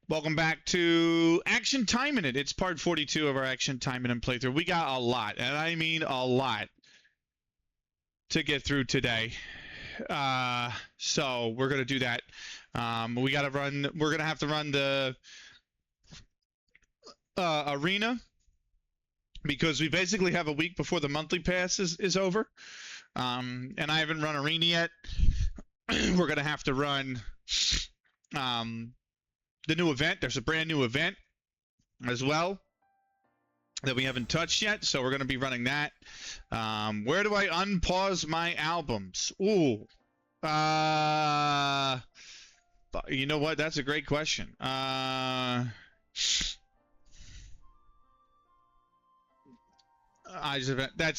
Welcome back to Action Taimanin. It's part 42 of our Action Taimanin playthrough. We got a lot, and I mean a lot, to get through today. So we're gonna do that. We gotta run. We're gonna have to run the arena because we basically have a week before the monthly pass is over. And I haven't run arena yet. We're gonna have to run the new event. There's a brand new event as well that we haven't touched yet, so we're going to be running that. Where do I unpause my albums? Ooh. You know what? That's a great question. That's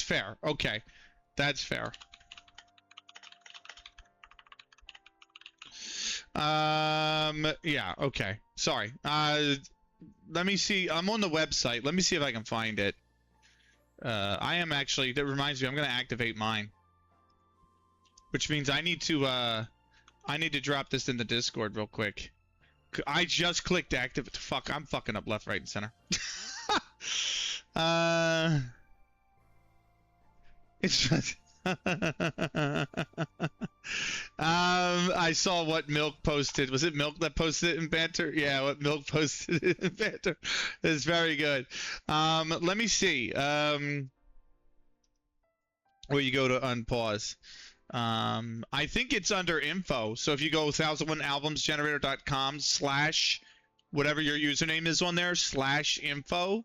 fair. Okay. That's fair. Yeah, okay. Sorry. Let me see. I'm on the website. Let me see if I can find it. I am actually, that reminds me, I'm going to activate mine. Which means I need to drop this in the Discord real quick. I just clicked activate. Fuck, I'm fucking up left, right, and center. It's just... I saw what Milk posted. Was it Milk that posted it in banter? Yeah, what Milk posted it in banter is very good. Let me see. Where you go to unpause. I think it's under info. So if you go 1001albumsgenerator.com / whatever your username is on there / info,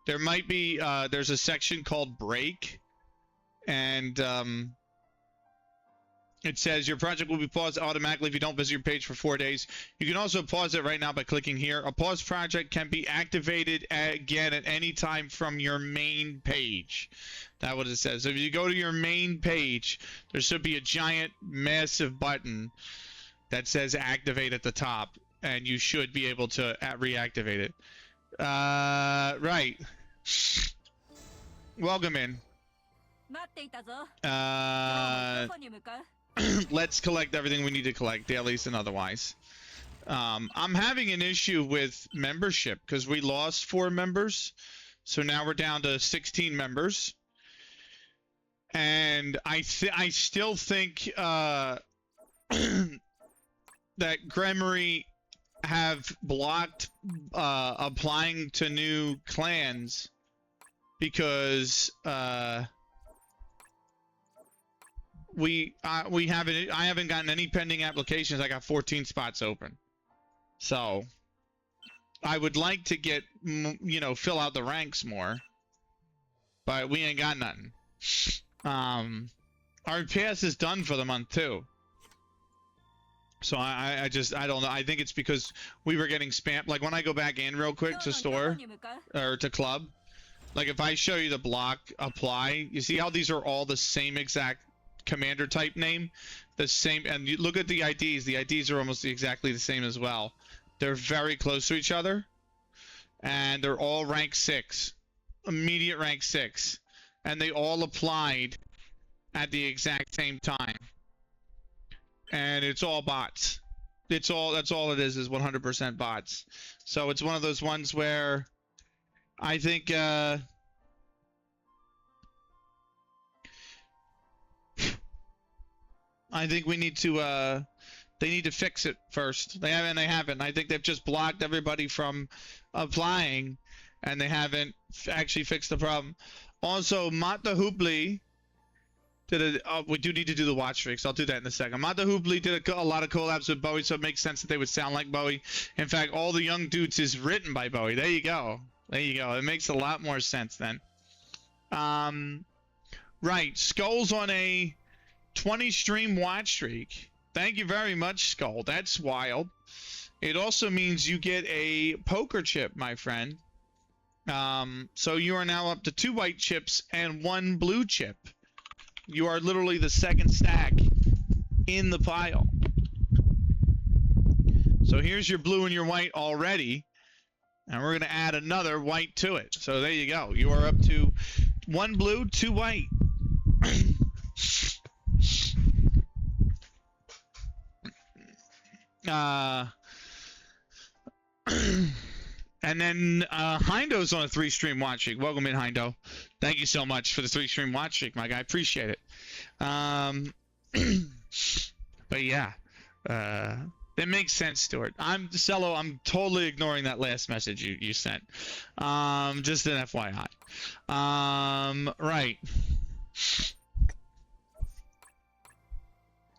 there might be there's a section called break. And it says your project will be paused automatically if you don't visit your page for 4 days. You can also pause it right now by clicking here. A paused project can be activated again at any time from your main page. That's what it says. So if you go to your main page, there should be a giant, massive button that says activate at the top, and you should be able to reactivate it. Right. Welcome in. Let's collect everything we need to collect, dailies and otherwise. I'm having an issue with membership because we lost 4 members, so now we're down to 16 members, and I still think that Gremory have blocked applying to new clans because I haven't gotten any pending applications. I got 14 spots open. So I would like to get, fill out the ranks more, but we ain't got nothing. Our pass is done for the month too. So I don't know. I think it's because we were getting spammed. Like when I go back in real quick to store or to club, like if I show you the block apply, you see how these are all the same exact commander type name, the same, and you look at the IDs. The IDs are almost exactly the same as well. They're very close to each other, and they're all rank 6, immediate rank 6, and they all applied at the exact same time. And it's all bots. That's all it is 100% bots. So it's one of those ones where I think we need to, they need to fix it first. They haven't. I think they've just blocked everybody from applying, and they haven't actually fixed the problem. Also, Mata Hubli did we do need to do the watch streaks. I'll do that in a second. Mata Hubli did a lot of collabs with Bowie, so it makes sense that they would sound like Bowie. In fact, All the Young Dudes is written by Bowie. There you go. There you go. It makes a lot more sense then. Right. Skull's on a 20 stream watch streak. Thank you very much, Skull. That's wild. It also means you get a poker chip, my friend. So you are now up to 2 white chips and 1 blue chip. You are literally the second stack in the pile. So here's your blue and your white already, and we're going to add another white to it. So there you go. You are up to 1 blue, 2 white. And then Hindo's on a 3-stream watch streak. Welcome in, Hindo. Thank you so much for the 3-stream watch streak, my guy. Appreciate it. But yeah, that makes sense, Stuart. I'm totally ignoring that last message you sent. Just an FYI. Right.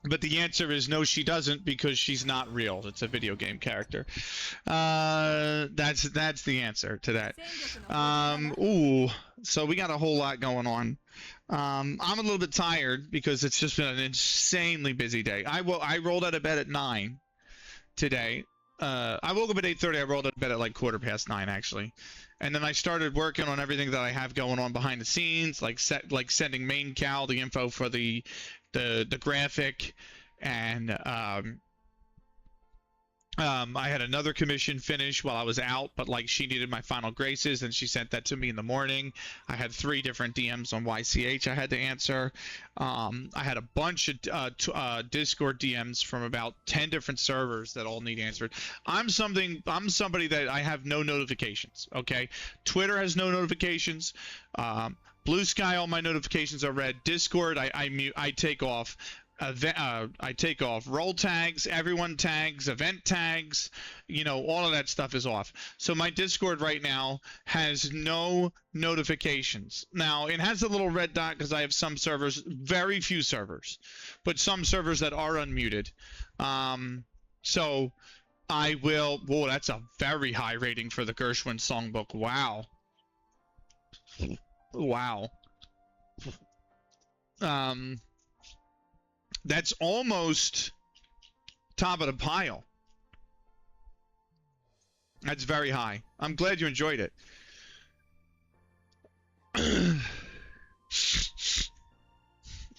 But the answer is no, she doesn't, because she's not real. It's a video game character. That's the answer to that. Ooh, so we got a whole lot going on. I'm a little bit tired because it's just been an insanely busy day. I rolled out of bed at 9 today. I woke up at 8:30. I rolled out of bed at like 9:15 actually, and then I started working on everything that I have going on behind the scenes, like sending main Cal the info for the graphic, and I had another commission finish while I was out, but like she needed my final graces and she sent that to me in the morning. I had 3 different DMs on YCH I had to answer. I had a bunch of Discord DMs from about 10 different servers that all need answered. I'm somebody that I have no notifications. Okay, Twitter has no notifications. Blue Sky, all my notifications are red. Discord, I mute, I take off. I take off roll tags, everyone tags, event tags, all of that stuff is off. So my Discord right now has no notifications. Now it has a little red dot because I have some servers, very few servers, but some servers that are unmuted. So I will. Whoa, that's a very high rating for the Gershwin songbook. Wow. Wow. That's almost top of the pile. That's very high. I'm glad you enjoyed it.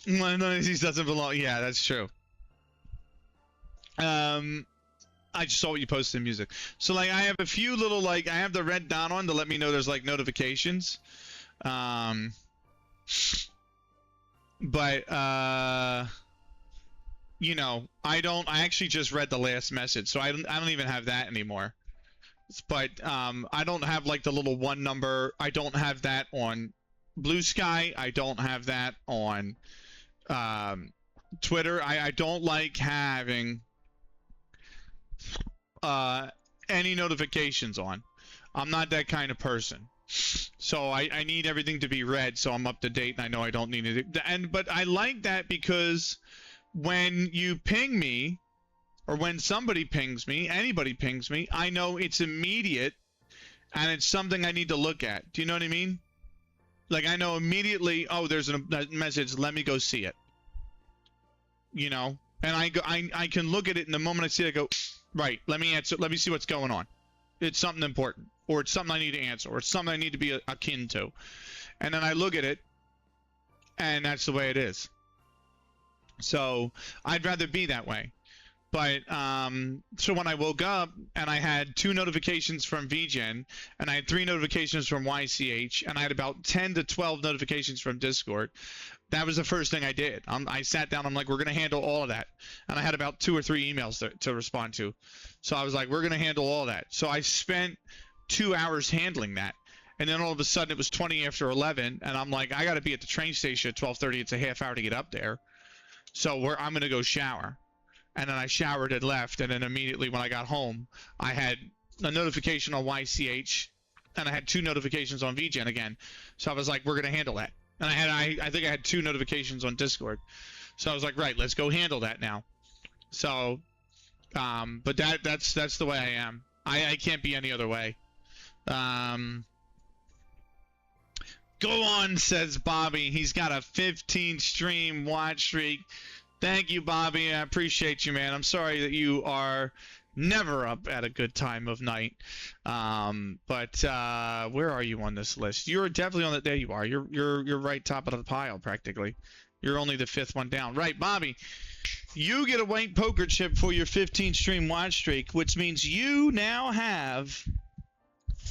None of these doesn't belong. Yeah, that's true. I just saw what you posted in music. So like I have a few little I have the red dot on to let me know there's like notifications. But I actually just read the last message, so I don't even have that anymore. But I don't have like the little 1 number. I don't have that on Blue Sky. I don't have that on Twitter. I don't like having any notifications on. I'm not that kind of person. So I need everything to be red so I'm up to date and I know I don't need it. But I like that because when you ping me, or when somebody pings me, anybody pings me, I know it's immediate and it's something I need to look at. Do you know what I mean? Like I know immediately, oh, there's a message, let me go see it. And I can look at it, and the moment I see it, I go, right, let me answer, let me see what's going on. It's something important, or it's something I need to answer, or it's something I need to be akin to. And then I look at it, and that's the way it is. So I'd rather be that way. But so when I woke up and I had 2 notifications from VGen, and I had 3 notifications from YCH, and I had about 10 to 12 notifications from Discord, that was the first thing I did. I sat down, I'm like, we're going to handle all of that. And I had about 2 or 3 emails to respond to. So I was like, we're going to handle all that. So I spent 2 hours handling that. And then all of a sudden it was 20 after 11, and I'm like, I got to be at the train station at 12:30. It's a half hour to get up there. So I'm going to go shower. And then I showered and left, and then immediately when I got home, I had a notification on YCH, and I had 2 notifications on VGen again. So I was like, we're going to handle that. And I think I had 2 notifications on Discord. So I was like, right, let's go handle that now. So, but that's the way I am. I can't be any other way. Go on, says Bobby. He's got a 15 stream watch streak. Thank you, Bobby. I appreciate you, man. I'm sorry that you are never up at a good time of night. But where are you on this list? You're definitely on the. There you are. You're right top of the pile practically. You're only the 5th one down. Right, Bobby. You get a white poker chip for your 15 stream watch streak, which means you now have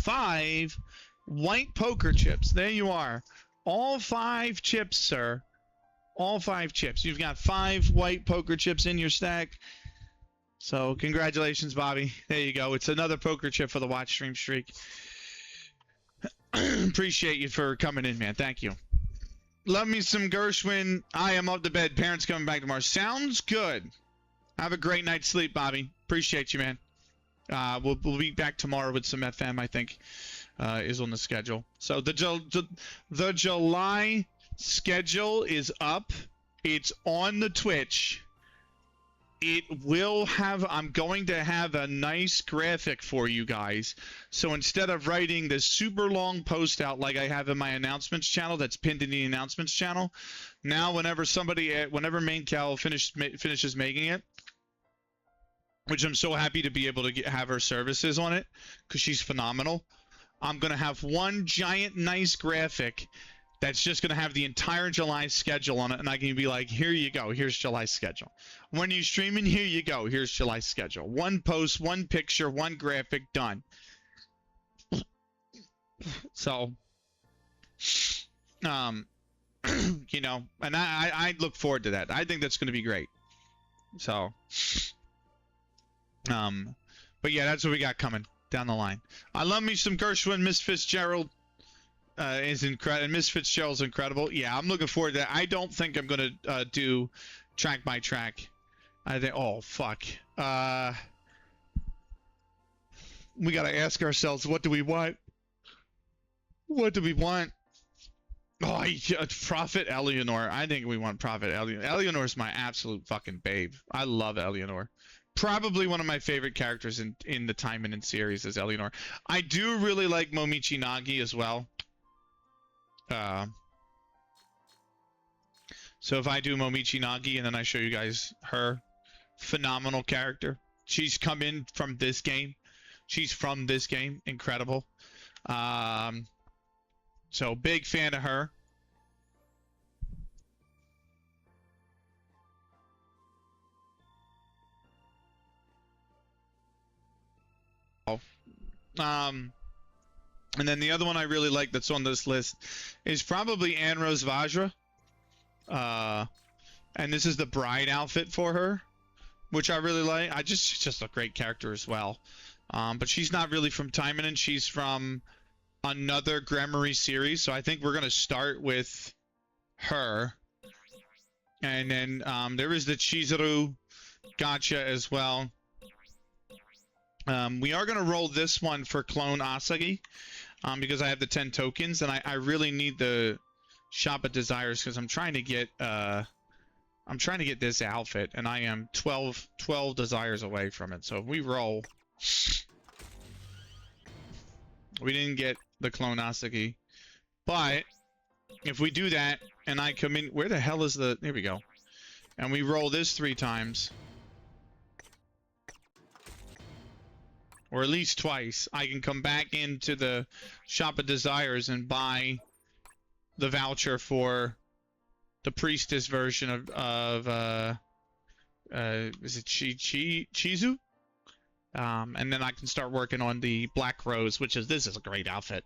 5 white poker chips. There you are. All 5 chips, sir. All 5 chips. You've got 5 white poker chips in your stack. So congratulations, Bobby. There you go. It's another poker chip for the watch stream streak. Appreciate you for coming in, man. Thank you. Love me some Gershwin. I am up to bed. Parents coming back tomorrow. Sounds good. Have a great night's sleep, Bobby. Appreciate you, man. We'll be back tomorrow with some FM, I think, is on the schedule. So the July schedule is up. It's on the Twitch. It will have, I'm going to have a nice graphic for you guys. So instead of writing this super long post out like I have in my announcements channel that's pinned in the announcements channel, now whenever Main Cal finishes making it, which I'm so happy to be able to have her services on it because she's phenomenal, I'm going to have one giant nice graphic that's just going to have the entire July schedule on it, and I can be like, here you go, here's July's schedule. When you're streaming, here you go, here's July's schedule. One post, one picture, one graphic, done. So, you know, and I look forward to that. I think that's going to be great. So, but yeah, that's what we got coming down the line. I love me some Gershwin. Miss Fitzgerald is incredible, and Miss Fitzgerald's incredible. Yeah, I'm looking forward to that. I don't think I'm gonna do track by track. I think, oh fuck, we gotta ask ourselves, what do we want? What do we want? Oh, Prophet Eleanor. I think we want Prophet Eleanor. Eleanor's my absolute fucking babe. I love Eleanor. Probably one of my favorite characters in the Taimanin series is Eleanor. I do really like Momichi Nagi as well. So if I do Momichi Nagi and then I show you guys her, phenomenal character. She's come in from this game. She's from this game. Incredible. So big fan of her. And then the other one I really like that's on this list is probably Anne Rose Vajra. And this is the bride outfit for her, which I really like. She's just a great character as well. But she's not really from Taimanin. She's from another Grammary series. So I think we're going to start with her. And then there is the Chizuru gacha as well. We are going to roll this one for Clone Asagi. Because I have the 10 tokens, and I really need the Shop of Desires because I'm trying to get this outfit, and I am 12 desires away from it. So if we roll, we didn't get the Clone Asagi, but if we do that, and I come in, where the hell is the? Here we go, and we roll this 3 times. Or at least twice, I can come back into the Shop of Desires and buy the voucher for the Priestess version of is it Chizu? And then I can start working on the Black Rose, this is a great outfit.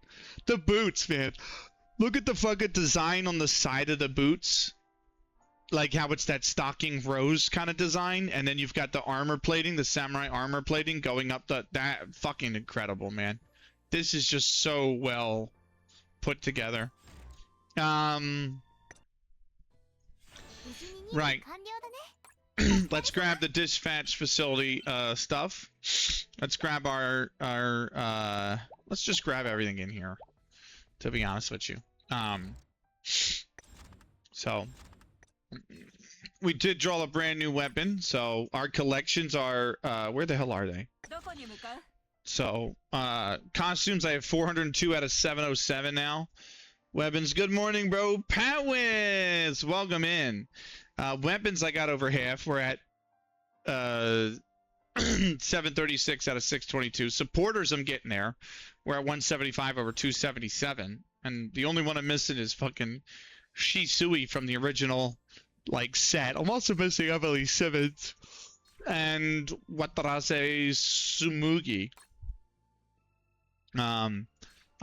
The boots, man. Look at the fucking design on the side of the boots. Like how it's that stocking rose kind of design, and then you've got the armor plating, the samurai armor plating going up that fucking incredible, man. This is just so well put together. Right. Let's grab the dispatch facility stuff. Let's grab our let's just grab everything in here, to be honest with you. So we did draw a brand new weapon, so our collections are where the hell are they? So costumes, I have 402 out of 707 now. Weapons, good morning, bro. Powis, welcome in. Weapons, I got over half. We're at 736 out of 622. Supporters, I'm getting there. We're at 175 over 277, and the only one I'm missing is fucking Shisui from the original set. I'm also missing Emily Simmons and Wataraze Sumugi.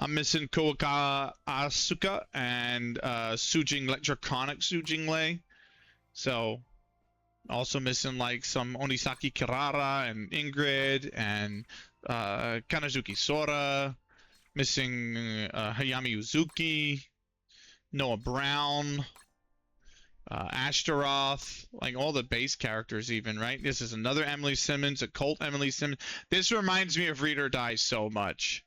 I'm missing Koaka Asuka and Draconic Sujinglei. So Also missing like some Onisaki Kirara and Ingrid and Kanazuki Sora. Missing Hayami Uzuki, Noah Brown, Ashtaroth, like all the base characters even, right? This is another Emily Simmons, a cult Emily Simmons. This reminds me of Read or Die so much.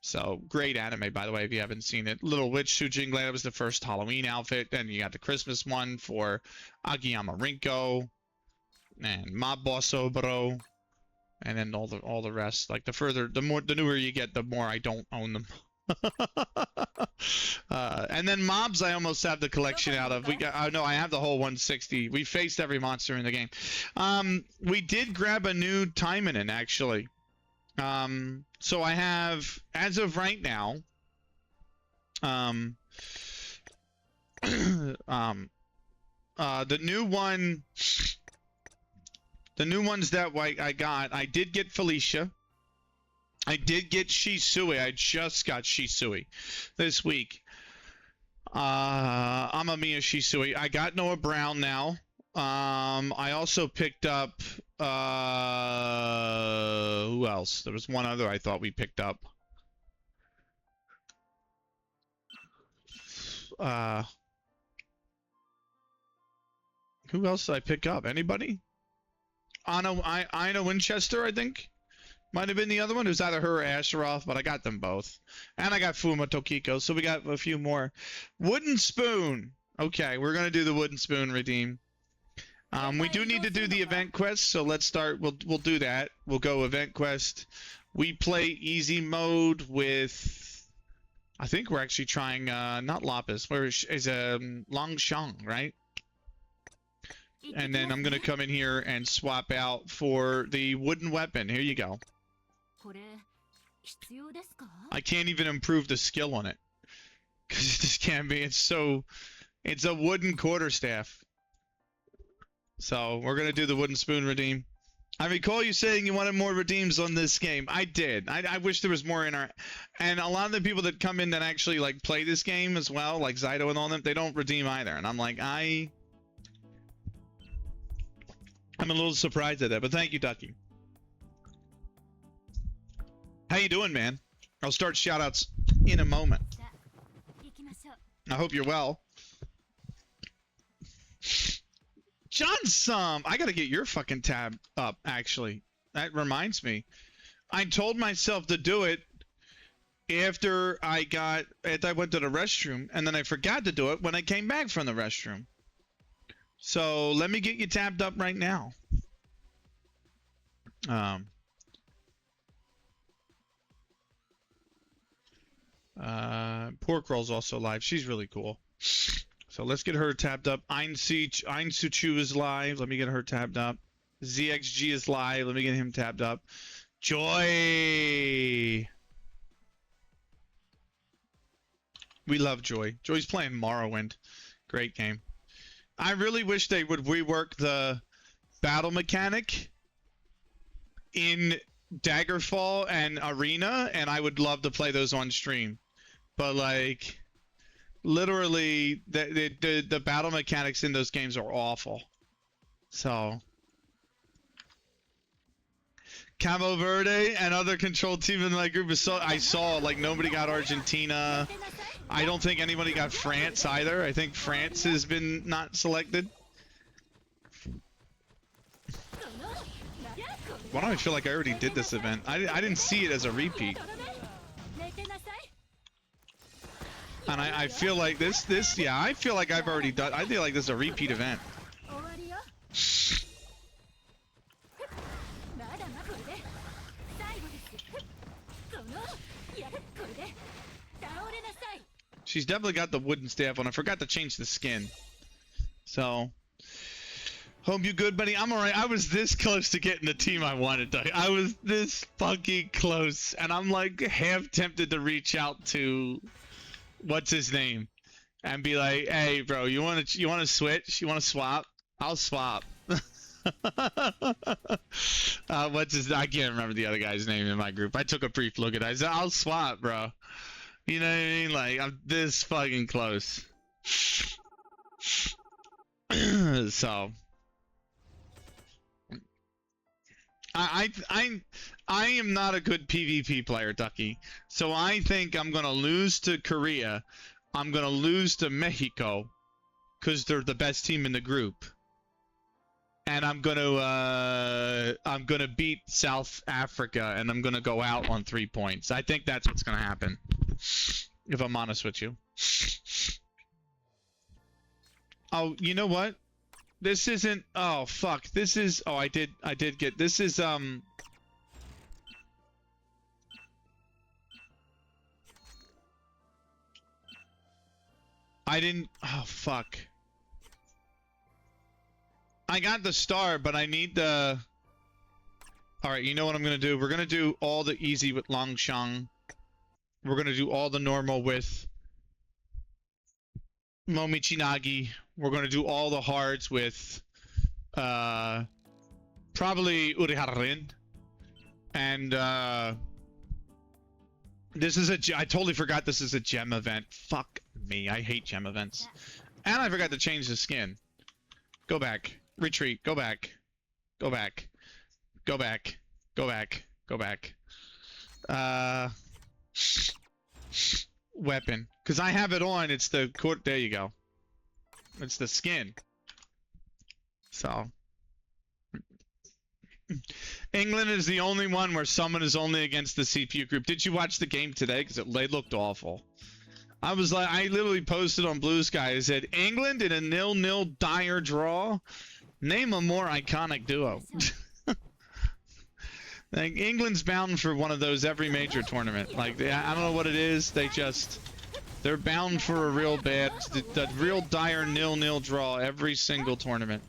So, great anime, by the way, if you haven't seen it. Little Witch Sujin Glad was the first Halloween outfit. Then you got the Christmas one for Agiyama Rinko and Mob Boss Obro. And then all the rest. Like the newer you get, the more I don't own them. And then mobs I almost have the collection out of. I have the whole 160. We faced every monster in the game. We did grab a new Taimanin actually. So I have, as of right now, the new ones that I got, I did get Felicia. I did get Shisui. I just got Shisui this week. Amamiya Shisui. I got Noah Brown now. I also picked up who else? There was one other I thought we picked up. Who else did I pick up? Anybody? Ina Winchester, I think. Might have been the other one. It was either her or Asheroth, but I got them both. And I got Fuma Tokiko, so we got a few more. Wooden Spoon. Okay, we're going to do the Wooden Spoon redeem. We do need to do the event quest, so let's start. We'll do that. We'll go event quest. We play easy mode with... I think we're actually trying, not Lapis. Where is Longshang, right? And then I'm going to come in here and swap out for the wooden weapon. Here you go. I can't even improve the skill on it. Because it just can't be. It's a wooden quarterstaff. So we're going to do the wooden spoon redeem. I recall you saying you wanted more redeems on this game. I did. I wish there was more in our... And a lot of the people that come in that actually like play this game as well, like Zyto and all them, they don't redeem either. And I'm like, I'm a little surprised at that, but thank you, Ducky. How you doing, man? I'll start shoutouts in a moment. I hope you're well. John I gotta get your fucking tab up, actually. That reminds me. I told myself to do it after I went to the restroom, and then I forgot to do it when I came back from the restroom. So let me get you tabbed up right now. Pork Roll's also live. She's really cool. So let's get her tabbed up. Einsuchu is live. Let me get her tabbed up. ZXG is live. Let me get him tabbed up. Joy. We love Joy. Joy's playing Morrowind. Great game. I really wish they would rework the battle mechanic in Daggerfall and Arena, and I would love to play those on stream. But like, literally, the battle mechanics in those games are awful. So, Cabo Verde and other control team in my group I saw like nobody got Argentina. I don't think anybody got France either. I think France has been not selected. Why do I feel like I already did this event? I didn't see it as a repeat. And I feel like yeah, I feel like I've already done, I feel like this is a repeat event. She's definitely got the wooden staff on. I forgot to change the skin. So, hope you good, buddy. I'm alright. I was this close to getting the team I wanted, Doug. I was this fucking close. And I'm like half tempted to reach out to what's his name and be like, hey bro, you wanna switch? You wanna swap? I'll swap. I can't remember the other guy's name in my group. I took a brief look at it. I said, I'll swap, bro. You know what I mean? Like, I'm this fucking close. So, I am not a good PvP player, Ducky. So I think I'm gonna lose to Korea. I'm gonna lose to Mexico, because they're the best team in the group. And I'm gonna beat South Africa, and I'm gonna go out on 3 points. I think that's what's gonna happen. If I'm honest with you. Oh, you know what? This isn't. Oh fuck. This is. Oh, I did get. This is I didn't. Oh fuck. I got the star, but I need the. All right. You know what I'm gonna do? We're gonna do all the easy with Longshang. We're gonna do all the normal with Momichinagi. We're gonna do all the hards with probably Uriharin. And this is a. I totally forgot this is a gem event. Fuck me. I hate gem events. And I forgot to change the skin. Go back. Retreat. Go back. Go back. Go back. Go back. Go back. Weapon. Because I have it on. It's the court. There you go. It's the skin. So. England is the only one where someone is only against the CPU group. Did you watch the game today? Because they looked awful. I was like, I literally posted on Blue Sky. I said, England in a 0-0 dire draw? Name a more iconic duo. Like, England's bound for one of those every major tournament. Like, I don't know what it is. They're bound for a real bad, the real dire 0-0 draw every single tournament.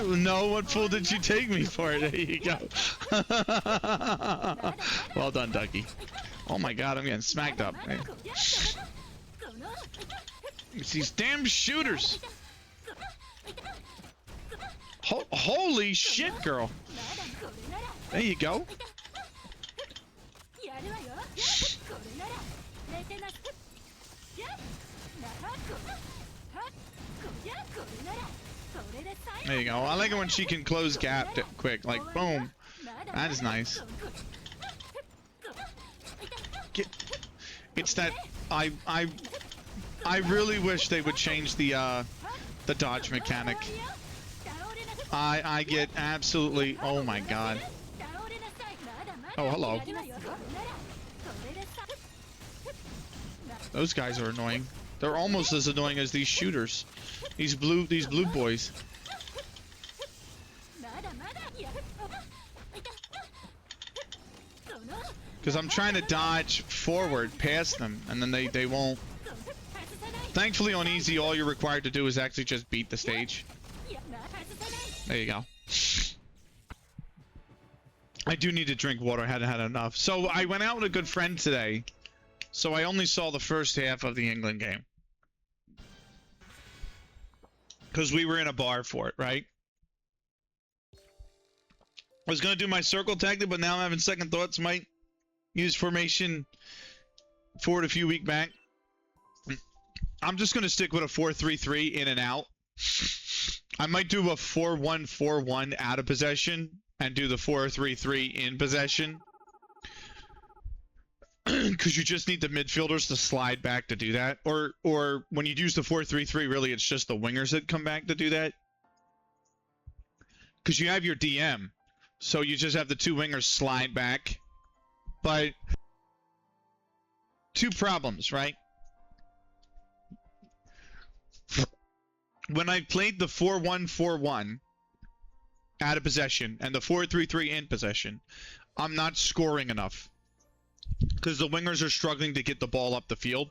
No, what fool did you take me for? There you go. Well done, Ducky. Oh my god, I'm getting smacked up. Hey. It's these damn shooters. Holy shit, girl. There you go. There you go. I like it when she can close gap quick, like boom. That is nice. It's that I really wish they would change the dodge mechanic. I get absolutely. Oh my god. Oh, hello. Those guys are annoying. They're almost as annoying as these shooters. These blue boys. Because I'm trying to dodge forward past them, and then they won't. Thankfully on easy, all you're required to do is actually just beat the stage. There you go. I do need to drink water. I hadn't had enough. So I went out with a good friend today. So I only saw the first half of the England game. Because we were in a bar for it, right? I was going to do my circle tactic, but now I'm having second thoughts. Might use formation forward a few weeks back. I'm just going to stick with a 4-3-3 in and out. I might do a 4-1-4-1 out of possession and do the 4-3-3 in possession. Because you just need the midfielders to slide back to do that. Or when you use the 4-3-3, really it's just the wingers that come back to do that. Because you have your DM. So you just have the two wingers slide back. But two problems, right? When I played the 4-1-4-1 out of possession and the 4-3-3 in possession, I'm not scoring enough. Because the wingers are struggling to get the ball up the field.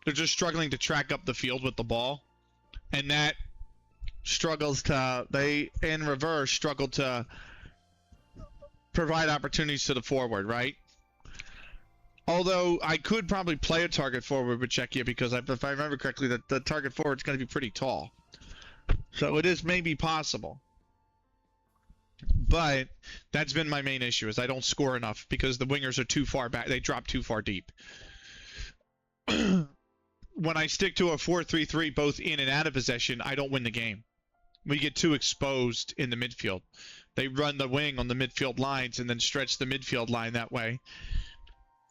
They're just struggling to track up the field with the ball. And that struggles to, they, in reverse, struggle to provide opportunities to the forward, right? Although I could probably play a target forward with Czechia because if I remember correctly, the target forward is going to be pretty tall. So it is maybe possible. But that's been my main issue, is I don't score enough because the wingers are too far back. They drop too far deep. When I stick to a 4-3-3 both in and out of possession, I don't win the game. We get too exposed in the midfield. They run the wing on the midfield lines and then stretch the midfield line that way.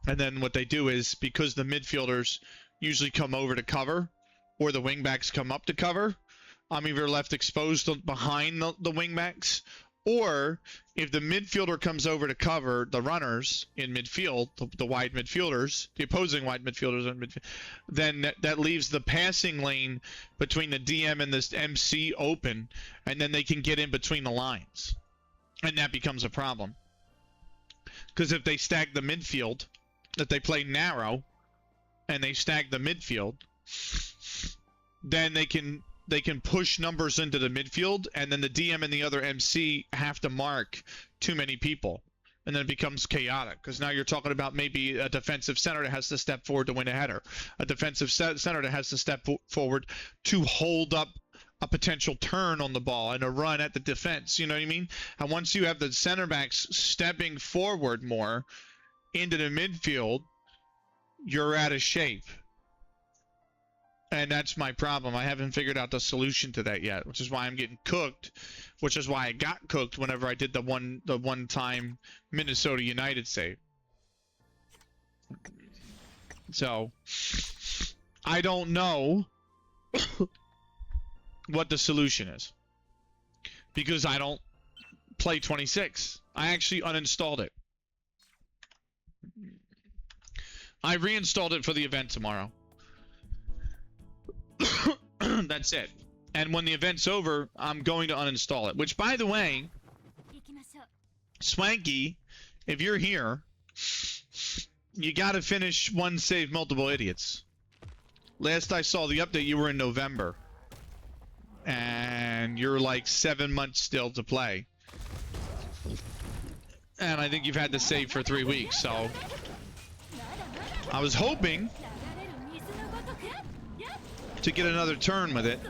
And then what they do is, because the midfielders usually come over to cover, or the wingbacks come up to cover, I'm either left exposed behind the wingbacks, or if the midfielder comes over to cover the runners in midfield, the wide midfielders, the opposing wide midfielders in midfield, then that leaves the passing lane between the DM and this MC open, and then they can get in between the lines. And that becomes a problem. Because if they stack the midfield, that they play narrow, and they stack the midfield, then they can push numbers into the midfield, and then the DM and the other MC have to mark too many people, and then it becomes chaotic, because now you're talking about maybe a defensive center that has to step forward to win a header, a defensive center that has to step forward to hold up a potential turn on the ball and a run at the defense, you know what I mean? And once you have the center backs stepping forward more into the midfield, you're out of shape. And that's my problem. I haven't figured out the solution to that yet, which is why I'm getting cooked, which is why I got cooked whenever I did the one time Minnesota United save. So I don't know what the solution is, because I don't play 26. I actually uninstalled it. I reinstalled it for the event tomorrow. That's it. And when the event's over, I'm going to uninstall it. Which, by the way, Swanky, if you're here, you gotta finish One Save Multiple Idiots. Last I saw the update, you were in November. And you're like 7 months still to play. And I think you've had to save for 3 weeks, so I was hoping to get another turn with it.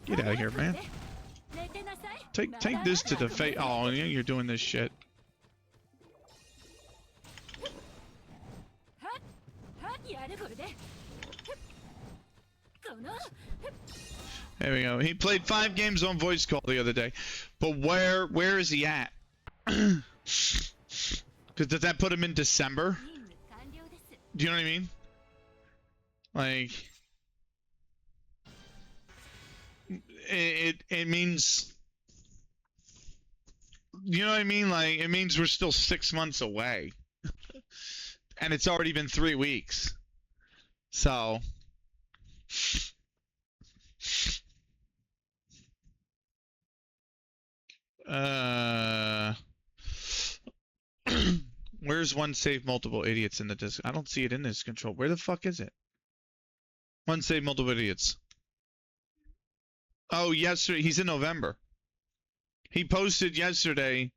Get out of here, man. Take this to the face. Oh, yeah, you're doing this shit. There we go. He played 5 games on voice call the other day. But where is he at? Because does that put him in December? Do you know what I mean? Like, it means, you know what I mean? Like, it means we're still 6 months away. And it's already been 3 weeks. So where's One Save Multiple Idiots in the disc? I don't see it in this control. Where the fuck is it? One Save Multiple Idiots. Oh, yesterday. He's in November. He posted yesterday.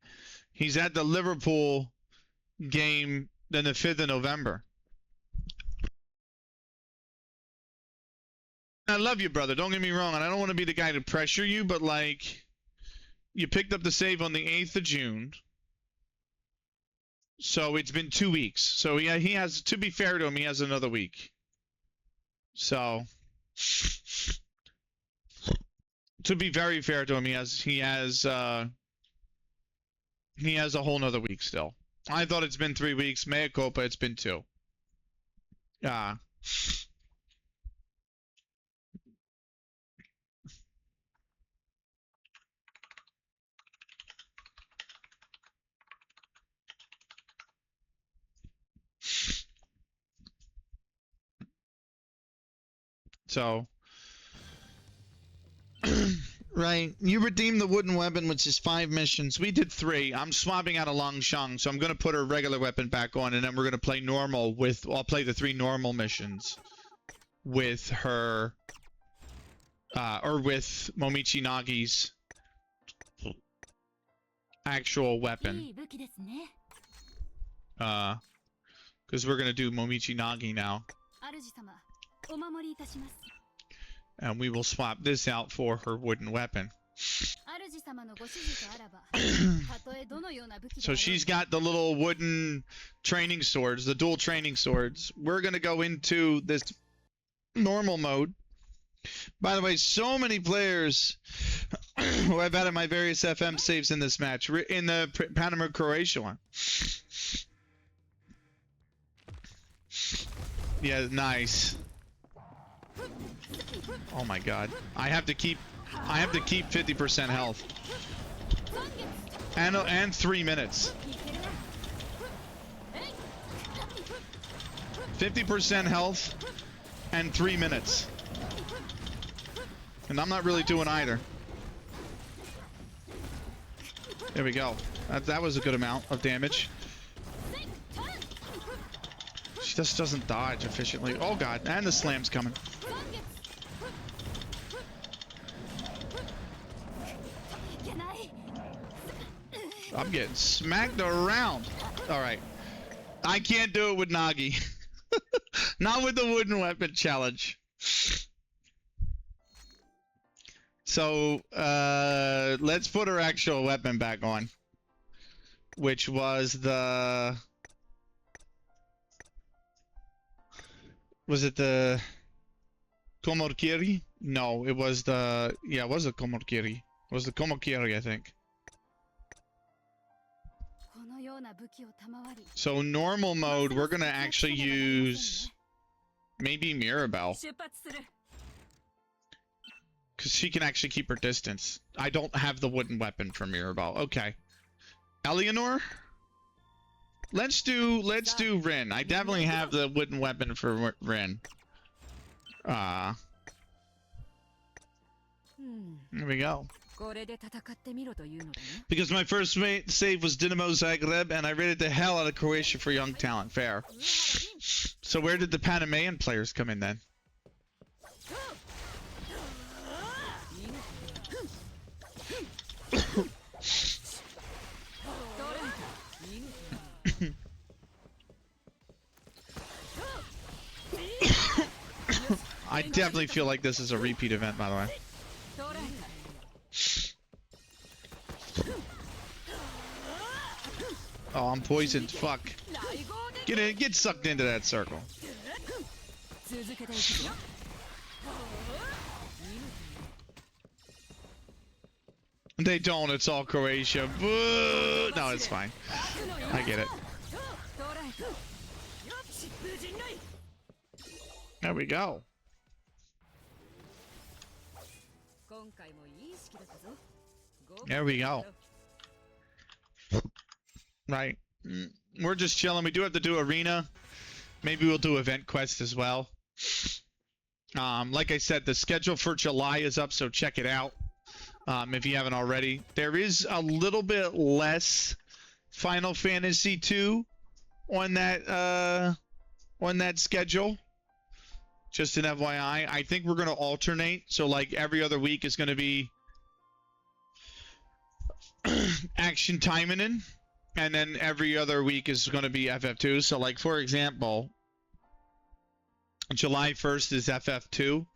He's at the Liverpool game then the 5th of November. I love you, brother. Don't get me wrong. And I don't want to be the guy to pressure you, but like, you picked up the save on the 8th of June. So it's been 2 weeks. So he has, to be fair to him, he has another week. So to be very fair to him, he has a whole nother week still. I thought it's been 3 weeks. Mea culpa, it's been 2. So, right, you redeemed the wooden weapon, which is 5 missions. We did 3. I'm swapping out a Longshang, so I'm going to put her regular weapon back on, and then we're going to play normal with, I'll play the 3 normal missions with her, or with Momichi Nagi's actual weapon. because we're gonna do Momichi Nagi now. And we will swap this out for her wooden weapon. So she's got the little wooden training swords, the dual training swords. We're going to go into this normal mode. By the way, so many players who I've had at my various FM saves in this match, in the Panama Croatia one. Yeah, nice. Oh my god. I have to keep 50% health. And 3 minutes. 50% health and 3 minutes. And I'm not really doing either. There we go. That was a good amount of damage. She just doesn't dodge efficiently. Oh god, and the slam's coming. I'm getting smacked around. Alright. I can't do it with Nagi. Not with the wooden weapon challenge. So, let's put her actual weapon back on. Which was the... Was it the... Komokiri? No, it was the... Yeah, it was the Komokiri. It was the Komokiri, I think. So normal mode, we're gonna actually use maybe Mirabelle, because she can actually keep her distance. I don't have the wooden weapon for Mirabelle. Okay, Eleanor. Let's do Rin. I definitely have the wooden weapon for Rin. There we go. Because my first save was Dinamo Zagreb, and I rated the hell out of Croatia for young talent. Fair. So where did the Panamanian players come in then? I definitely feel like this is a repeat event, by the way. Oh, I'm poisoned. Fuck. Get in. Get sucked into that circle. They don't. It's all Croatia. Boo! No, it's fine. I get it. There we go. There we go. Right. We're just chilling. We do have to do arena. Maybe we'll do event quest as well. Like I said, the schedule for July is up, so check it out if you haven't already. There is a little bit less Final Fantasy 2 on that schedule. Just an FYI. I think we're going to alternate. So like every other week is going to be Action Taimanin, and then every other week is going to be FF2. So like for example, July 1st is FF2,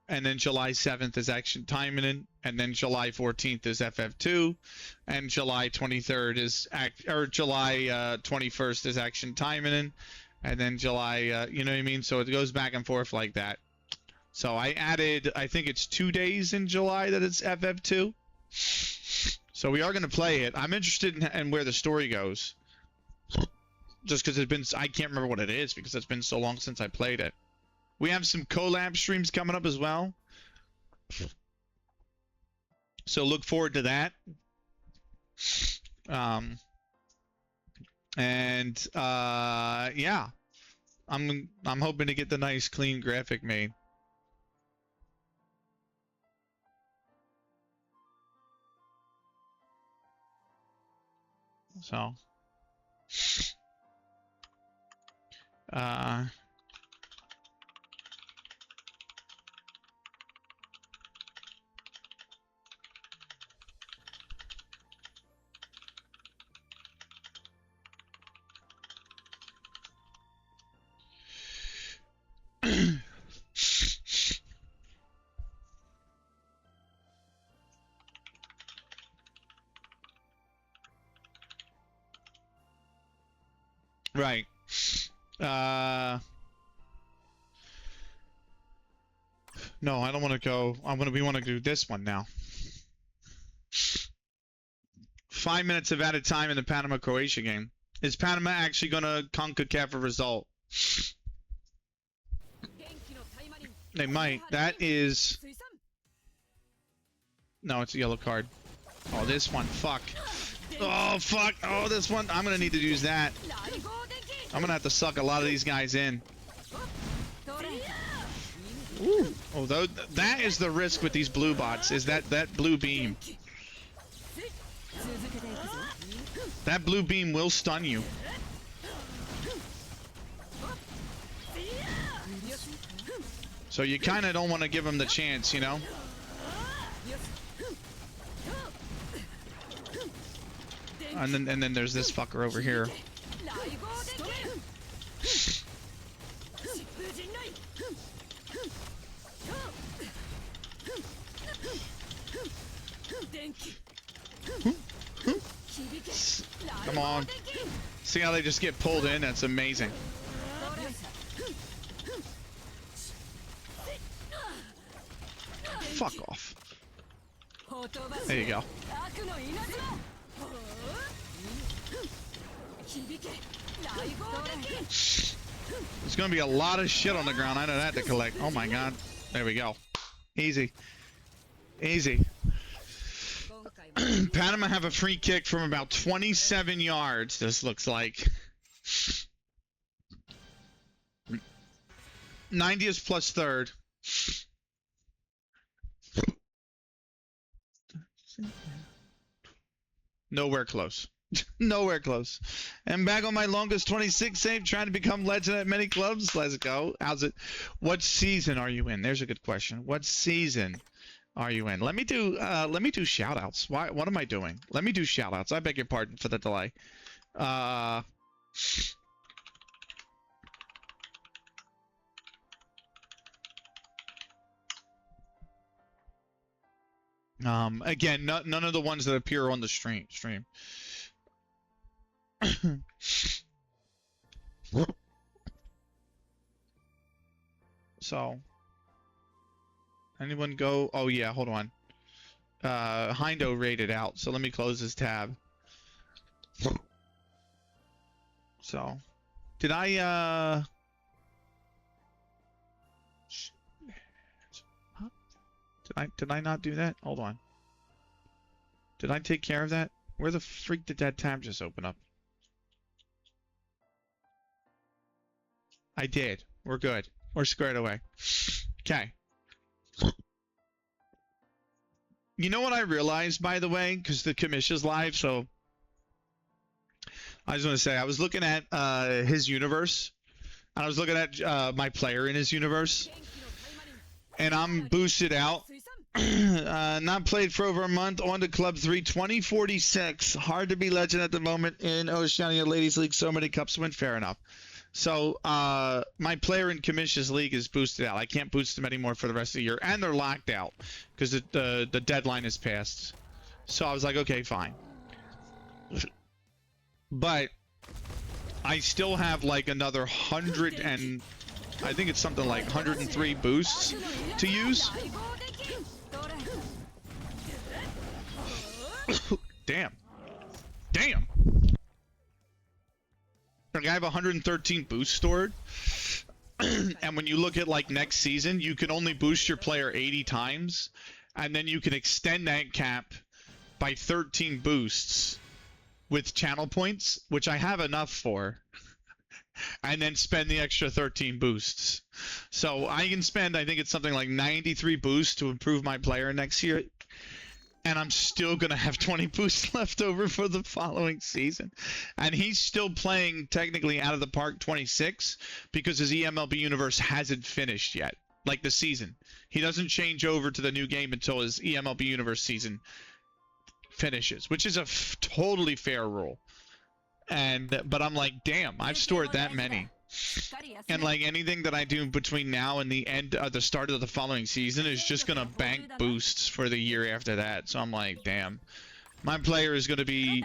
and then July 7th is Action Taimanin, and then July 14th is FF2, and July 23rd is July 21st is Action Taimanin, and then July, you know what I mean? So it goes back and forth like that. So I added, I think it's 2 days in July that it's FF2. So we are going to play it. I'm interested in where the story goes. Just because it's been, I can't remember what it is because it's been so long since I played it. We have some collab streams coming up as well. So look forward to that. Yeah. I'm hoping to get the nice clean graphic made. So Right. No, I don't want to go. We want to do this one now. 5 minutes of added time in the Panama-Croatia game. Is Panama actually going to CONCACAF a result? They might. That is... No, it's a yellow card. Oh, this one. Fuck. Oh, fuck. Oh, this one. I'm going to need to use that. I'm going to have to suck a lot of these guys in. Ooh. Oh, that is the risk with these blue bots, is that blue beam. That blue beam will stun you. So you kind of don't want to give him the chance, you know? And then there's this fucker over here. Come on. See how they just get pulled in? That's amazing. Fuck off. There you go. There's gonna be a lot of shit on the ground. I know that to collect. Oh my god. There we go. Easy. Easy. Panama have a free kick from about 27 yards, this looks like. 90th plus third. Nowhere close. Nowhere close. And back on my longest 26 save, trying to become legend at many clubs. Let's go. How's it? What season are you in? There's a good question. What season are you in? Let me do shout outs. What am I doing? Let me do shout outs. I beg your pardon for the delay. Again, none of the ones that appear on the stream. So, anyone go? Oh yeah, hold on. Hindo rated out, so let me close this tab. So, did I did I not do that? Hold on. Did I take care of that? Where the freak did that tab just open up? I did. We're good. We're squared away. Okay. You know what I realized, by the way, because the commission's live, so I just want to say I was looking at his universe. I was looking at my player in his universe, and I'm boosted out. Not played for over a month. On to Club 3, 2046. Hard to be legend at the moment in Oceania Ladies League. So many cups win. Fair enough. So my player in Commission's League is boosted out. I can't boost them anymore for the rest of the year, and they're locked out because the deadline is passed. So I was like, okay, fine. But I still have like another 100 and I think it's something like 103 boosts to use. Damn. Damn. Like I have 113 boosts stored. And when you look at like next season, you can only boost your player 80 times. And then you can extend that cap by 13 boosts with channel points, which I have enough for. And then spend the extra 13 boosts. So I can spend, I think it's something like 93 boosts to improve my player next year. And I'm still going to have 20 boosts left over for the following season. And he's still playing technically out of the park 26 because his EMLB universe hasn't finished yet. Like the season. He doesn't change over to the new game until his EMLB universe season finishes, which is a totally fair rule. But I'm like, damn, I've stored that many. And like anything that I do between now and the end the start of the following season is just gonna bank boosts for the year after that. So I'm like, damn. My player is going to be,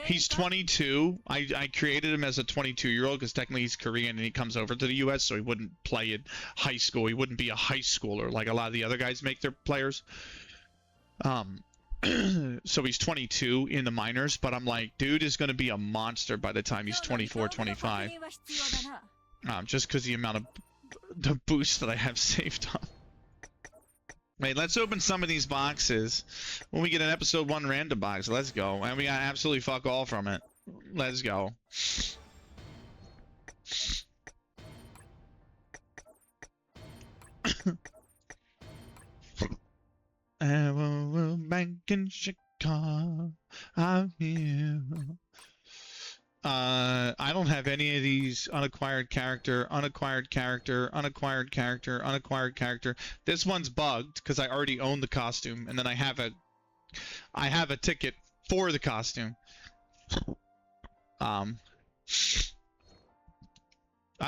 he's 22. I created him as a 22-year-old because technically he's Korean and he comes over to the US, so he wouldn't play in high school. He wouldn't be a high schooler like a lot of the other guys make their players. So he's 22 in the minors, but I'm like, dude is going to be a monster by the time he's 24, 25. Just because the amount of the boost that I have saved up. Wait, let's open some of these boxes. When we get an episode 1 random box, let's go. And we got absolutely fuck all from it. Let's go. Back in Chicago, I'm here. I don't have any of these unacquired character, unacquired character, unacquired character, unacquired character. This one's bugged because I already own the costume, and then I have a ticket for the costume. I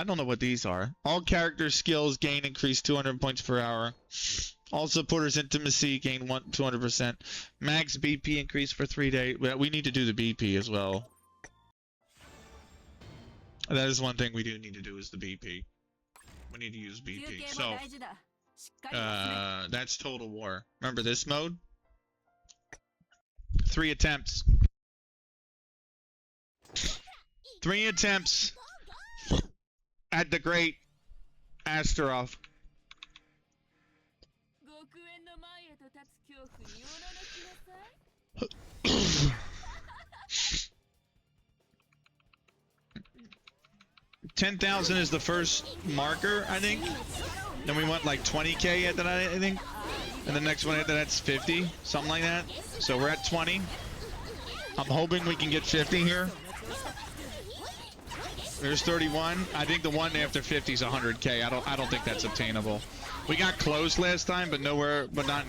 don't know what these are. All character skills gain increase 200 points per hour. All supporters intimacy gain 200%. Max BP increase for 3 days. We need to do the BP as well. That is one thing we do need to do is the BP. We need to use BP. So, that's Total War. Remember this mode? 3 attempts. 3 attempts at the great Astaroth. 10,000 is the first marker, I think. Then we want like 20k after that, I think. And the next one after that's 50, something like that. So we're at 20. I'm hoping we can get 50 here. There's 31. I think the one after 50 is 100k. I don't think that's obtainable. We got close last time, but nowhere, but not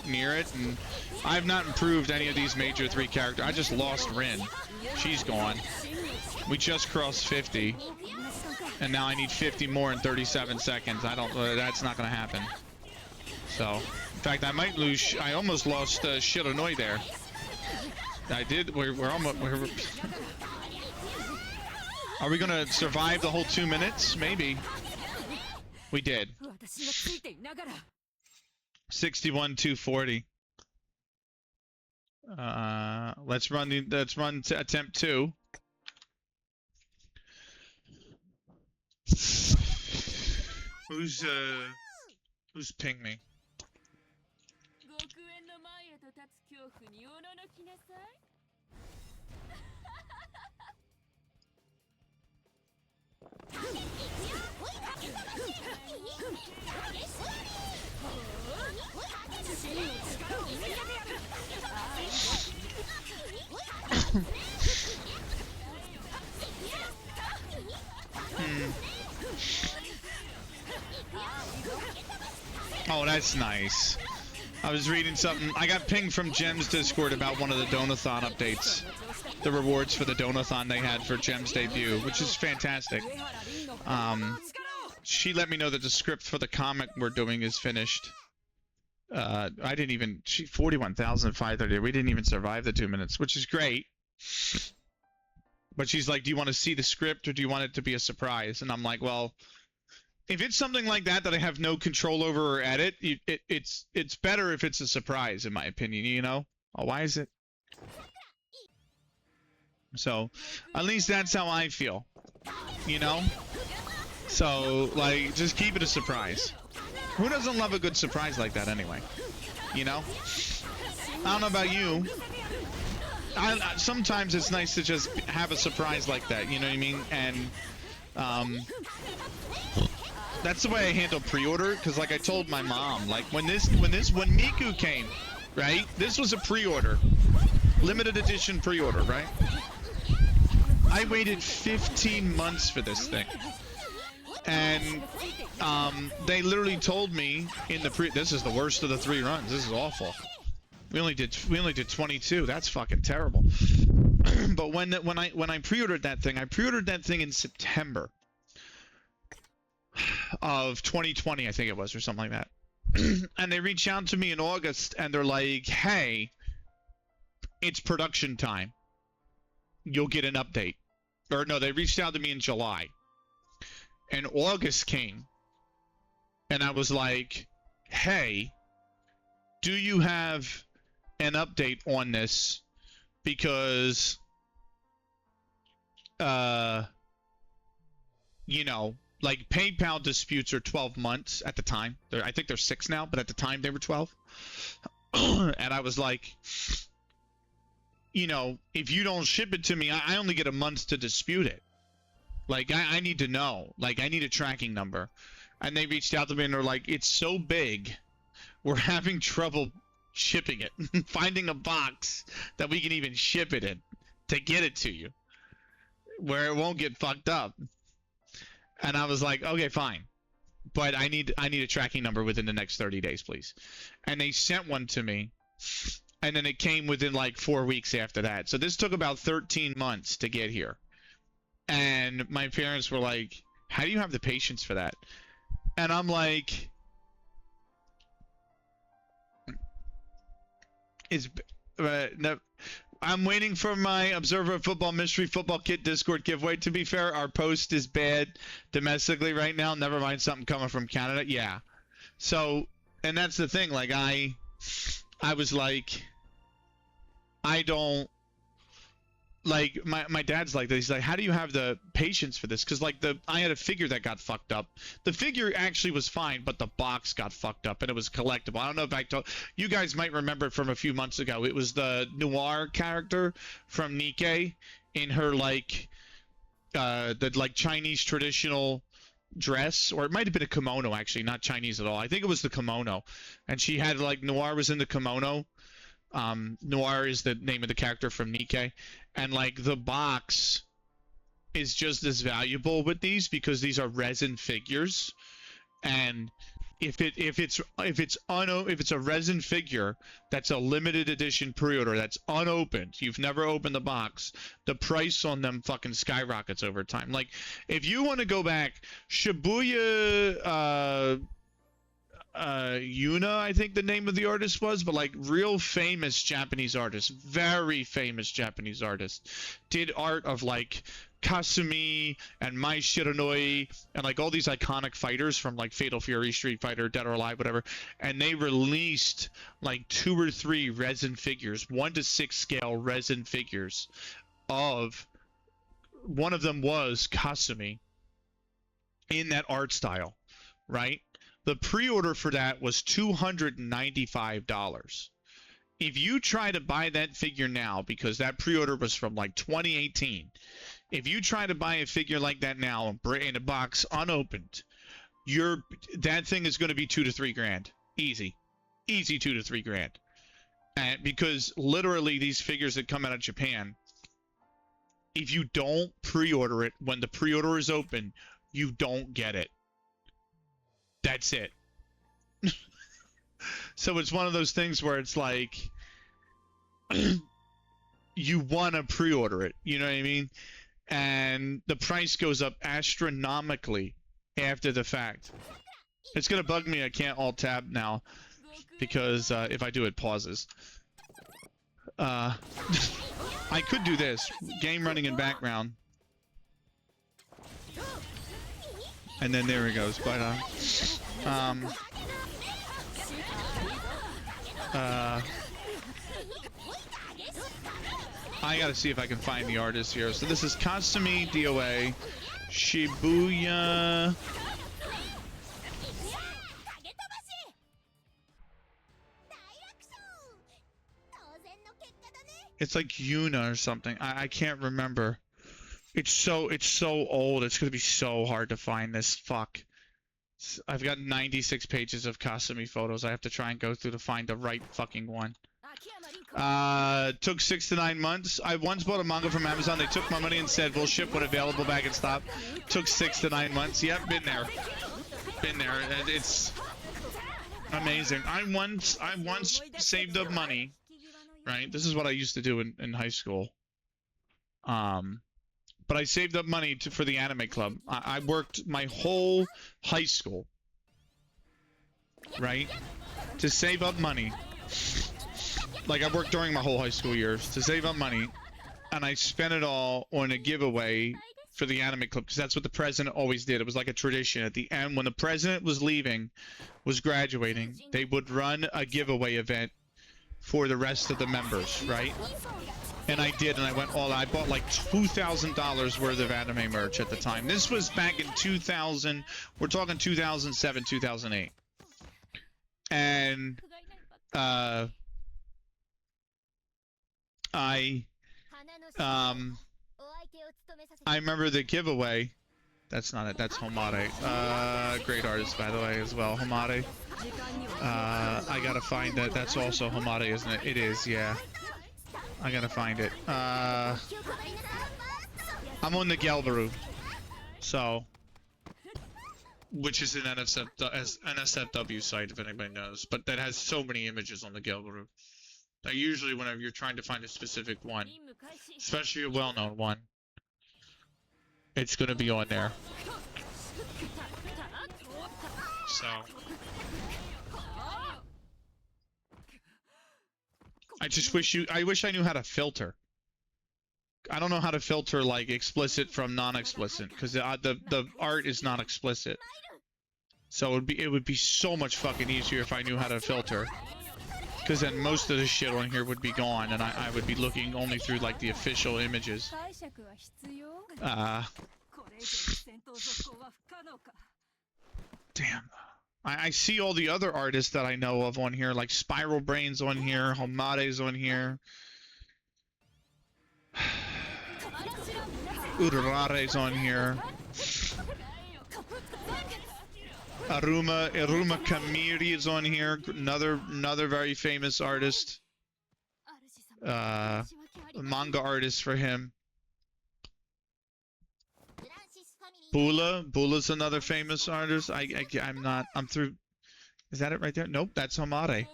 near it. And I've not improved any of these major 3 characters. I just lost Rin. She's gone. We just crossed 50. And now I need 50 more in 37 seconds. That's not gonna happen. So, in fact, I might lose. I almost lost Shiranui there. I did. We're almost. Are we gonna survive the whole 2 minutes? Maybe. We did. 61 240. Let's run attempt 2. Who's pinged me? Oh, that's nice. I was reading something. I got pinged from Gem's Discord about one of the Donathon updates. The rewards for the Donathon they had for Gem's debut, which is fantastic. She let me know that the script for the comic we're doing is finished. I didn't even... 41,530. We didn't even survive the 2 minutes, which is great. But she's like, do you want to see the script or do you want it to be a surprise? And I'm like, well... If it's something like that I have no control over or edit, it's better if it's a surprise, in my opinion, you know? Oh, why is it? So, at least that's how I feel, you know? So, like, just keep it a surprise. Who doesn't love a good surprise like that anyway? You know? I don't know about you. Sometimes it's nice to just have a surprise like that, you know what I mean? And, that's the way I handle pre-order, because like I told my mom, like when Miku came, right? This was a pre-order. Limited edition pre-order, right? I waited 15 months for this thing. And they literally told me in the this is the worst of the 3 runs. This is awful. We only did 22. That's fucking terrible. But when I pre-ordered that thing, I pre-ordered that thing in September of 2020, I think it was, or something like that. And they reached out to me in August and they're like, hey, it's production time. You'll get an update. Or no, they reached out to me in July. And August came. And I was like, hey, do you have an update on this? Because, you know, like PayPal disputes are 12 months at the time. I think they're 6 now, but at the time they were 12. And I was like, you know, if you don't ship it to me, I only get a month to dispute it. Like, I need to know. Like, I need a tracking number. And they reached out to me and they're like, it's so big, we're having trouble shipping it. Finding a box that we can even ship it in to get it to you, where it won't get fucked up. And I was like, okay, fine. But I need a tracking number within the next 30 days, please. And they sent one to me. And then it came within like 4 weeks after that. So this took about 13 months to get here. And my parents were like, how do you have the patience for that? And I'm like, no, I'm waiting for my Observer Football Mystery Football Kit Discord giveaway. To be fair, our post is bad domestically right now. Never mind something coming from Canada. Yeah. So, and that's the thing. Like, I was like, I don't, like, my dad's like, he's like, how do you have the patience for this? Because, like, I had a figure that got fucked up. The figure actually was fine, but the box got fucked up, and it was collectible. I don't know if I told you guys might remember it from a few months ago. It was the Noir character from Nikkei in her, like, the, like, Chinese traditional dress, or it might have been a kimono, actually, not Chinese at all. I think it was the kimono. And she had, like, Noir was in the kimono. Noir is the name of the character from Nikkei. And, like, the box is just as valuable with these because these are resin figures. And if it's a resin figure that's a limited edition pre-order that's unopened, you've never opened the box, the price on them fucking skyrockets over time. Like, if you want to go back, Shibuya Yuna, I think the name of the artist was, but like real famous Japanese artist, very famous Japanese artist, did art of like Kasumi and Mai Shiranui and like all these iconic fighters from like Fatal Fury, Street Fighter, Dead or Alive, whatever. And they released like 2 or 3 resin figures, 1 to 6 scale resin figures of, one of them was Kasumi in that art style, right? The pre-order for that was $295. If you try to buy that figure now, because that pre-order was from like 2018, if you try to buy a figure like that now in a box unopened, that thing is going to be $2 to $3 grand. Easy $2 to $3 grand. And because literally these figures that come out of Japan, if you don't pre-order it when the pre-order is open, you don't get it. That's it. So it's one of those things where it's like you want to pre-order it, you know what I mean? And the price goes up astronomically after the fact. It's gonna bug me. I can't alt tab now because if I do, it pauses. I could do this, game running in background, and then there it goes. But I gotta see if I can find the artist here. So this is Kasumi DOA Shibuya. It's like Yuna or something. I can't remember. It's so old. It's gonna be so hard to find this. Fuck. I've got 96 pages of Kasumi photos. I have to try and go through to find the right fucking one. Took 6 to 9 months. I once bought a manga from Amazon. They took my money and said we'll ship when available back in stock. Took 6 to 9 months. Yep, been there. It's amazing. I once saved up money. Right, this is what I used to do in high school. But I saved up money for the anime club. I worked my whole high school, right, to save up money Like, I worked during my whole high school years to save up money, and I spent it all on a giveaway for the anime club, because that's what the president always did. It was like a tradition. At the end, when the president was leaving, was graduating, they would run a giveaway event for the rest of the members, right? And I did, and I went all. I bought like $2,000 worth of anime merch at the time. This was back in 2000. We're talking 2007, 2008, and I remember the giveaway. That's not it. That's Homare. Great artist, by the way, as well. Homare. I gotta find that. That's also Homare, isn't it? It is, yeah. I gotta find it. I'm on the Galbaru. So, which is an NSFW site, if anybody knows. But that has so many images on the Galbaru. That usually, whenever you're trying to find a specific one, especially a well-known one, it's gonna be on there. So, I wish I knew how to filter. I don't know how to filter like explicit from non-explicit, because the art is not explicit. So it would be so much fucking easier if I knew how to filter. Because then most of the shit on here would be gone, and I would be looking only through like the official images. Damn. I see all the other artists that I know of on here, like Spiral Brain's on here, Homare's on here. Urarare's on here. Aruma Kamiri is on here, another very famous artist. Manga artist for him. Bula's another famous artist. I'm through. Is that it right there? Nope, that's Homare.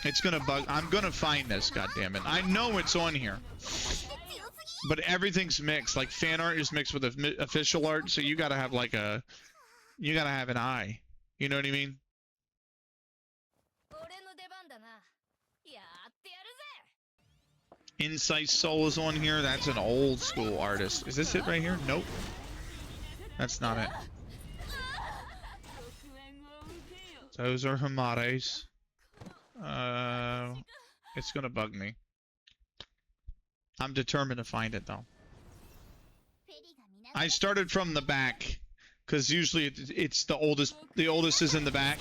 It's gonna bug. I'm gonna find this, goddammit. I know it's on here. But everything's mixed. Like, fan art is mixed with official art, so you gotta have like a... You gotta have an eye. You know what I mean? Insight Soul is on here. That's an old school artist. Is this it right here? Nope. That's not it. Those are Hamares. It's gonna bug me. I'm determined to find it though. I started from the back, because usually it's the oldest. The oldest is in the back,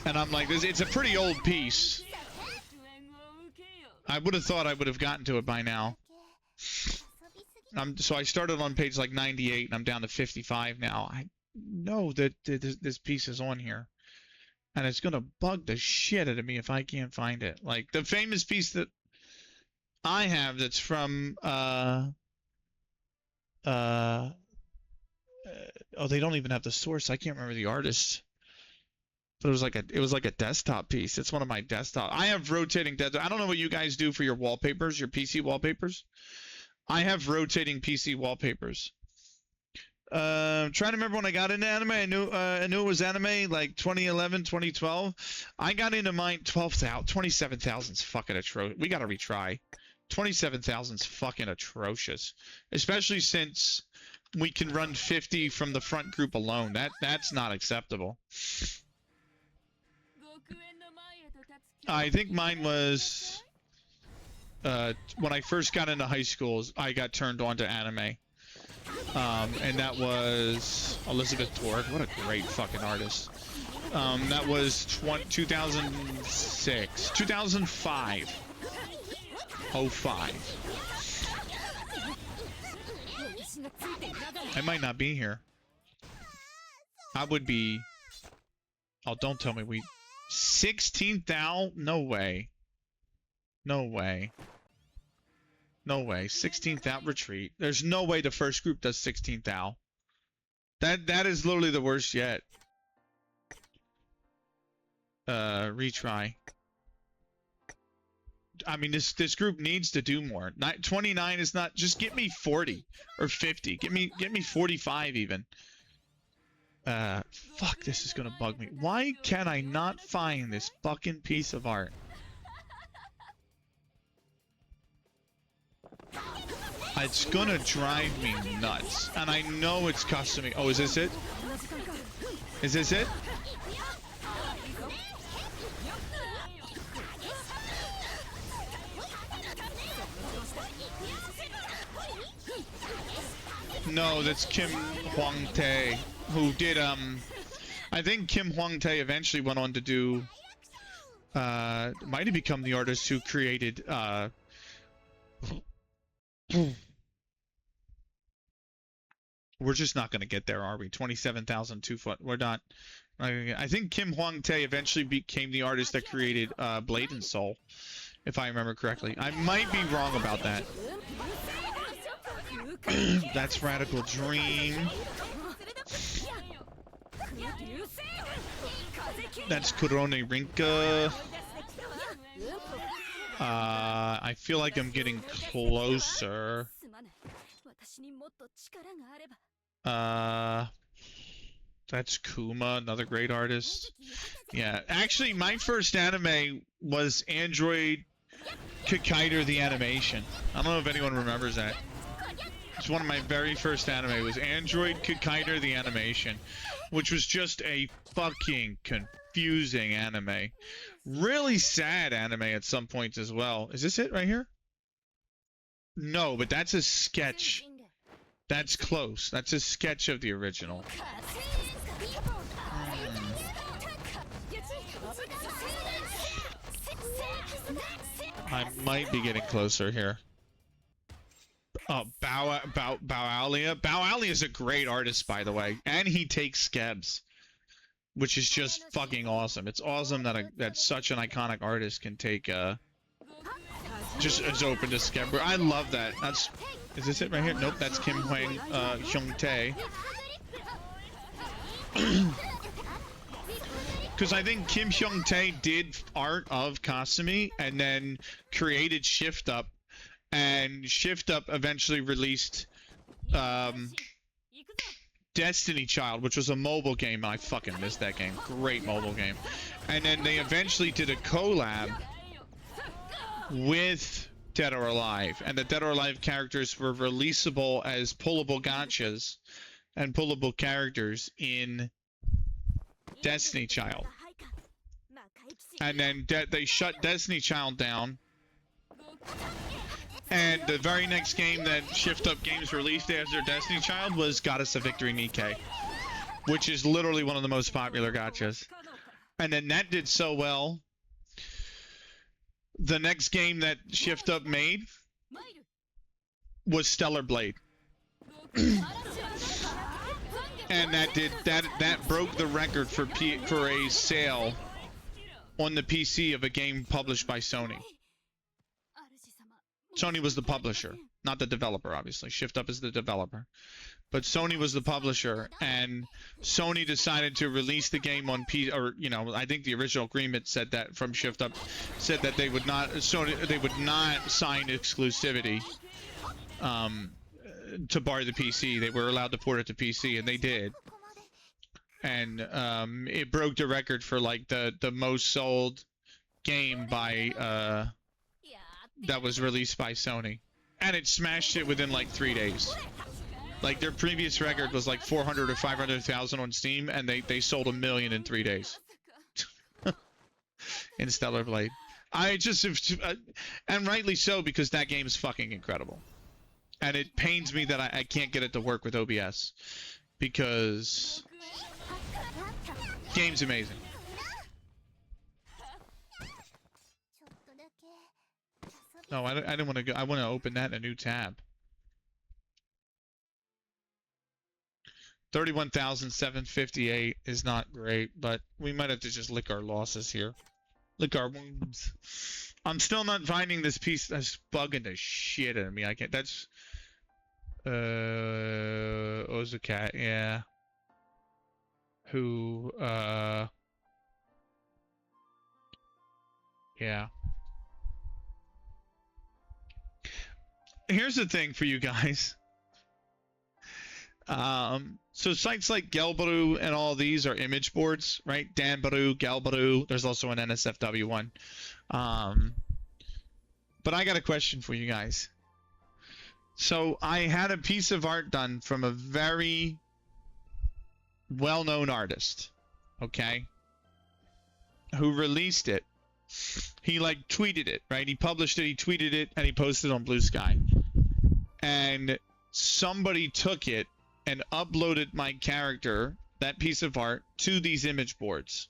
and I'm like, it's a pretty old piece. I would have thought I would have gotten to it by now. So I started on page like 98, and I'm down to 55 now. I know that this piece is on here, and it's gonna bug the shit out of me if I can't find it. Like the famous piece that I have that's from oh, they don't even have the source. I can't remember the artist. But it was like a desktop piece. It's one of my desktop. I have rotating I don't know what you guys do for your wallpapers, your PC wallpapers. I have rotating PC wallpapers. Trying to remember when I got into anime. I knew it was anime like 2011, 2012. I got into mine 12,000, 27,000's fucking atrocious. We gotta retry. 27,000's fucking atrocious, especially since we can run 50 from the front group alone. That's not acceptable. I think mine was when I first got into high school. I got turned on to anime, and that was Elizabeth Torg. What a great fucking artist. That was 2006, 2005. 05. I might not be here. I would be. Oh, don't tell me we. 16,000? No way. No way. No way. 16,000 retreat. There's no way the first group does 16,000. That is literally the worst yet. Retry. I mean, this group needs to do more. 29 is not. Just get me 40 or 50. Get me 45 even. Fuck, this is gonna bug me. Why can I not find this fucking piece of art? It's gonna drive me nuts. And I know it's custom. Oh, is this it? Is this it? No, that's Kim Hwang-tae, who did, I think Kim Hwang-tae eventually went on to do, might have become the artist who created, we're just not going to get there, are we? 27,002 foot. We're not. I think Kim Hwang-tae eventually became the artist that created, Blade and Soul, if I remember correctly. I might be wrong about that. That's Radical Dream. That's Kurone Rinka. I feel like I'm getting closer. That's Kuma, another great artist. Yeah, actually, my first anime was Android Kikaider the Animation. I don't know if anyone remembers that. It's one of my very first anime. Was Android Kikaider the Animation, which was just a fucking confusing anime. Really sad anime at some points as well. Is this it right here? No, but that's a sketch. That's close. That's a sketch of the original. I might be getting closer here. Oh, Baualia. Baualia is a great artist, by the way, and he takes skebs, which is just fucking awesome. It's awesome that that such an iconic artist can take just as open to skeb. I love that. That's is this it right here? Nope, that's Kim Hyung-tae. Because I think Kim Hyung-tae did art of Kasumi and then created Shift Up. And Shift Up eventually released Destiny Child, which was a mobile game. I fucking missed that game. Great mobile game. And then they eventually did a collab with Dead or Alive. And the Dead or Alive characters were releasable as pullable gachas and pullable characters in Destiny Child. And then they shut Destiny Child down. And the very next game that Shift Up Games released after Destiny Child was Goddess of Victory Nikkei, which is literally one of the most popular gachas. And then that did so well. The next game that Shift Up made was Stellar Blade. And that broke the record for a sale on the PC of a game published by Sony. Sony was the publisher, not the developer, obviously. Shift Up is the developer. But Sony was the publisher, and Sony decided to release the game on PC, or, you know, I think the original agreement said that from Shift Up, said that they would not, they would not sign exclusivity to bar the PC. They were allowed to port it to PC, and they did. And it broke the record for, like, the most sold game by, that was released by Sony, and it smashed it within like 3 days. Like their previous record was like 400 or 500,000 on Steam, and they sold 1 million in 3 days. In Stellar Blade, and rightly so, because that game is fucking incredible, and it pains me that I can't get it to work with OBS, because game's amazing. No, I didn't want to go. I want to open that in a new tab. 31,758 is not great, but we might have to just lick our losses here. Lick our wounds. I'm still not finding this piece that's bugging the shit out of me. I can't. That's Ozukat, yeah. Who yeah. Here's the thing for you guys. So sites like Gelbaru and all these are image boards, right? Danbaru, Gelbaru. There's also an NSFW one. But I got a question for you guys. So I had a piece of art done from a very well-known artist, okay, who released it. He like tweeted it, right? He published it, he tweeted it, and he posted it on Blue Sky. And somebody took it and uploaded my character, that piece of art, to these image boards.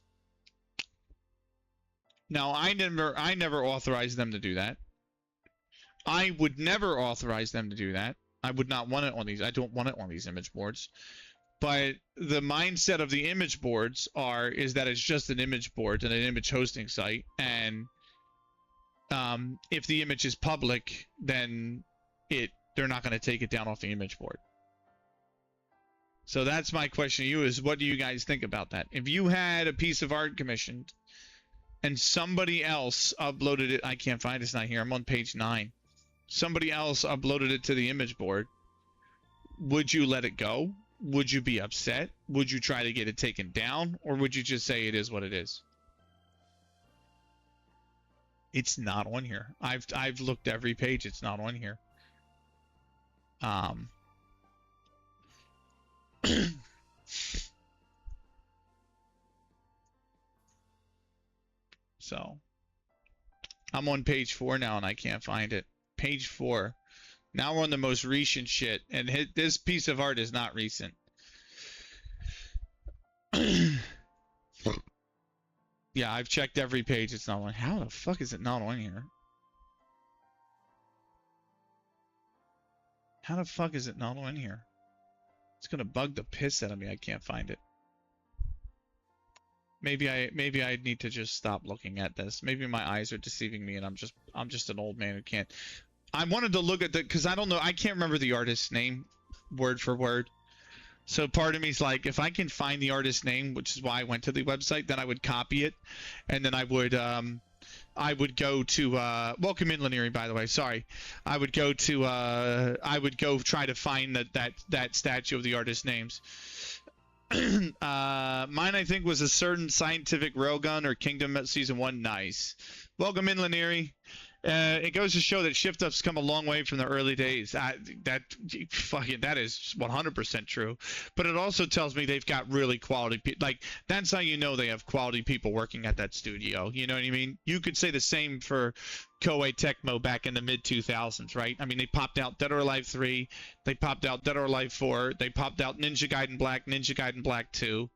Now, I never authorized them to do that. I would never authorize them to do that. I would not want it on these. I don't want it on these image boards. But the mindset of the image boards is that it's just an image board and an image hosting site, and if the image is public, then they're not going to take it down off the image board. So that's my question to you: is what do you guys think about that? If you had a piece of art commissioned and somebody else uploaded it, I can't find it, it's not here. I'm on page 9. Somebody else uploaded it to the image board. Would you let it go? Would you be upset? Would you try to get it taken down? Or would you just say it is what it is? It's not on here. I've looked every page. It's not on here. So I'm on page 4 now and I can't find it. Page 4. Now we're on the most recent shit, and this piece of art is not recent. Yeah, I've checked every page. It's not on. How the fuck is it not on here? How the fuck is it not on here? It's gonna bug the piss out of me. I can't find it. Maybe I need to just stop looking at this. Maybe my eyes are deceiving me, and I'm just an old man who can't. I wanted to look at because I don't know. I can't remember the artist's name word for word. So part of me is like, if I can find the artist's name, which is why I went to the website, then I would copy it, and then I would go to welcome in Lanieri, by the way. Sorry, I would go try to find that statue of the artist's names. Mine, I think, was a certain scientific railgun or Kingdom Season 1. Nice. Welcome in, Lanieri. It goes to show that shift ups come a long way from the early days. That is 100% true. But it also tells me they've got really quality people. Like, that's how you know they have quality people working at that studio. You know what I mean? You could say the same for Koei Tecmo back in the mid 2000s, right? I mean, they popped out Dead or Alive 3, they popped out Dead or Alive 4, they popped out Ninja Gaiden Black, Ninja Gaiden Black 2.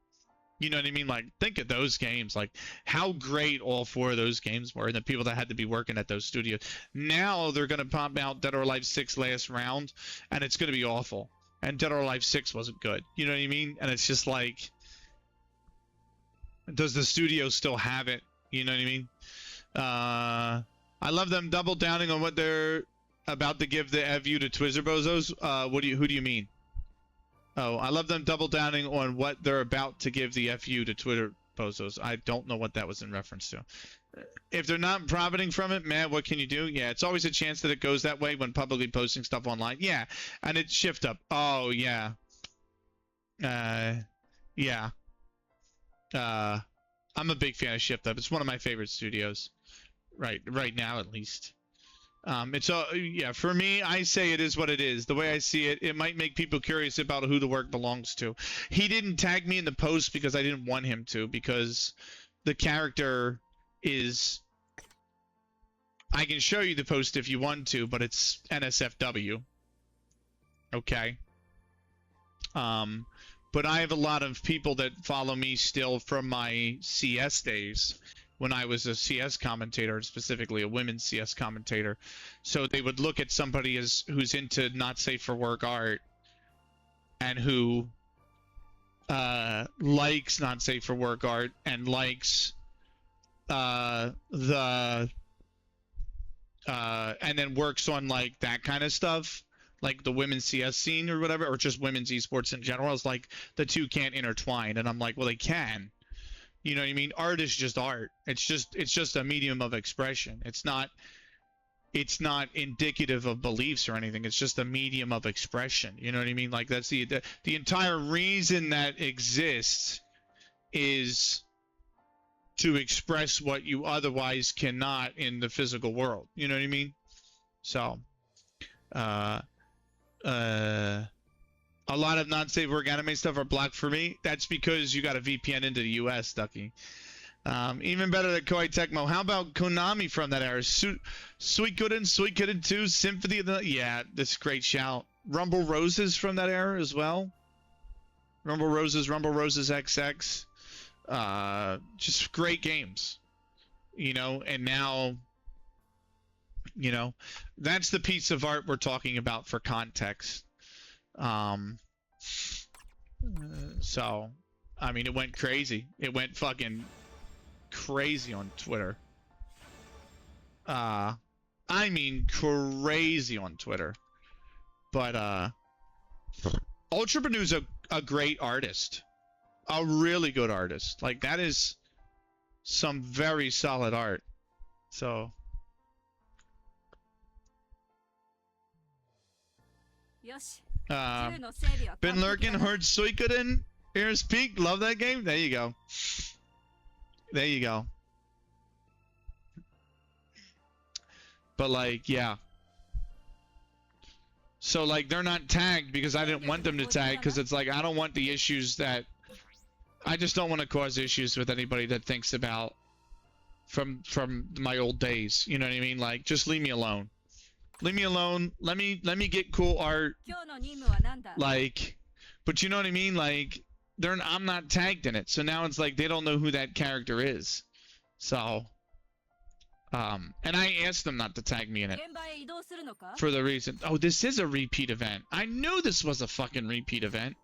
You know what I mean? Like, think of those games. Like, how great all 4 of those games were, and the people that had to be working at those studios. Now they're going to pop out Dead or Alive 6 last round, and it's going to be awful. And Dead or Alive 6 wasn't good. You know what I mean? And it's just like, does the studio still have it? You know what I mean? I love them double downing on what they're about to give the FU to Twizzler Bozos. Who do you mean? Oh, I love them double downing on what they're about to give the FU to Twitter bozos. I don't know what that was in reference to. If they're not profiting from it, man, what can you do? Yeah, it's always a chance that it goes that way when publicly posting stuff online. Yeah, and it's shift up. Oh, yeah. Yeah. I'm a big fan of Shift Up. It's one of my favorite studios. Right now, at least. Yeah, for me, I say it is what it is. The way I see it, it might make people curious about who the work belongs to. He didn't tag me in the post because I didn't want him to, because the character is... I can show you the post if you want to, but it's NSFW. Okay. But I have a lot of people that follow me still from my CS days, when I was a CS commentator, specifically a women's CS commentator. So they would look at somebody who's into not safe for work art and who likes not safe for work art and likes and then works on like that kind of stuff, like the women's CS scene or whatever, or just women's esports in general. It's like the two can't intertwine, and I'm like, well, they can. You know what I mean? Art is just art. It's just a medium of expression. It's not it's not indicative of beliefs or anything. It's just a medium of expression. You know what I mean? Like that's the entire reason that exists is to express what you otherwise cannot in the physical world. You know what I mean? So, a lot of non-safe work anime stuff are blocked for me. That's because you got a VPN into the US, Ducky. Even better than Koei Tecmo. How about Konami from that era? Suikoden 2, Symphony of the... Yeah, that's a great shout. Rumble Roses from that era as well. Rumble Roses XX. Just great games. You know, and now... You know, that's the piece of art we're talking about for context. So, I mean, it went crazy. It went fucking... crazy on Twitter. I mean crazy on Twitter. But Ultra Banu's a great artist. A really good artist. Like that is some very solid art. So been lurking, heard Suikoden, here's Peak, love that game. There you go. There you go. But like, yeah. So like, they're not tagged because I didn't want them to tag, because it's like I don't want the issues that I just don't want to cause issues with anybody that thinks about from my old days. You know what I mean? Like, just leave me alone. Leave me alone. Let me get cool art. Like, but you know what I mean? Like, I'm not tagged in it, so now it's like they don't know who that character is. So, and I asked them not to tag me in it for the reason. Oh, this is a repeat event. I knew this was a fucking repeat event.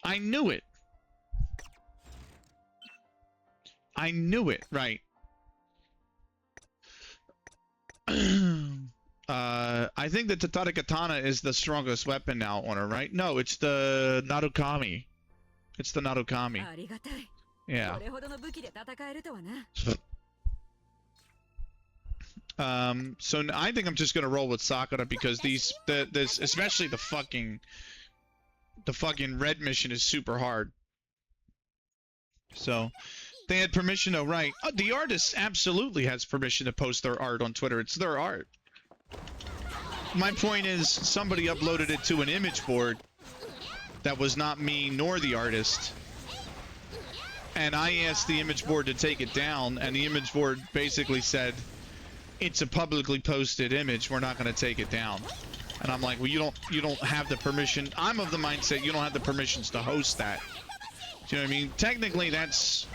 I knew it. I knew it. Right. I think the Tatara Katana is the strongest weapon now on her, right? No, it's the Narukami. It's the Narukami. Yeah. So I think I'm just gonna roll with Sakura because this especially the fucking red mission is super hard. So they had permission to write. Oh, the artist absolutely has permission to post their art on Twitter. It's their art. My point is somebody uploaded it to an image board that was not me nor the artist, and I asked the image board to take it down, and the image board basically said, it's a publicly posted image, we're not going to take it down. And I'm like, well, you don't have the permission. I'm of the mindset you don't have the permissions to host that. Do you know what I mean? Technically, that's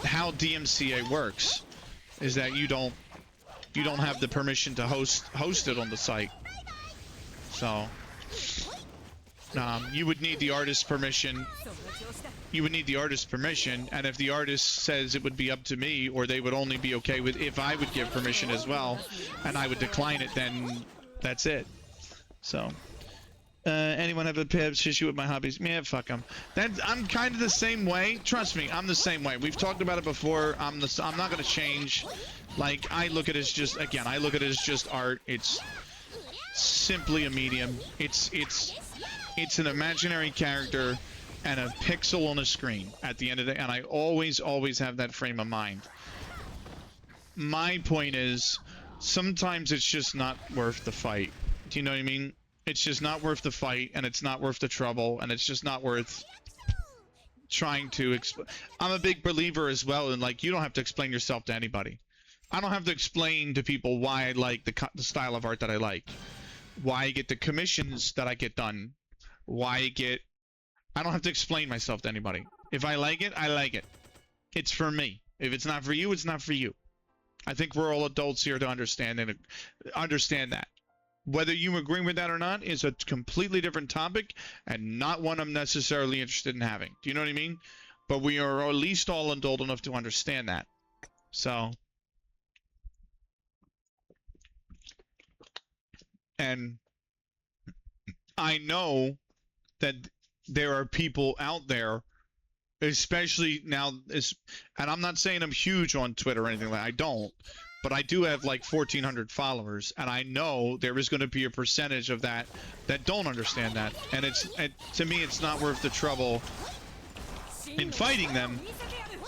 how DMCA works, is that you don't have the permission to host it on the site. So you would need the artist's permission. You would need the artist's permission, and if the artist says it would be up to me, or they would only be okay with if I would give permission as well, and I would decline it, then that's it. So, anyone have a issue with my hobbies? Man, fuck them. I'm kind of the same way. Trust me, I'm the same way. We've talked about it before. I'm not gonna change. Like, I look at it as just, again, I look at it as just art. It's simply a medium. It's an imaginary character and a pixel on a screen at the end of the day, and I always have that frame of mind. My point is, sometimes it's just not worth the fight. Do you know what I mean? It's just not worth the fight, and it's not worth the trouble, and it's just not worth trying to I'm a big believer as well in, like, you don't have to explain yourself to anybody. I don't have to explain to people why I like the style of art that I like, why I get the commissions that I get done, I don't have to explain myself to anybody. If I like it, I like it. It's for me. If it's not for you, it's not for you. I think we're all adults here to understand that. Whether you agree with that or not is a completely different topic, and not one I'm necessarily interested in having. Do you know what I mean? But we are at least all adult enough to understand that. So, and I know that there are people out there, especially now, and I'm not saying I'm huge on Twitter or anything like that. I don't. but I do have like 1,400 followers, and I know there is going to be a percentage of that don't understand that, and to me it's not worth the trouble in fighting them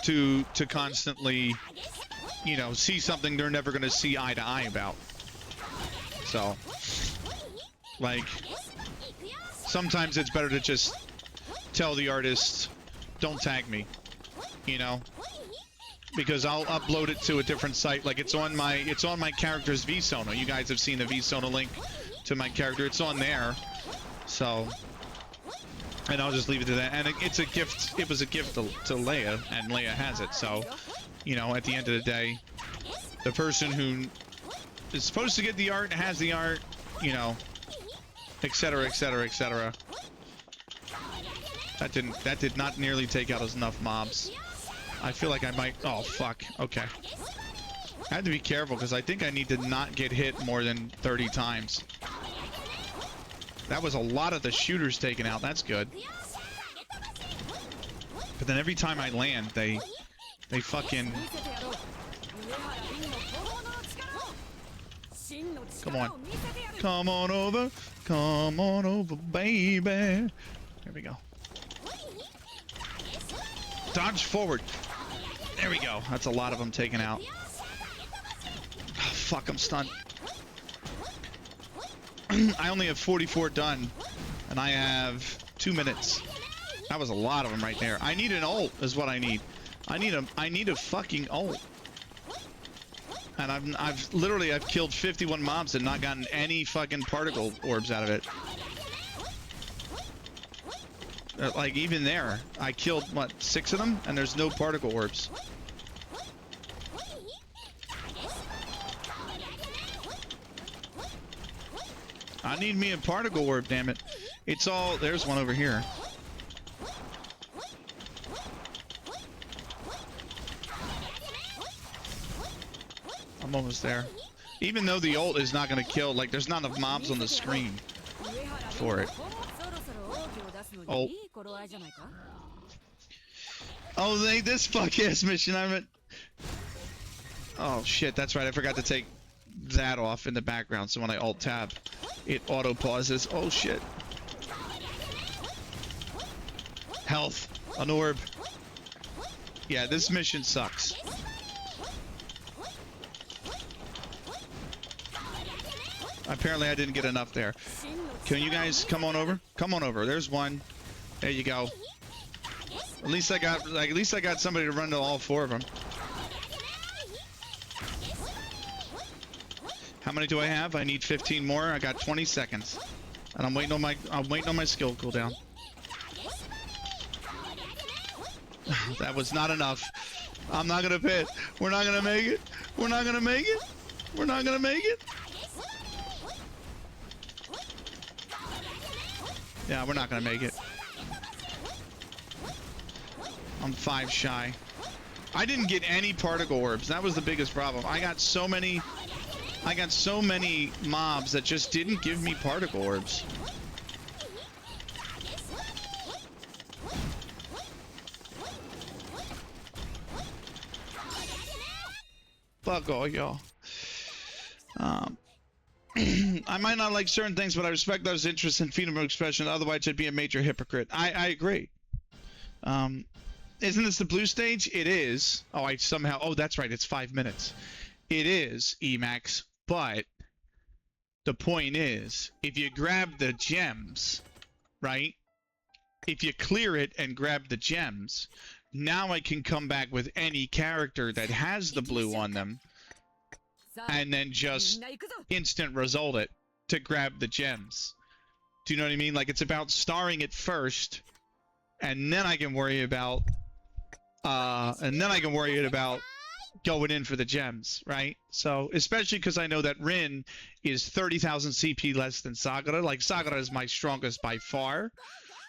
to constantly, you know, see something they're never going to see eye to eye about. So, like, sometimes it's better to just tell the artist, don't tag me, you know, because I'll upload it to a different site. Like, it's on my character's VSona. You guys have seen the VSona link to my character. It's on there. So, and I'll just leave it to that. And it's a gift. It was a gift to Leia, and Leia has it. So, you know, at the end of the day, the person who is supposed to get the art has the art, you know, etc., etc., etc. That did not nearly take out enough mobs. I feel like I might... Oh, fuck. Okay. I have to be careful, because I think I need to not get hit more than 30 times. That was a lot of the shooters taken out. That's good. But then every time I land, they fucking... Come on. Come on over. Come on over, baby. There we go. Dodge forward. There we go. That's a lot of them taken out. Oh, fuck, I'm stunned. I only have 44 done, and I have 2 minutes. That was a lot of them right there. I need an ult, is what I need. I need a fucking ult. And I've literally killed 51 mobs and not gotten any fucking particle orbs out of it. Like, even there, I killed, what, 6 of them? And there's no particle orbs. I need me a particle orb, damn it. It's all... There's one over here. I'm almost there. Even though the ult is not going to kill, like, there's not enough mobs on the screen for it. Oh. Oh, this fuck-ass mission, Oh, shit, that's right. I forgot to take that off in the background, so when I alt-tab, it auto-pauses. Oh, shit. Health. An orb. Yeah, this mission sucks. Apparently, I didn't get enough there. Can you guys come on over? Come on over. There's one. There you go. At least I got somebody to run to all 4 of them. How many do I have? I need 15 more. I got 20 seconds. And I'm waiting on my skill cooldown. That was not enough. I'm not gonna pit. We're not gonna make it. We're not gonna make it. We're not gonna make it. Yeah, we're not gonna make it. I'm 5 shy. I didn't get any particle orbs. That was the biggest problem. I got so many mobs that just didn't give me particle orbs. Fuck all y'all. I might not like certain things, but I respect those interests in freedom of expression. Otherwise, I'd be a major hypocrite. I agree. Isn't this the blue stage? It is. Oh, oh, that's right. It's 5 minutes. It is, Emax. But the point is, if you grab the gems, right? If you clear it and grab the gems, now I can come back with any character that has the blue on them, and then just instant result it to grab the gems. Do you know what I mean? Like, it's about starring it first, and then I can worry about going in for the gems, right? So, especially because I know that Rin is 30,000 CP less than Sagara. Like, Sagara is my strongest by far.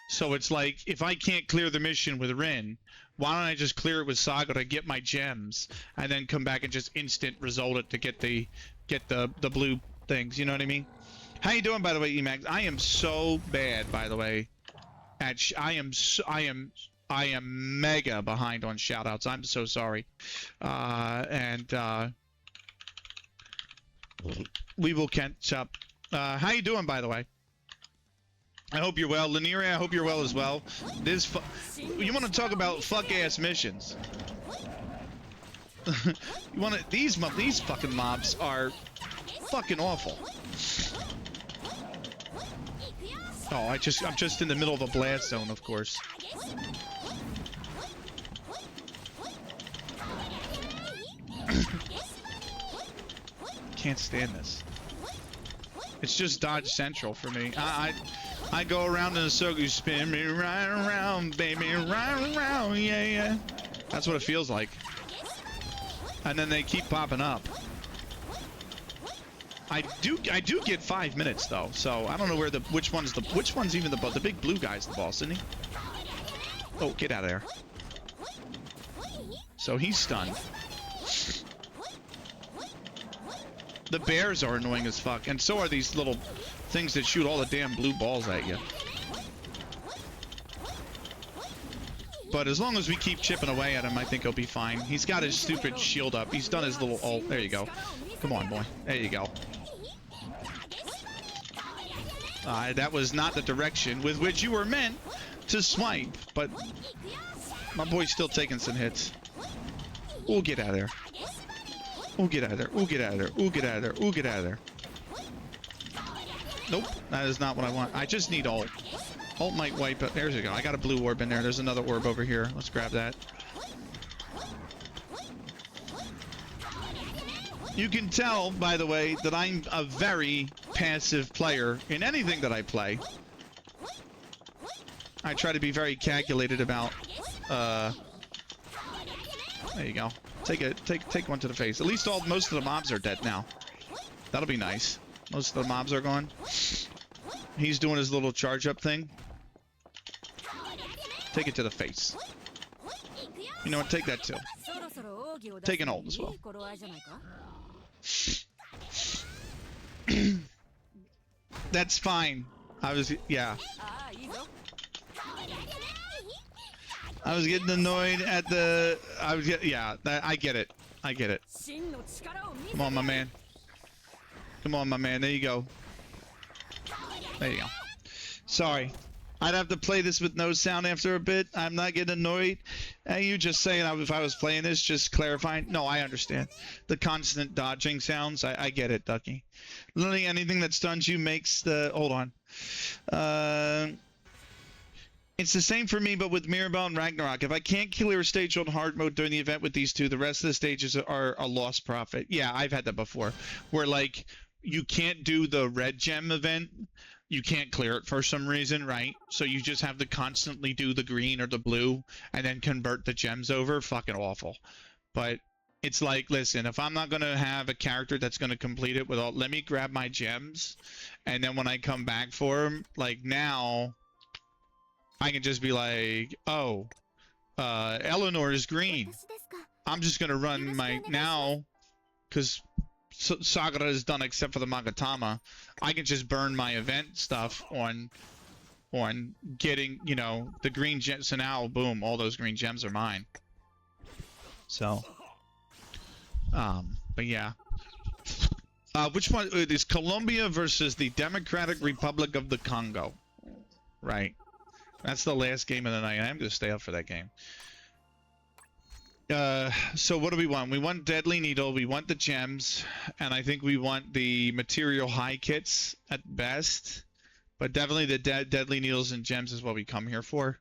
So it's like, if I can't clear the mission with Rin, why don't I just clear it with Sagara, get my gems, and then come back and just instant result it to get the blue things, you know what I mean? How you doing, by the way, Emax? I am so bad, by the way. I am mega behind on shoutouts. I'm so sorry. We will catch up. How you doing, by the way? I hope you're well. Lanieri, I hope you're well as well. You want to talk about fuck-ass missions. You want to... These fucking mobs are fucking awful. Oh, I'm just in the middle of a blast zone, of course. Can't stand this. It's just dodge central for me. I go around in a circle, you spin me right around, baby, right around, yeah, yeah. That's what it feels like. And then they keep popping up. I do get 5 minutes though, so I don't know which one's even the big blue guy's the boss, isn't he? Oh, get out of there. So he's stunned. The bears are annoying as fuck, and so are these little things that shoot all the damn blue balls at you. But as long as we keep chipping away at him, I think he'll be fine. He's got his stupid shield up. He's done his little ult. There you go. Come on, boy. There you go. That was not the direction with which you were meant to swipe, but my boy's still taking some hits. We'll get out of there. We'll get out of there. We'll get out of there. We'll get out of there. We'll get out of there. Nope, that is not what I want. I just need ult. Ult might wipe it. There's a go. I got a blue orb in there. There's another orb over here. Let's grab that. You can tell, by the way, that I'm a very passive player in anything that I play. I try to be very calculated about, there you go. Take one to the face. At least most of the mobs are dead now. That'll be nice. Most of the mobs are gone. He's doing his little charge up thing. Take it to the face. You know what? Take that too. Take an ult as well. That's fine. Yeah. I was getting annoyed at the... yeah, I get it. I get it. Come on, my man. Come on, my man. There you go. There you go. Sorry. I'd have to play this with no sound after a bit. I'm not getting annoyed. And you just saying if I was playing this, just clarifying. No, I understand. The constant dodging sounds. I get it, Ducky. Literally anything that stuns you makes the... Hold on. It's the same for me, but with Mirabelle and Ragnarok. If I can't clear a stage on hard mode during the event with these two, the rest of the stages are a lost profit. Yeah, I've had that before. Where, like, you can't do the red gem event. You can't clear it for some reason, right? So you just have to constantly do the green or the blue and then convert the gems over. Fucking awful. But it's like, listen, if I'm not going to have a character that's going to complete it without... Let me grab my gems. And then when I come back for them, like now... I can just be like, oh, Eleanor is green. I'm just going to run my now, because Sagara is done except for the Magatama. I can just burn my event stuff on getting, you know, the green gems. So now, boom, all those green gems are mine. So, but yeah. Which one is Colombia versus the Democratic Republic of the Congo? Right. That's the last game of the night. I'm going to stay up for that game. So what do we want? We want Deadly Needle. We want the gems. And I think we want the material high kits at best. But definitely the Deadly Needles and gems is what we come here for.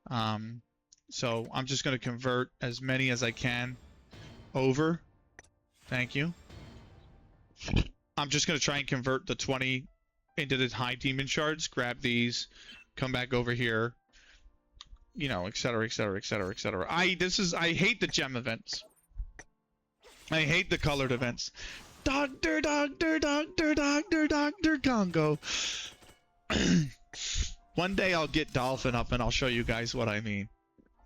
So I'm just going to convert as many as I can over. Thank you. I'm just going to try and convert the 20 into the high demon shards. Grab these. Come back over here, you know, etc., etc., etc., etc. I hate the gem events. I hate the colored events. Doctor Congo. One day I'll get Dolphin up and I'll show you guys what I mean.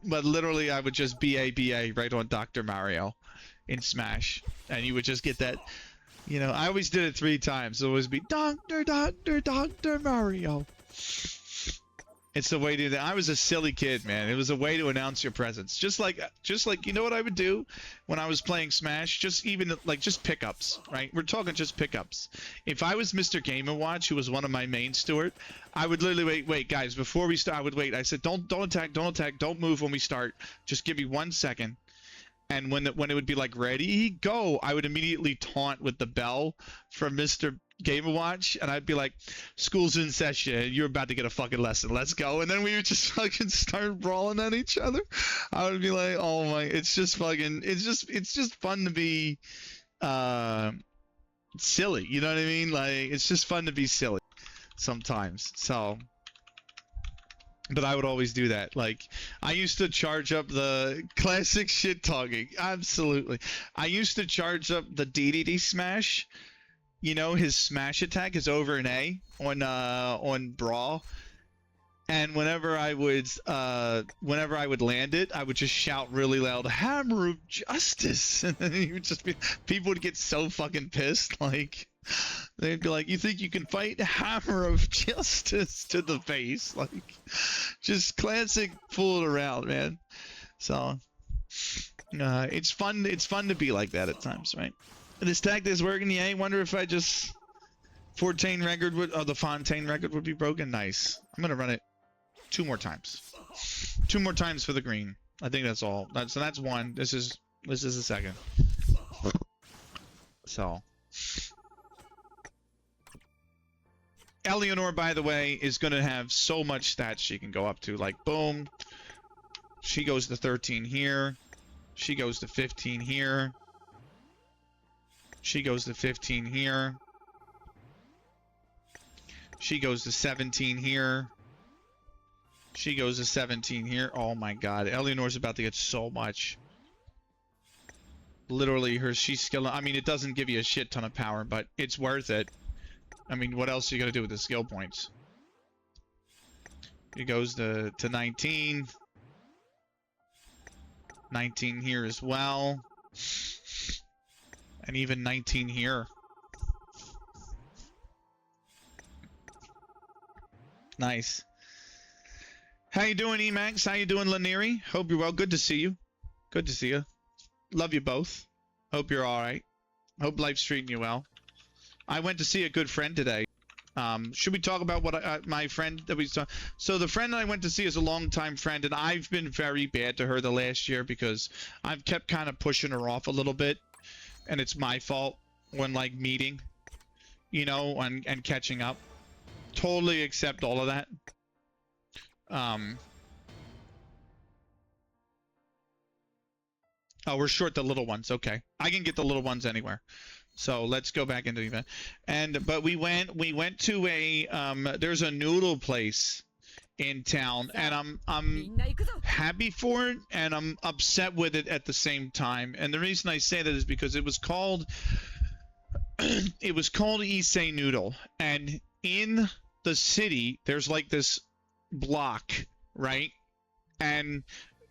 But literally, I would just BA right on Dr. Mario in Smash, and you would just get that. You know, I always did it 3 times. It would always be Dr. Mario. It's the way to. I was a silly kid, man. It was a way to announce your presence. Just like you know what I would do when I was playing Smash. Just even like just pickups, right? We're talking just pickups. If I was Mr. Game & Watch, who was one of my main steward, I would literally wait, guys, before we start. I would wait. I said, don't attack, don't move when we start. Just give me 1 second. And when it would be like ready, go, I would immediately taunt with the bell from Mr. Game & Watch, and I'd be like, school's in session, you're about to get a fucking lesson, let's go. And then we would just fucking start brawling at each other. I would be like, oh my, it's just fucking, it's just fun to be silly, you know what I mean? Like, it's just fun to be silly sometimes. So, but I would always do that. Like, I used to charge up the classic shit talking. Absolutely. I used to charge up the DDD smash. You know, his smash attack is over an A on Brawl. And whenever I would land it, I would just shout really loud, "Hammer of Justice!" And then he would just be, people would get so fucking pissed. Like, they'd be like, "You think you can fight? Hammer of Justice!" to the face. Like, just classic fooling around, man. So, it's fun. It's fun to be like that at times, right? This tactic is working. Yeah, I wonder if I just Fontaine record would, the Fontaine record would be broken. Nice. I'm gonna run it 2 more times. 2 more times for the green. I think that's all. So that's 1. This is the second. So, Eleanor, by the way, is gonna have so much stats she can go up to. Like, boom, she goes to 13 here. She goes to 15 here. She goes to 15 here. She goes to 17 here. She goes to 17 here. Oh my god. Eleanor's about to get so much. Literally, she's skill. I mean, it doesn't give you a shit ton of power, but it's worth it. I mean, what else are you going to do with the skill points? It goes to 19. 19 here as well. And even 19 here. Nice. How you doing, Emax? How you doing, Laneri? Hope you're well. Good to see you. Good to see you. Love you both. Hope you're all right. Hope life's treating you well. I went to see a good friend today. Should we talk about what my friend that we saw? So the friend that I went to see is a longtime friend, and I've been very bad to her the last year because I've kept kind of pushing her off a little bit. And it's my fault when, like, meeting, you know, and catching up. Totally accept all of that. Oh, we're short the little ones. Okay. I can get the little ones anywhere. So let's go back into the event. But we went to a, there's a noodle place in town, and I'm happy for it, and I'm upset with it at the same time. And the reason I say that is because it was called Issei Noodle, and in the city there's like this block, right? And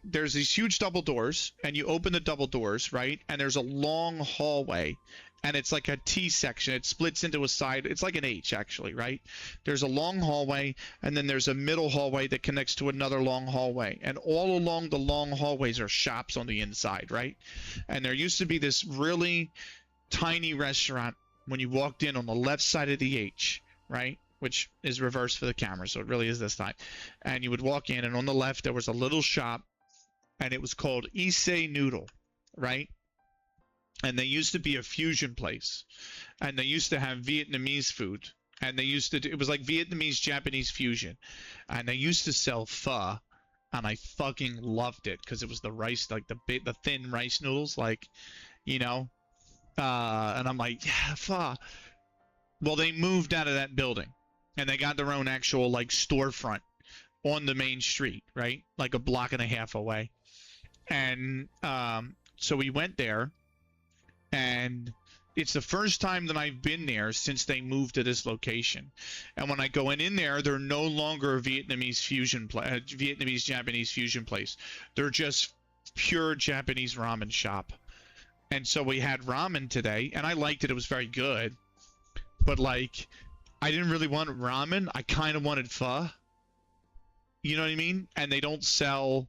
there's these huge double doors, and you open the double doors, right? And there's a long hallway. And it's like a T section. It splits into a side. It's like an H, actually, right? There's a long hallway, and then there's a middle hallway that connects to another long hallway. And all along the long hallways are shops on the inside, right? And there used to be this really tiny restaurant when you walked in on the left side of the H, right? Which is reversed for the camera, so it really is this time. And you would walk in, and on the left there was a little shop, and it was called Issei Noodle, right? And they used to be a fusion place, and they used to have Vietnamese food, and they used to do, it was like Vietnamese Japanese fusion, and they used to sell pho, and I fucking loved it because it was the rice, like the thin rice noodles, like, you know, and I'm like, yeah, pho. Well, they moved out of that building, and they got their own actual like storefront on the main street, right, like a block and a half away, and so we went there. And it's the first time that I've been there since they moved to this location. And when I go in there, they're no longer a Vietnamese Vietnamese Japanese fusion place. They're just pure Japanese ramen shop. And so we had ramen today, and I liked it. It was very good. But like, I didn't really want ramen. I kind of wanted pho. You know what I mean? And they don't sell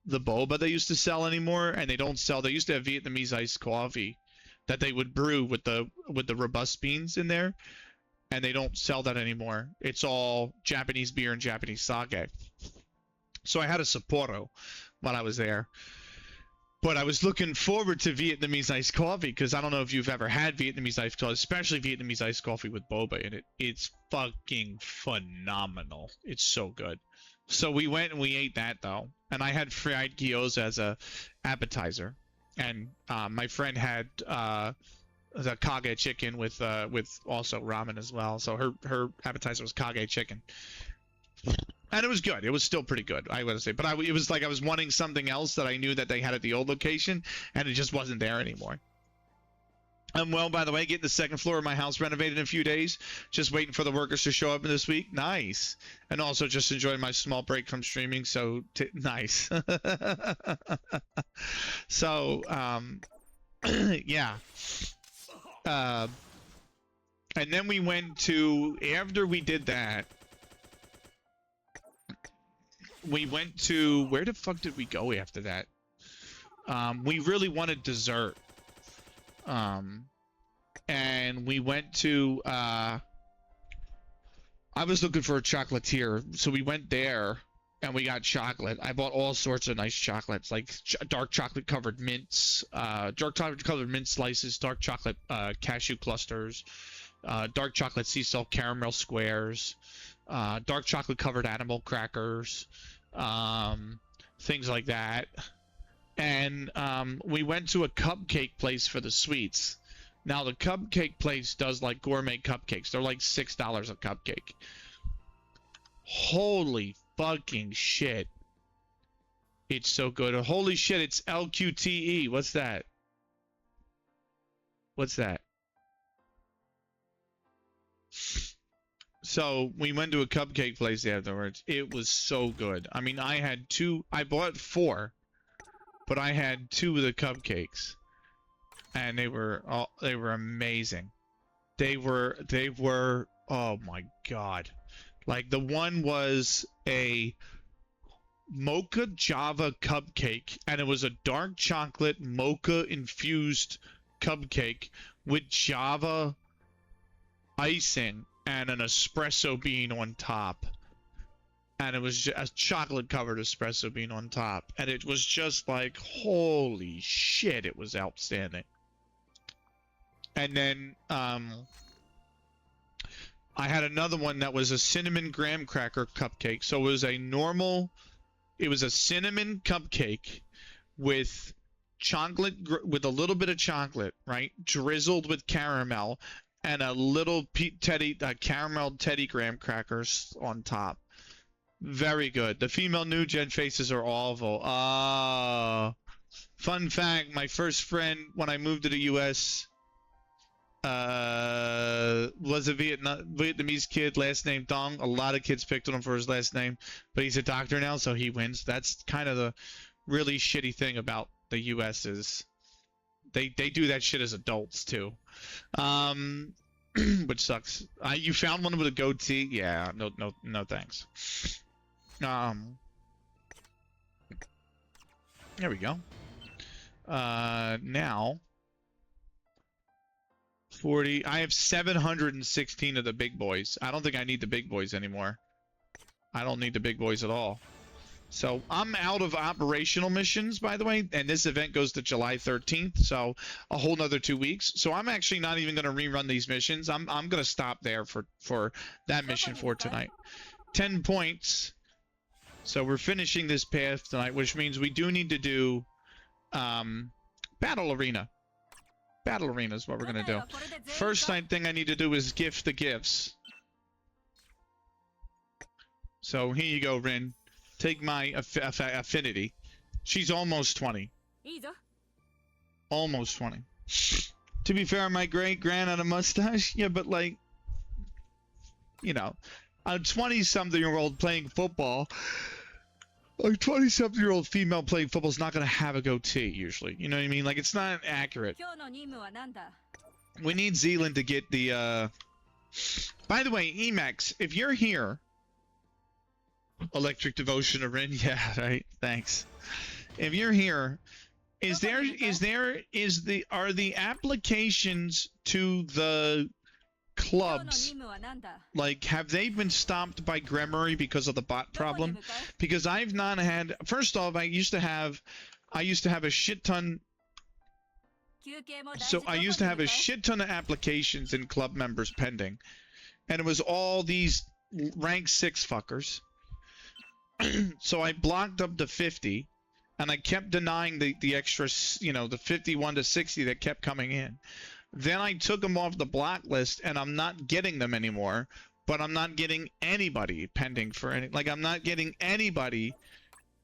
the boba they used to sell anymore, and they used to have Vietnamese iced coffee that they would brew with the robust beans in there, and they don't sell that anymore. It's all Japanese beer and Japanese sake. So I had a Sapporo while I was there. But I was looking forward to Vietnamese iced coffee, because I don't know if you've ever had Vietnamese iced coffee, especially Vietnamese iced coffee with boba in it. It's fucking phenomenal. It's so good. So we went and we ate that, though. And I had fried gyoza as a appetizer. And my friend had the kage chicken with also ramen as well. So her appetizer was kage chicken. And it was good. It was still pretty good, I would say. But it was like I was wanting something else that I knew that they had at the old location, and it just wasn't there anymore. Well, by the way, getting the second floor of my house renovated in a few days. Just waiting for the workers to show up this week. Nice. And also just enjoying my small break from streaming. So, nice. So, yeah. And then we went to, after we did that, we went to, where the fuck did we go after that? We really wanted dessert. And we went to, I was looking for a chocolatier, so we went there and we got chocolate. I bought all sorts of nice chocolates, like dark chocolate covered mints, dark chocolate covered mint slices, dark chocolate cashew clusters, dark chocolate sea salt caramel squares, dark chocolate covered animal crackers, things like that. And we went to a cupcake place for the sweets. Now the cupcake place does like gourmet cupcakes. They're like $6 a cupcake. Holy fucking shit. It's so good. Holy shit, it's LQTE. What's that? What's that? So we went to a cupcake place afterwards. It was so good. I mean, I had two. I bought 4, but I had 2 of the cupcakes, and they were amazing. They were. Oh my god! Like the one was a mocha java cupcake, and it was a dark chocolate mocha infused cupcake with java icing and an espresso bean on top, and it was just a chocolate covered espresso bean on top, and it was just like, holy shit, it was outstanding. And then I had another one that was a cinnamon graham cracker cupcake. So it was a cinnamon cupcake with chocolate, with a little bit of chocolate, right, drizzled with caramel, and a little caramel Teddy graham crackers on top. Very good. The female new gen faces are awful. Fun fact, my first friend when I moved to the US was a Vietnamese kid, last name Dong. A lot of kids picked on him for his last name, but he's a doctor now, so he wins. That's kind of the really shitty thing about the US is they do that shit as adults too. Which sucks. You found one with a goatee? Yeah, no thanks. There we go. Now 40. I have 716 of the big boys. I don't think I need the big boys anymore. I don't need the big boys at all. So I'm out of operational missions, by the way, and this event goes to July 13th, so a whole nother 2 weeks. So I'm actually not even going to rerun these missions. I'm going to stop there for that mission for tonight. 10 points. So we're finishing this path tonight, which means we do need to do Battle Arena. Battle Arena is what we're going to do. First thing I need to do is gift the gifts. So here you go, Rin. Take my affinity. She's almost 20. Almost 20. To be fair, my great-grand had a mustache. Yeah, but like, you know, a 20-something-year-old playing football, a 20-something-year-old female playing football is not going to have a goatee, usually. You know what I mean? Like, it's not accurate. We need Zealand to get the, By the way, Emacs, if you're here, Electric Devotion to Rin. Yeah, right. Thanks. If you're here, are the applications to the clubs, like, have they been stopped by Gremory because of the bot problem? Because I've not had. First off, I used to have a shit ton. So I used to have a shit ton of applications in club members pending, and it was all these rank 6 fuckers. So I blocked up to 50, and I kept denying the extra, you know, the 51 to 60 that kept coming in. Then I took them off the block list, and I'm not getting them anymore. But I'm not getting anybody pending for any. Like, I'm not getting anybody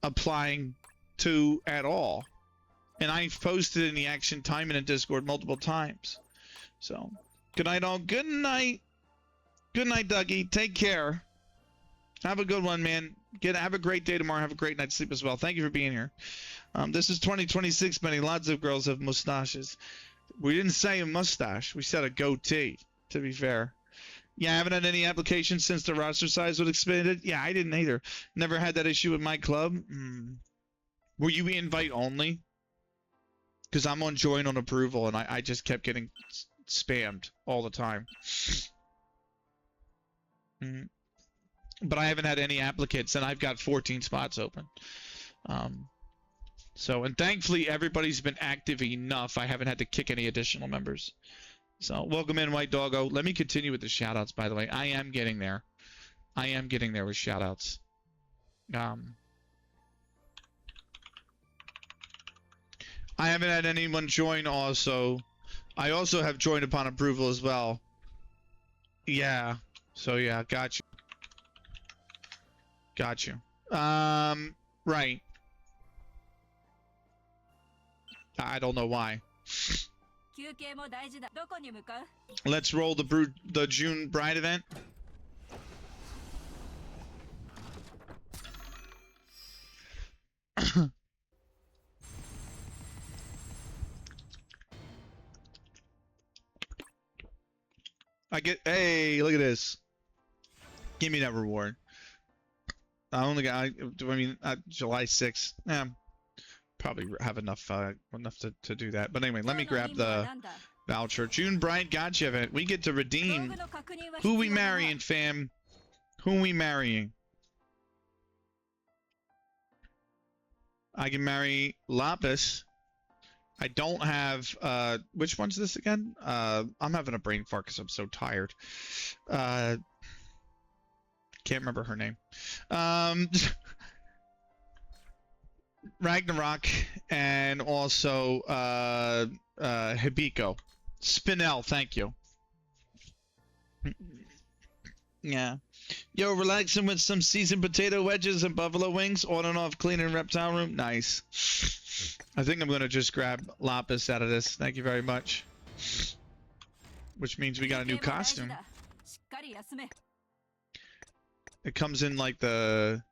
applying to at all. And I've posted in the Action Taimanin Discord multiple times. So, good night all. Good night. Good night, Dougie. Take care. Have a good one, man. Have a great day tomorrow. Have a great night's sleep as well. Thank you for being here. This is 2026, Benny. Lots of girls have mustaches. We didn't say a mustache. We said a goatee, to be fair. Yeah, I haven't had any applications since the roster size was expanded. Yeah, I didn't either. Never had that issue with my club. Were you invite only? Because I'm on join on approval, and I just kept getting spammed all the time. But I haven't had any applicants, and I've got 14 spots open. So, and thankfully, everybody's been active enough. I haven't had to kick any additional members. So, welcome in, White Doggo. Let me continue with the shoutouts, by the way. I am getting there. I am getting there with shoutouts. I haven't had anyone join also. I also have joined upon approval as well. Yeah. So yeah, got you. Got you. Right. I don't know why. Let's roll the June Bride event. Hey, look at this. Give me that reward. I only got, July 6th. Yeah, probably have enough to do that. But anyway, let me grab the voucher. June Bride Gotcha event. We get to redeem. Who we marrying, fam? Who we marrying? I can marry Lapis. I don't have, which one's this again? I'm having a brain fart because I'm so tired. Can't remember her name. Ragnarok and also, Hibiko. Spinel, thank you. Yeah. Yo, relaxing with some seasoned potato wedges and buffalo wings, on and off cleaning reptile room. Nice. I think I'm going to just grab Lapis out of this. Thank you very much. Which means we got a new costume. It comes in like the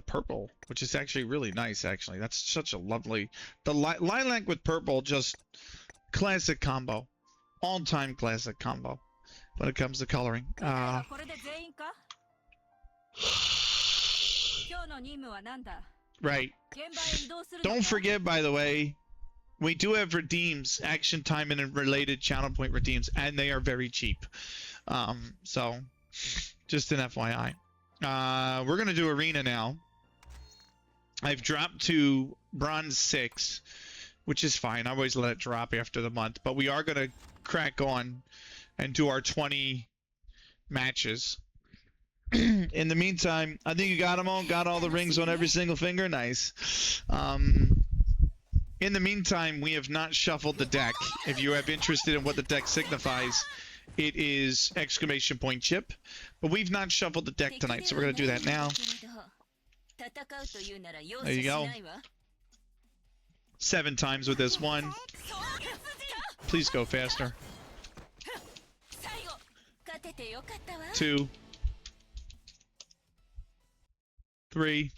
purple, which is actually really nice, actually. That's such a lovely... The lilac with purple, just classic combo. All-time classic combo when it comes to coloring. Right. Don't forget, by the way, we do have redeems, Action Taimanin and related channel point redeems, and they are very cheap. So, just an FYI. We're going to do Arena now. I've dropped to Bronze 6, which is fine. I always let it drop after the month. But we are going to crack on and do our 20 matches. In the meantime, I think you got them all. Got all the rings on every single finger. Nice. In the meantime, we have not shuffled the deck. If you have interested in what the deck signifies, it is exclamation point chip. But we've not shuffled the deck tonight, so we're going to do that now. There you go. 7 times with this one. Please go faster. 2. 3.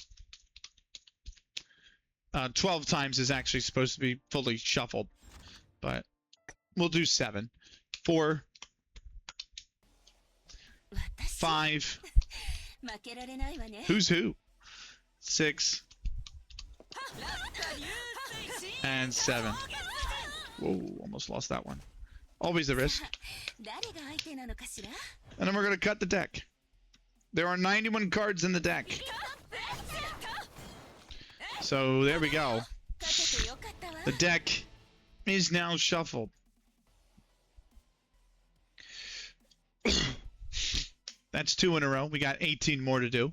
12 times is actually supposed to be fully shuffled, but we'll do 7. 4. 5. Who's who? 6, and 7. Whoa, almost lost that one. Always the risk. And then we're going to cut the deck. There are 91 cards in the deck. So there we go. The deck is now shuffled. That's 2 in a row. We got 18 more to do.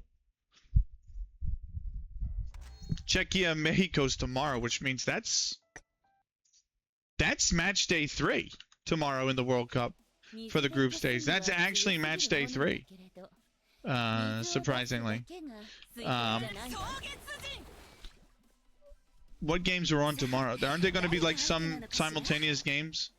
Czechia, Mexico's tomorrow, which means that's match day 3 tomorrow in the World Cup for the group stage. That's actually match day 3. Surprisingly. What games are on tomorrow? Aren't there going to be like some simultaneous games?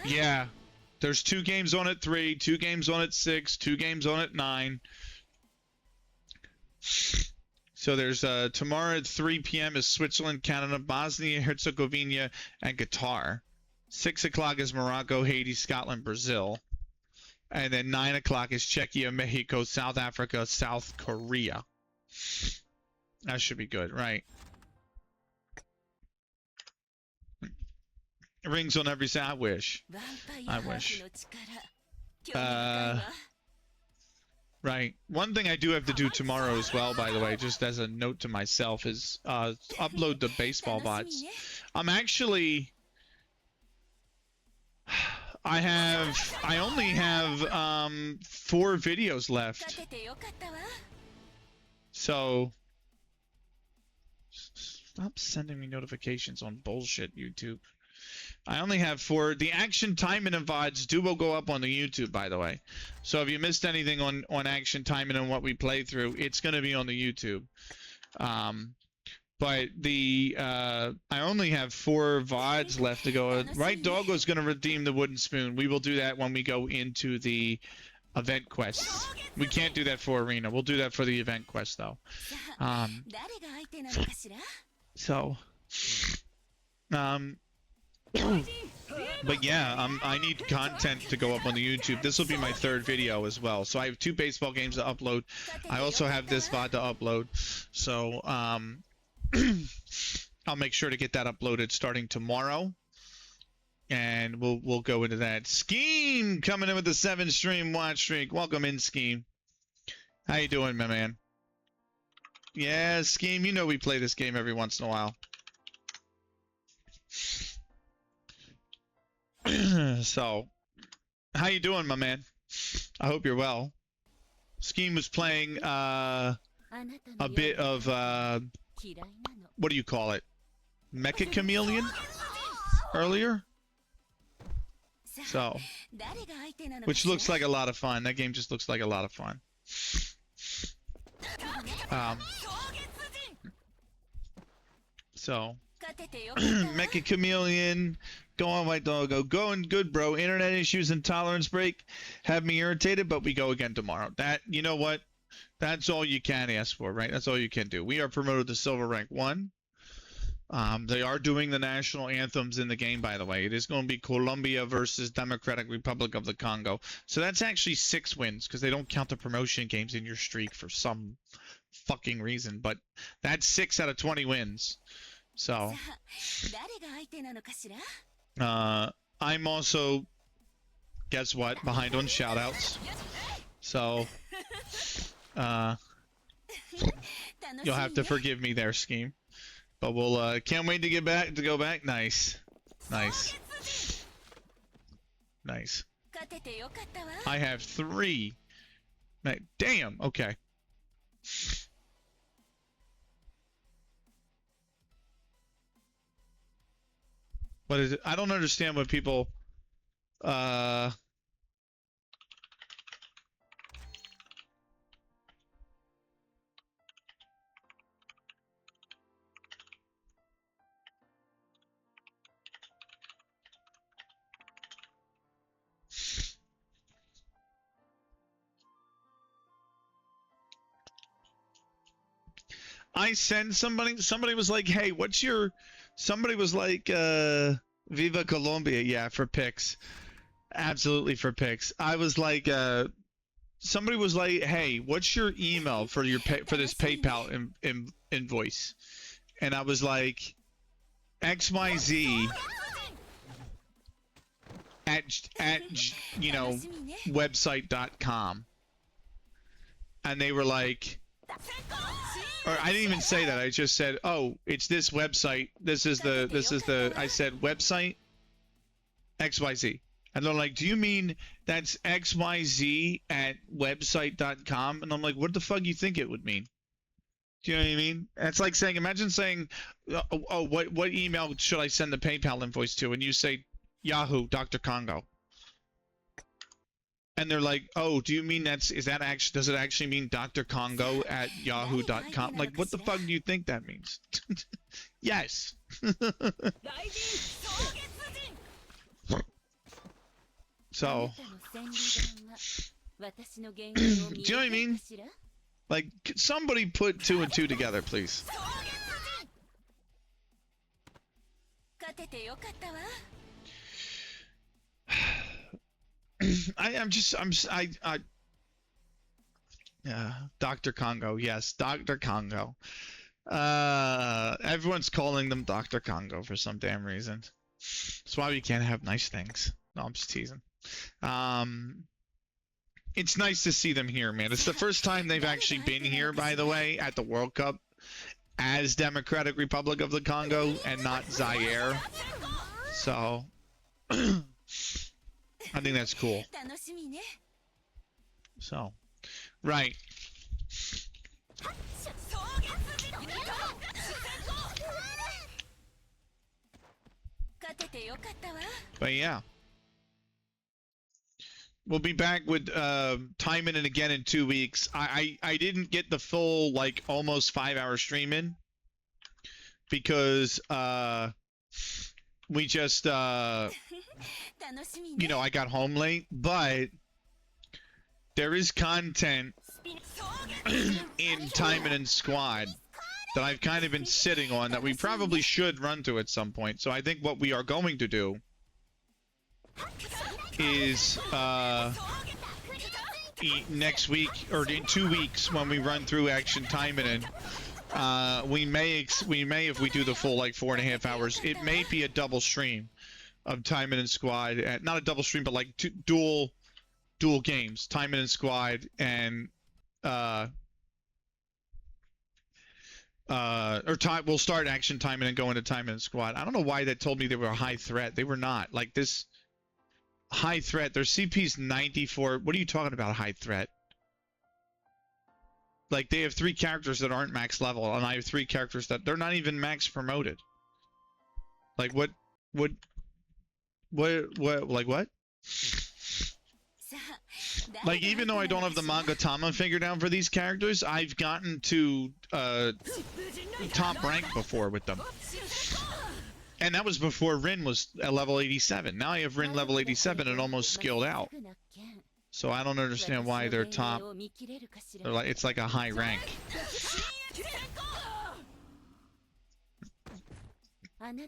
Yeah. There's 2 games on at 3, 2 games on at 6, 2 games on at 9. So there's tomorrow at 3 p.m. is Switzerland, Canada, Bosnia, Herzegovina, and Qatar. 6 o'clock is Morocco, Haiti, Scotland, Brazil. And then 9 o'clock is Czechia, Mexico, South Africa, South Korea. That should be good, right? Rings on every side. I wish. I wish. Right. One thing I do have to do tomorrow as well, by the way, just as a note to myself, is upload the baseball VODs. I'm actually... I only have 4 videos left. So... Stop sending me notifications on bullshit, YouTube. I only have 4. The Action Taimanin VODs will go up on the YouTube, by the way. So if you missed anything on Action Taimanin and what we play through, it's going to be on the YouTube. But the I only have 4 VODs left to go. Right, Doggo's going to redeem the wooden spoon. We will do that when we go into the event quests. We can't do that for Arena. We'll do that for the event quest, though. But yeah, I need content to go up on the YouTube. This will be my 3rd video as well. So I have 2 baseball games to upload. I also have this VOD to upload. So I'll make sure to get that uploaded starting tomorrow. And we'll go into that. Scheme coming in with the 7-stream watch streak. Welcome in, Scheme. How you doing, my man? Yeah, Scheme, you know we play this game every once in a while. So, how you doing, my man? I hope you're well. Scheme was playing a bit of what do you call it? Mecha Chameleon earlier. So, which looks like a lot of fun. That game just looks like a lot of fun. So, Mecha Chameleon, go on, White Doggo. Going good, bro. Internet issues and tolerance break have me irritated, but we go again tomorrow. That, you know what? That's all you can ask for, right? That's all you can do. We are promoted to Silver Rank 1. They are doing the national anthems in the game, by the way. It is going to be Colombia versus Democratic Republic of the Congo. So that's actually 6 wins, because they don't count the promotion games in your streak for some fucking reason. But that's 6 out of 20 wins. So, I'm also, guess what, behind on shoutouts. So, you'll have to forgive me there, Scheme. But we'll, can't wait to get back, to go back. Nice. Nice. Nice. I have 3. Damn, okay. What is it? I don't understand what people, I sent somebody was like, hey, what's your, somebody was like, Viva Colombia, yeah, for pics. Absolutely for pics. I was like, somebody was like, "Hey, what's your email for your for this PayPal invoice?" And I was like, XYZ at you know website.com, and they were like, or I didn't even say that. I just said, "Oh, it's this website. This is the." I said website XYZ. And they're like, "Do you mean that's XYZ at website.com?" And I'm like, "What the fuck do you think it would mean?" Do you know what I mean? It's like saying, imagine saying, "Oh, what email should I send the PayPal invoice to?" And you say, "Yahoo, Dr. Congo." And they're like, "Oh, do you mean does it actually mean Dr. Congo at yahoo.com?" Like, what the fuck do you think that means? Yes. So, do you know what I mean? Like, somebody put 2 and 2 together, please. Dr. Congo, yes, Dr. Congo. Everyone's calling them Dr. Congo for some damn reason. That's why we can't have nice things. No, I'm just teasing. It's nice to see them here, man. It's the first time they've actually been here, by the way, at the World Cup as Democratic Republic of the Congo and not Zaire. So, I think that's cool. So, right. But yeah. We'll be back with Taimanin again in 2 weeks. I didn't get the full, like, almost 5-hour stream in because we just I got home late, but there is content in Taimanin Squad that I've kind of been sitting on that we probably should run to at some point. So I think what we are going to do is next week or in 2 weeks when we run through Action Taimanin, we may if we do the full like 4.5 hours, it may be a double stream of Taimanin Squad, not a double stream but like dual games, Taimanin Squad and we'll start Action Taimanin and go into Taimanin Squad. I don't know why that told me they were a high threat. They were not. Like this high threat, their CP's 94. What are you talking about, high threat? Like, they have 3 characters that aren't max level, and I have 3 characters that they're not even max promoted. Like, what? Like, what? Like, even though I don't have the manga Tama figure down for these characters, I've gotten to top rank before with them. And that was before Rin was at level 87. Now I have Rin level 87 and almost skilled out. So I don't understand why they're top. They're like, it's like a high rank.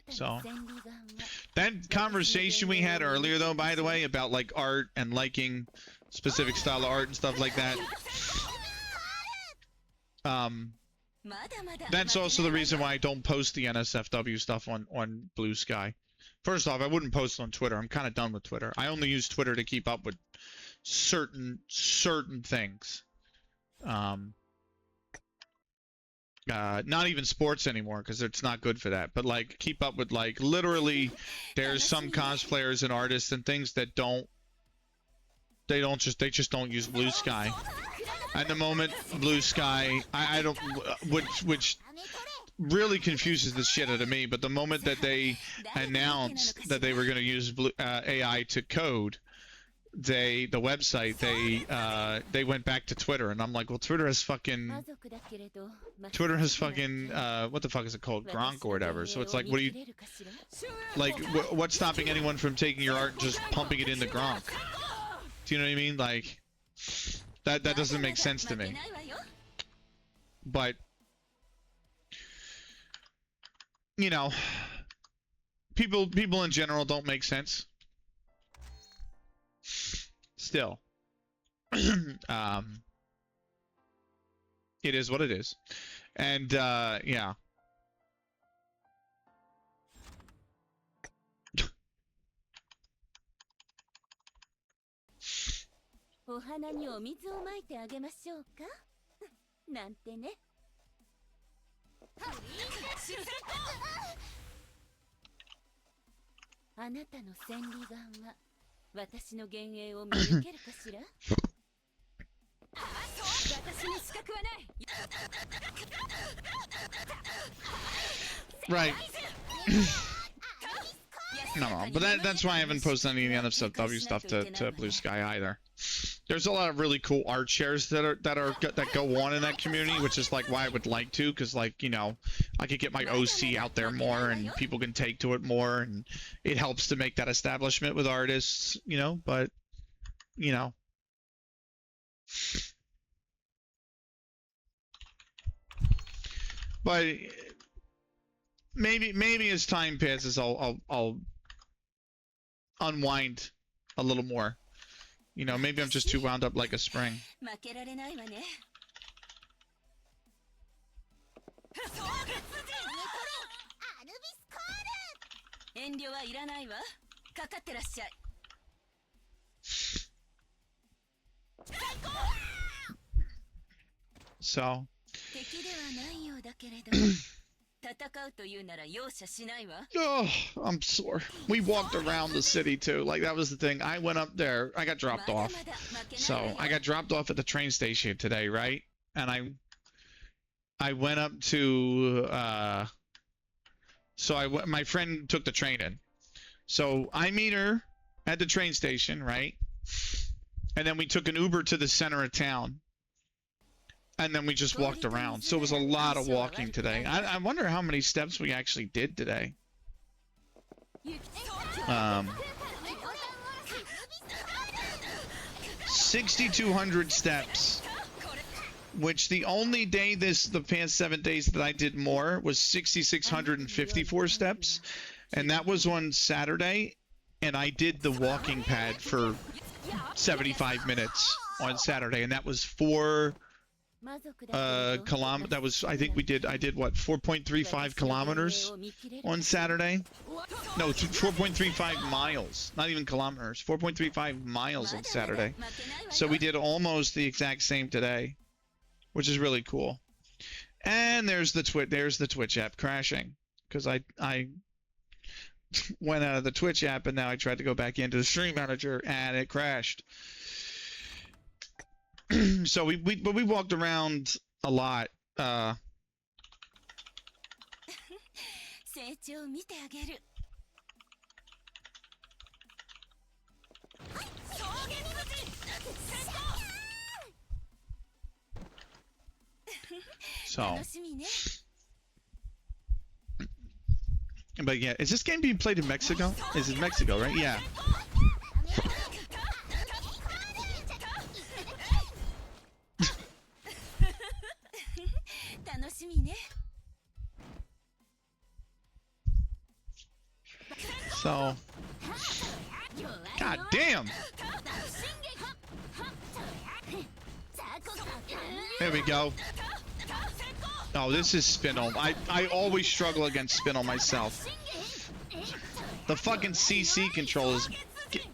So that conversation we had earlier, though, by the way, about like art and liking specific style of art and stuff like that. That's also the reason why I don't post the NSFW stuff on Blue Sky. First off, I wouldn't post on Twitter. I'm kind of done with Twitter. I only use Twitter to keep up with certain things. Not even sports anymore because it's not good for that. But like keep up with like literally, there's some cosplayers and artists and things that they just don't use Blue Sky. At the moment, Blue Sky, I don't, which really confuses the shit out of me. But the moment that they announced that they were going to use AI to code the website, they went back to Twitter, and I'm like, well, Twitter has fucking what the fuck is it called, Gronk or whatever. So it's like, what do you like? What's stopping anyone from taking your art and just pumping it into Gronk? Do you know what I mean? Like. That doesn't make sense to me. But you know, people in general don't make sense. still, it is what it is. And yeah. Right. No, but that's why I haven't posted any of the NFW stuff to Blue Sky either. There's a lot of really cool art shares that go on in that community, which is like why I would like to, because like, you know, I could get my OC out there more and people can take to it more, and it helps to make that establishment with artists, you know. But you know, but maybe as time passes, I'll unwind a little more. You know, maybe I'm just too wound up like a spring. So oh, I'm sore. We walked around the city too. Like, that was the thing. I went up there. I got dropped off. So I got dropped off at the train station today, right? And I went up to my friend took the train in. So I meet her at the train station, right? And then we took an Uber to the center of town. And then we just walked around. So it was a lot of walking today. I wonder how many steps we actually did today. 6,200 steps. Which the only day the past 7 days that I did more was 6,654 steps. And that was on Saturday. And I did the walking pad for 75 minutes on Saturday. And that was 4 kilometers. That was, I think I did what, 4.35 kilometers on Saturday? No, 4.35 miles, not even kilometers, 4.35 miles on Saturday. So we did almost the exact same today, which is really cool. And there's the Twitch app crashing, because I went out of the Twitch app and now I tried to go back into the Stream Manager and it crashed. So we walked around a lot. So, but yeah, is this game being played in Mexico? Is it Mexico, right? Yeah. So, god damn. There we go. Oh, this is Spinel. I always struggle against Spinel myself. The fucking CC control is...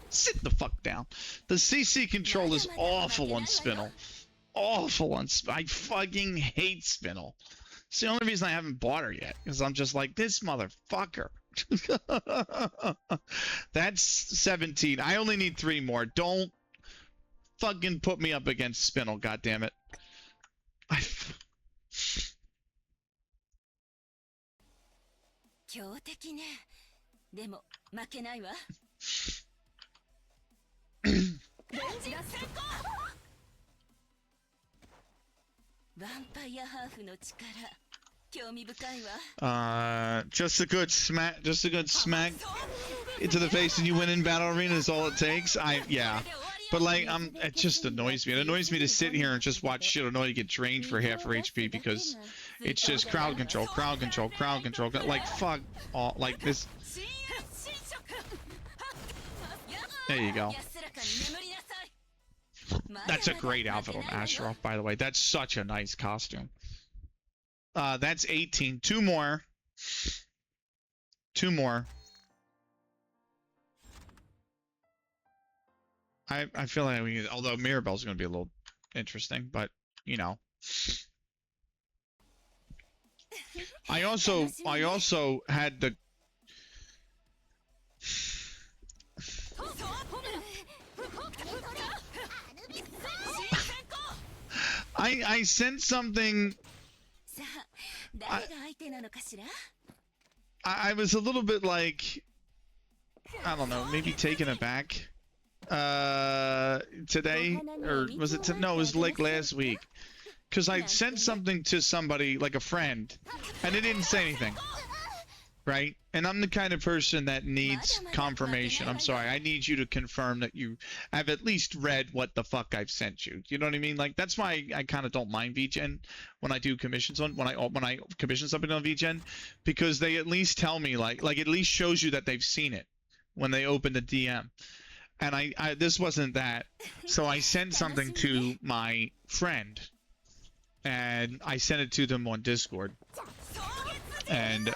Sit the fuck down. The CC control is awful on Spinel. Awful on Spinel. I fucking hate Spinel. It's the only reason I haven't bought her yet. Because I'm just like, this motherfucker. That's 17. I only need 3 more. Don't fucking put me up against Spinel, goddammit. Just a good smack into the face and you win in battle arena is all it takes. Yeah. But like, it just annoys me. It annoys me to sit here and just watch Shiranui get drained for half her HP because it's just crowd control. Like, fuck all, like this. There you go. That's a great outfit on Astaroth, by the way. That's such a nice costume. That's 18. Two more. Two more. I feel like we, although Mirabelle's going to be a little interesting, but you know. I also had the I sent something. I was a little bit like, I don't know, maybe taken aback today, or was it no, it was like last week, because I sent something to somebody, like a friend, and they didn't say anything, right? And I'm the kind of person that needs confirmation. I'm sorry, I need you to confirm that you have at least read what the fuck I've sent you. You know what I mean? Like, that's why I kind of don't mind VGen when I do commissions on, when I commission something on VGen, because they at least tell me, like at least shows you that they've seen it when they open the DM. And I this wasn't that, so I sent something to my friend, and I sent it to them on Discord, and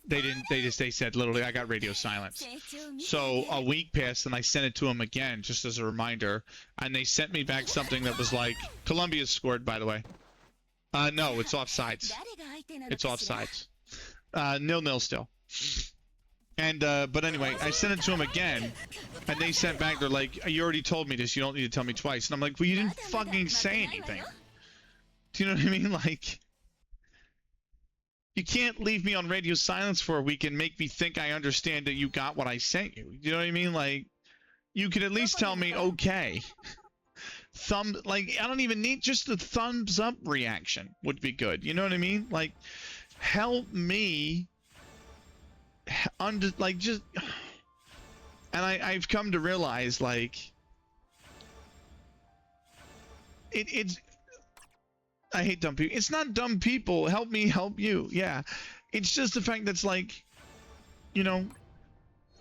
they said literally, I got radio silence. So a week passed, and I sent it to them again just as a reminder, and they sent me back something that was like, Columbia scored, by the way. No, it's offsides. It's offsides. 0-0 still. And but anyway, I sent it to them again, and they sent back, they're like, you already told me this, you don't need to tell me twice. And I'm like, well, you didn't fucking say anything. Do you know what I mean? Like, you can't leave me on radio silence for a week and make me think I understand that you got what I sent you. You know what I mean? Like, you could at least tell me, okay. Like, I don't even need, just the thumbs up reaction would be good. You know what I mean? Like, help me just, and I've come to realize, like, it's, I hate dumb people. It's not dumb people. Help me help you. Yeah. It's just the fact that's like, you know,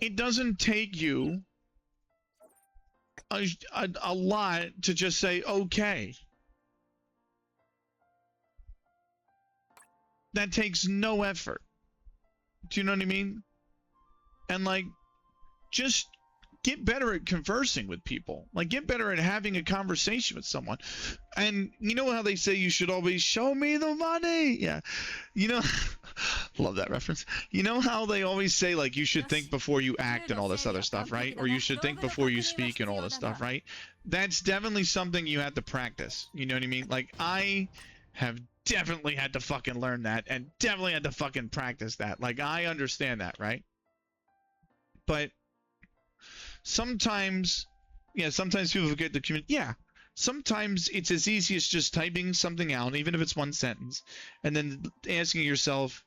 it doesn't take you a lot to just say, okay. That takes no effort. Do you know what I mean? And like, just get better at conversing with people. Like, get better at having a conversation with someone. And you know how they say you should always show me the money? Yeah. You know, love that reference. You know how they always say, like, you should think before you act and all this other stuff, right? Or you should think before you speak and all this stuff, right? That's definitely something you have to practice. You know what I mean? Like, I have definitely had to fucking learn that, and definitely had to fucking practice that. Like, I understand that, right? But sometimes, yeah, sometimes people forget the community. Yeah, sometimes it's as easy as just typing something out, even if it's one sentence, and then asking yourself,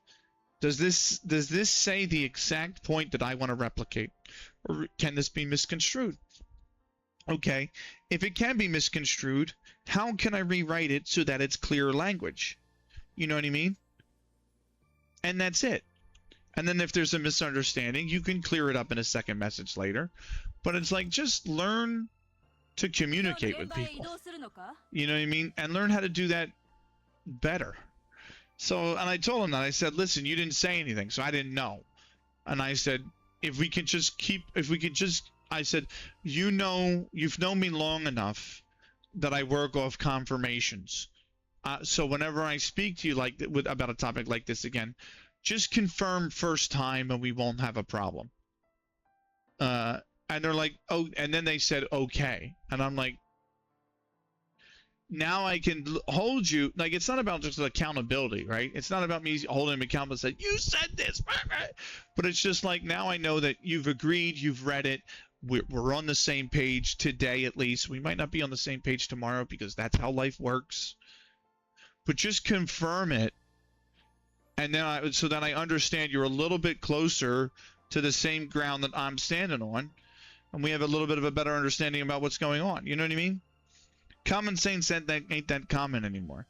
does this say the exact point that I want to replicate, or can this be misconstrued? Okay, if it can be misconstrued, how can I rewrite it so that it's clear language? You know what I mean? And that's it. And then if there's a misunderstanding, you can clear it up in a second message later. But it's like, just learn to communicate with people. You know what I mean? And learn how to do that better. So, and I told him that. I said, listen, you didn't say anything, so I didn't know. And I said, I said, you've known me long enough that I work off confirmations. So whenever I speak to you about a topic like this again, just confirm first time and we won't have a problem. And they're like, oh, and then they said, okay. And I'm like, now I can hold you. Like, it's not about just accountability, right? It's not about me holding him accountable and saying, you said this. But it's just like, now I know that you've agreed, you've read it. We're on the same page today, at least. We might not be on the same page tomorrow because that's how life works. But just confirm it. And then so that I understand you're a little bit closer to the same ground that I'm standing on, and we have a little bit of a better understanding about what's going on. You know what I mean? Common sense ain't that common anymore.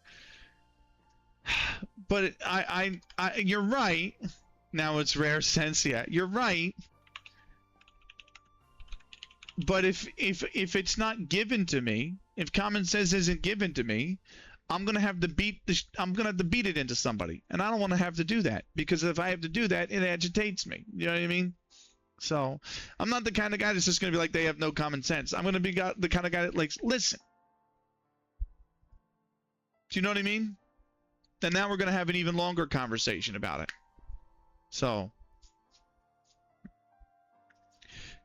But you're right. Now it's rare sense. Yeah, you're right. But if it's not given to me, if common sense isn't given to me, I'm gonna have to beat it into somebody, and I don't want to have to do that, because if I have to do that, it agitates me. You know what I mean? So I'm not the kind of guy that's just gonna be like, they have no common sense. I'm gonna be the kind of guy that, like, listen. Do you know what I mean? And now we're gonna have an even longer conversation about it. So.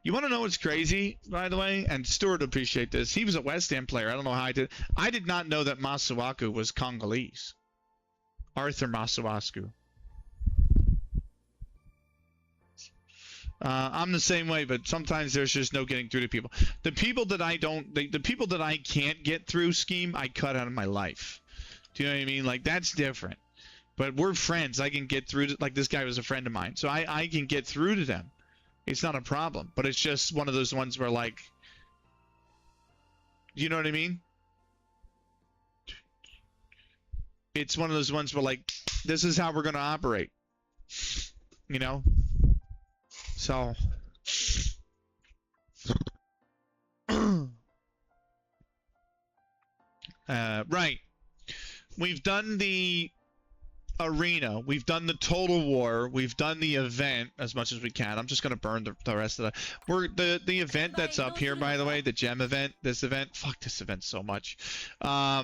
You want to know what's crazy, by the way? And Stuart will appreciate this. He was a West Ham player. I don't know how I did. I did not know that Masuaku was Congolese. Arthur Masuaku. I'm the same way, but sometimes there's just no getting through to people. The people that the people that I can't get through, Scheme, I cut out of my life. Do you know what I mean? Like, that's different. But we're friends. I can get through to, like, this guy was a friend of mine. So I can get through to them. It's not a problem, but it's just one of those ones where, like, you know what I mean? It's one of those ones where, like, this is how we're going to operate, you know? So, right. We've done the arena, we've done the total war, we've done the event as much as we can. I'm just gonna burn the rest of the event that's up here, by the way, the gem event, this event. Fuck this event so much. I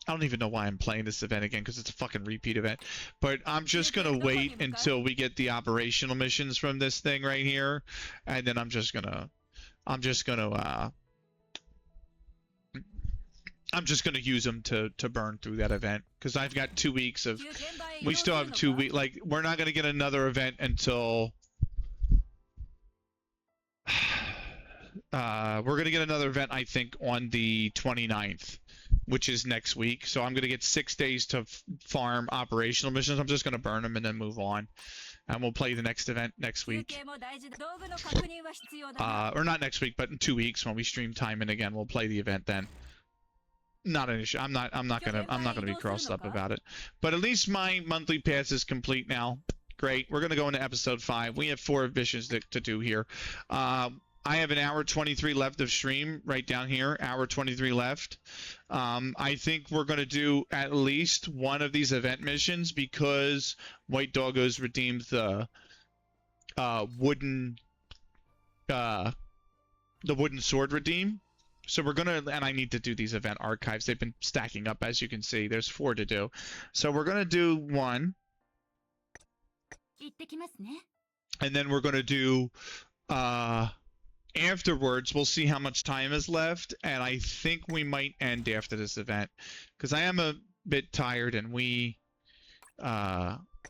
don't even know why I'm playing this event again, because it's a fucking repeat event. But I'm just gonna wait until we get the operational missions from this thing right here, and then I'm just gonna use them to burn through that event, because I've got 2 weeks of. We still have 2 weeks. Like, we're not gonna get another event until. We're gonna get another event, I think, on the 29th, which is next week. So I'm gonna get 6 days to farm operational missions. I'm just gonna burn them and then move on, and we'll play the next event next week. Or not next week, but in 2 weeks when we stream Taimanin again, we'll play the event then. Not an issue. I'm not gonna be crossed up about it. But at least my monthly pass is complete now. Great. We're gonna go into episode 5. We have 4 missions to do here. I have an hour 23 left of stream right down here. Hour 23 left. I think we're gonna do at least one of these event missions, because White Doggo's redeemed the wooden sword redeem. So we're gonna, and I need to do these event archives. They've been stacking up, as you can see. There's 4 to do. So we're gonna do 1. And then we're gonna do, afterwards, we'll see how much time is left. And I think we might end after this event, because I am a bit tired, and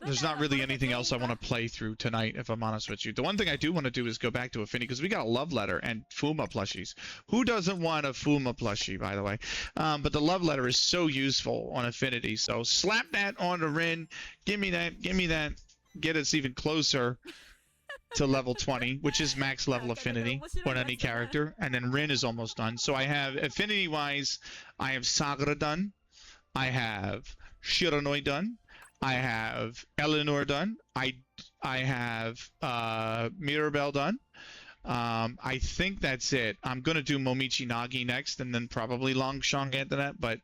there's not really anything else I want to play through tonight, if I'm honest with you. The one thing I do want to do is go back to Affinity, because we got a love letter and Fuma plushies. Who doesn't want a Fuma plushie, by the way? But the love letter is so useful on Affinity. So slap that on the Rin. Give me that. Get us even closer to level 20, which is max level Affinity on any character. And then Rin is almost done. So I have, Affinity-wise, I have Sagra done. I have Shiranui done. I have Eleanor done. I have Mirabelle done. I think that's it. I'm gonna do Momichi Nagi next, and then probably Longshang after that. But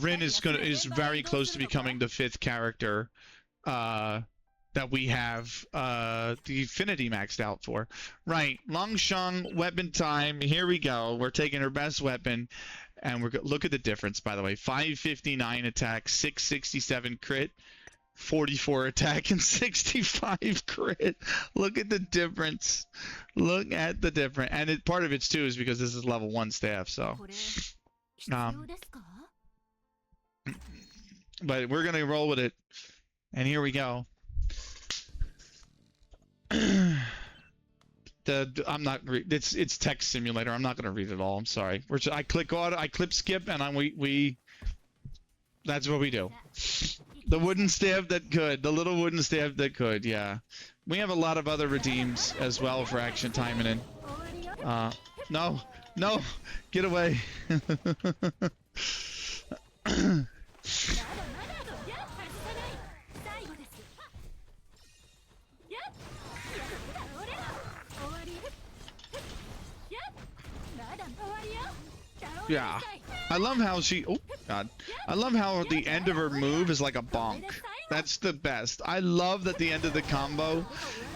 Rin is very close to becoming the 5th character that we have the Affinity maxed out for. Right, Longshang weapon time. Here we go. We're taking her best weapon. And look at the difference, by the way. 559 attack, 667 crit, 44 attack, and 65 crit. Look at the difference. Look at the difference. And part of it, too, is because this is level 1 staff, so. But we're going to roll with it. And here we go. It's text simulator. I'm not gonna read it all. I'm sorry. I click skip, and we that's what we do. The wooden staff that could, the little wooden staff that could. Yeah, we have a lot of other redeems as well for Action Taimanin. No, get away. Yeah. I love how she... Oh, God. I love how the end of her move is like a bonk. That's the best. I love that the end of the combo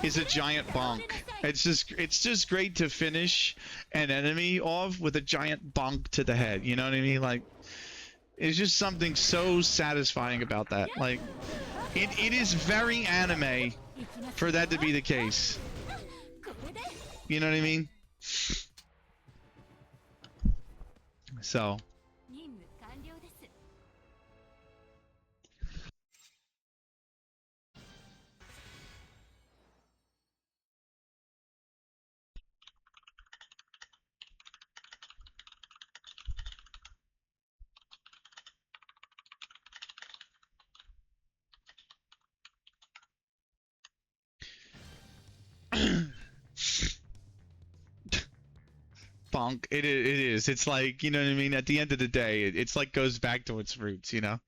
is a giant bonk. It's just great to finish an enemy off with a giant bonk to the head. You know what I mean? Like, it's just something so satisfying about that. Like, it is very anime for that to be the case. You know what I mean? So... bonk. It is. It's like, you know what I mean? At the end of the day, it's like goes back to its roots, you know?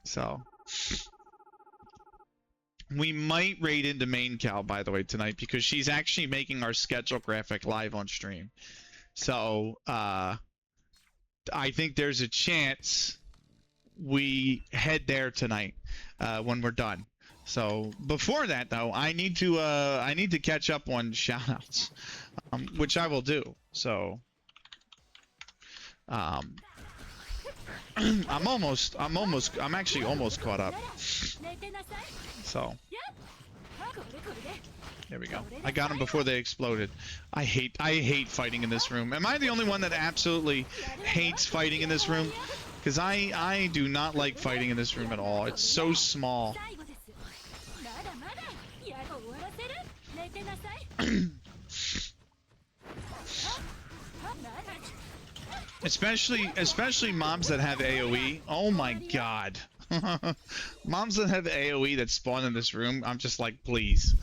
So. We might raid into main Cal, by the way, tonight, because she's actually making our schedule graphic live on stream. So, I think there's a chance we head there tonight, when we're done. So before that, though, I need to catch up on shoutouts, which I will do. So, I'm actually almost caught up. So, there we go. I got them before they exploded. I hate fighting in this room. Am I the only one that absolutely hates fighting in this room? Because I do not like fighting in this room at all. It's so small. Especially mobs that have AoE. Oh my god. Mobs that have AoE that spawn in this room, I'm just like, please.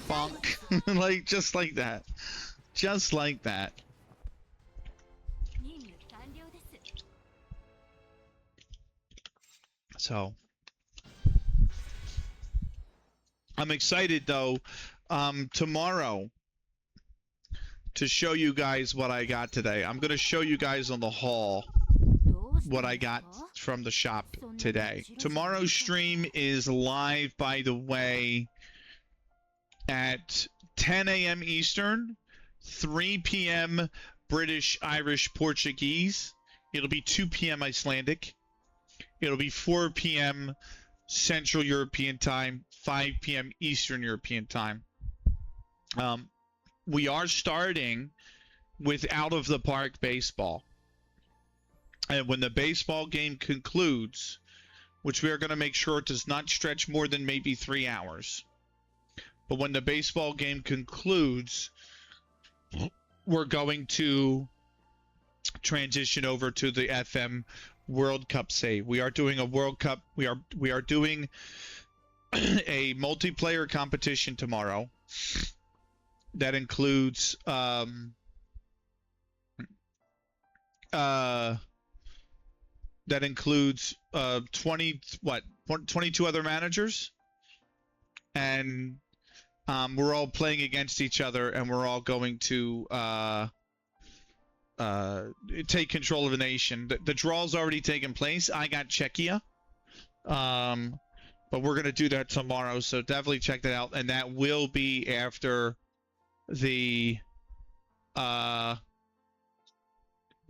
Bonk. Like, just like that. Just like that. So, I'm excited though, tomorrow to show you guys what I got today. I'm gonna show you guys on the haul what I got from the shop today. Tomorrow's stream is live, by the way, at 10 a.m. Eastern, 3 p.m. British, Irish, Portuguese. It'll be 2 p.m. Icelandic. It'll be 4 p.m. Central European time, 5 p.m. Eastern European time. We are starting with Out of the Park baseball. And when the baseball game concludes, which we are going to make sure it does not stretch more than maybe 3 hours. But when the baseball game concludes, we're going to transition over to the FM World Cup save. We are doing a World Cup. We are doing a multiplayer competition tomorrow. That includes 22 other managers, and we're all playing against each other, and we're all going to take control of the nation. The draw's already taken place. I got Czechia, but we're gonna do that tomorrow, so definitely check that out, and that will be after the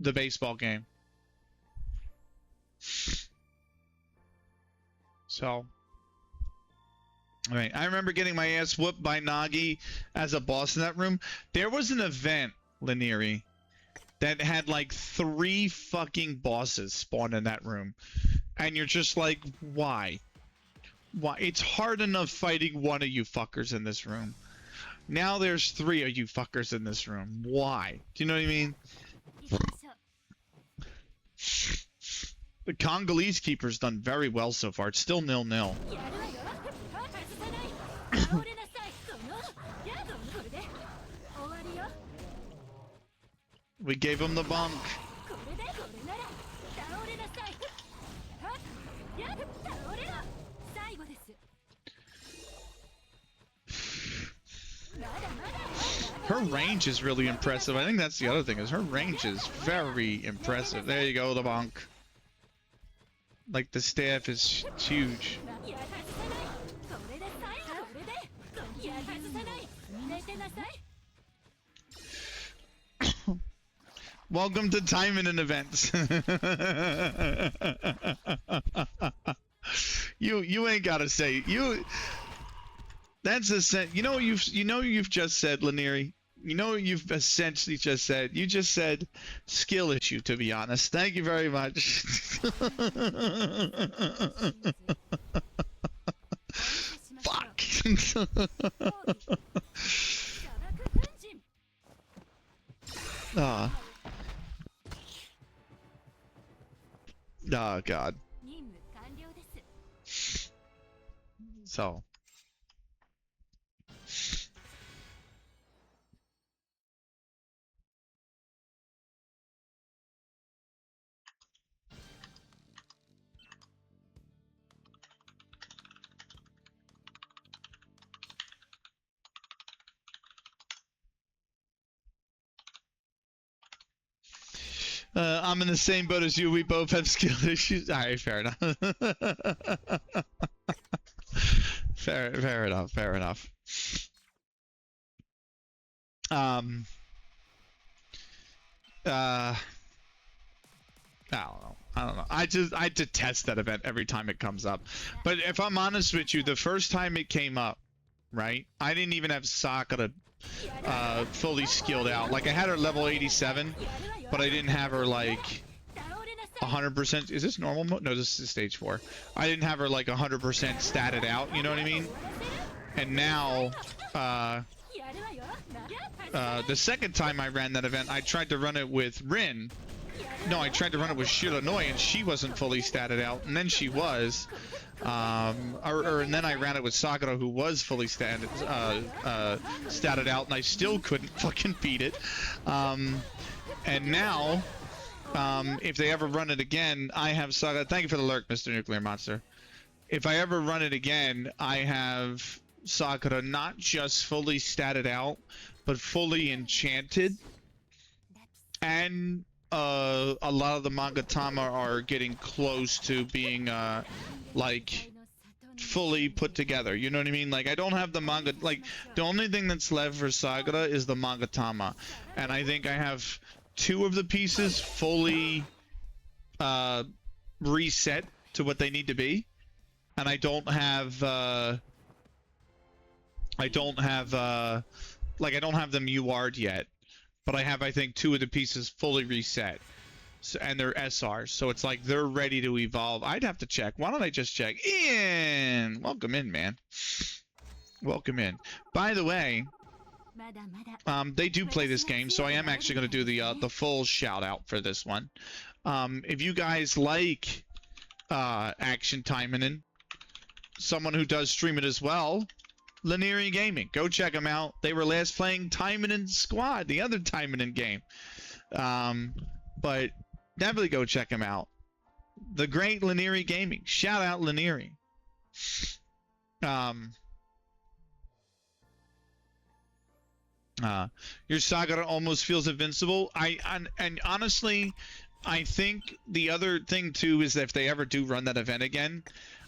baseball game. So, all right. I remember getting my ass whooped by Nagi as a boss in that room. There was an event, Lanieri, that had like 3 fucking bosses spawn in that room, and you're just like, why? Why? It's hard enough fighting one of you fuckers in this room. Now there's 3 of you fuckers in this room. Why? Do you know what I mean? The Congolese keeper's done very well so far. It's still 0-0. We gave him the bunk. Her range is really impressive. I think that's the other thing, is her range is very impressive. There you go, the bonk. Like, the staff is huge. Welcome to Taimanin events. you ain't gotta say you. That's a you know you've just said, Lanieri. You know what you've essentially just said. You just said skill issue. To be honest, thank you very much. Fuck. Ah. Oh God. So. I'm in the same boat as you. We both have skill issues. All right, fair enough. fair enough. Fair enough. I don't know. I detest that event every time it comes up. But if I'm honest with you, the first time it came up, right? I didn't even have Sakura fully skilled out. Like, I had her level 87, but I didn't have her like 100%. Is this normal mode? No, this is stage 4. I didn't have her like 100% statted out. You know what I mean? And now, the second time I ran that event, I tried to run it with Rin. No, I tried to run it with Shiranui, and she wasn't fully statted out, and then she was. And then I ran it with Sakura, who was fully statted out, and I still couldn't fucking beat it. And now, if they ever run it again, I have Sakura. Thank you for the lurk, Mr. Nuclear Monster. If I ever run it again, I have Sakura not just fully statted out, but fully enchanted. And a lot of the Magatama are getting close to being like fully put together. You know what I mean? Like, I don't have the manga. Like, the only thing that's left for Sakura is the Magatama, and I think I have 2 of the pieces fully reset to what they need to be, and I don't have like, I don't have them UR'd yet. But I have, I think, 2 of the pieces fully reset. So, and they're SRs. So it's like they're ready to evolve. I'd have to check. Why don't I just check? Ian! Welcome in, man. Welcome in. By the way, they do play this game, so I am actually going to do the full shout-out for this one. If you guys like Action Taimanin, someone who does stream it as well, Lanieri Gaming. Go check them out. They were last playing Taimanin Squad, the other Taimanin game. But definitely go check them out. The great Lanieri Gaming. Shout out Lanieri. Your Sakura almost feels invincible. And honestly, I think the other thing too is that if they ever do run that event again,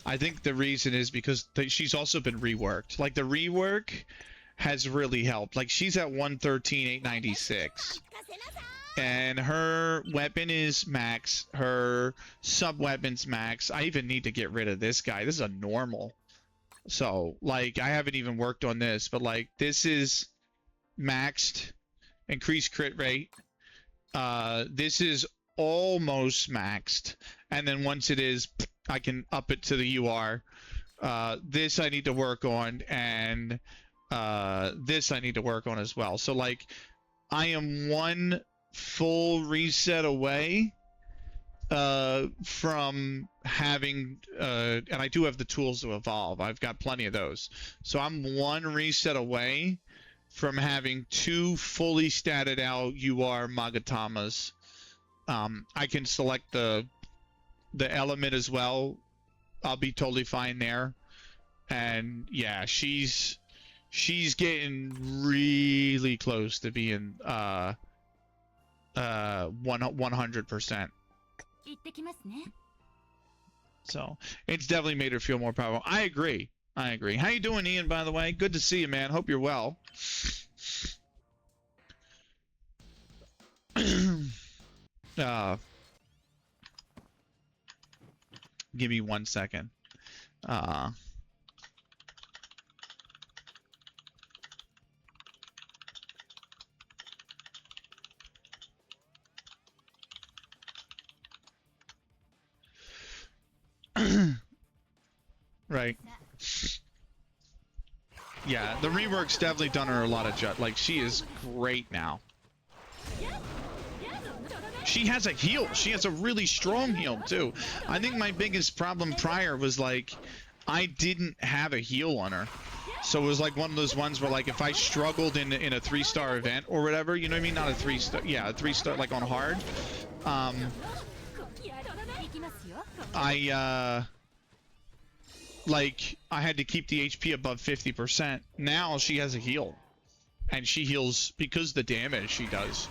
I think the reason is because she's also been reworked. Like, the rework has really helped. Like, she's at 113,896. And her weapon is max. Her sub-weapon's max. I even need to get rid of this guy. This is a normal. So, like, I haven't even worked on this. But, like, this is maxed. Increased crit rate. This is almost maxed. And then once it is, I can up it to the UR. This I need to work on, and this I need to work on as well. So, like, I am 1 full reset away from having, and I do have the tools to evolve. I've got plenty of those. So I'm 1 reset away from having 2 fully statted out UR Magatamas. I can select the element as well. I'll be totally fine there. And yeah, she's getting really close to being 100%. So it's definitely made her feel more powerful. I agree. How you doing, Ian, by the way? Good to see you, man. Hope you're well. Give me 1 second. Right. Yeah, the rework's definitely done her a lot of like, she is great now. She has a heal. She has a really strong heal, too. I think my biggest problem prior was, like, I didn't have a heal on her. So it was, like, one of those ones where, like, if I struggled in a 3-star event or whatever, you know what I mean? Not a 3-star, yeah, a 3-star, like, on hard. Like, I had to keep the HP above 50%. Now she has a heal. And she heals, because the damage she does,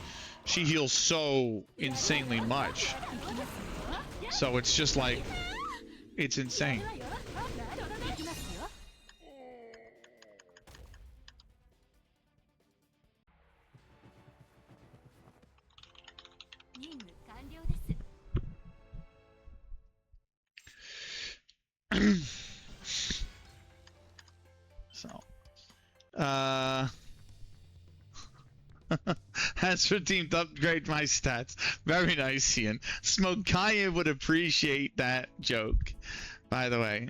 she heals so insanely much. So it's just like, it's insane. As for team to upgrade my stats. Very nice, Ian. Smokaya would appreciate that joke, by the way.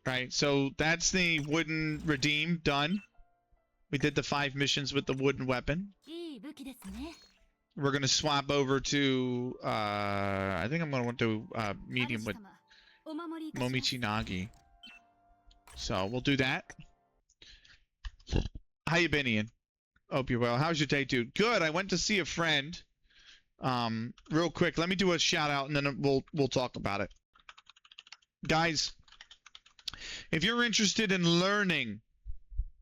Right, so that's the wooden redeem done. We did the 5 missions with the wooden weapon. We're going to swap over to, I think I'm going to want to medium with Momichi Nagi. So we'll do that. How you been, Ian? Hope you're well. How's your day, dude? Good. I went to see a friend. Real quick, let me do a shout out and then we'll talk about it. Guys, if you're interested in learning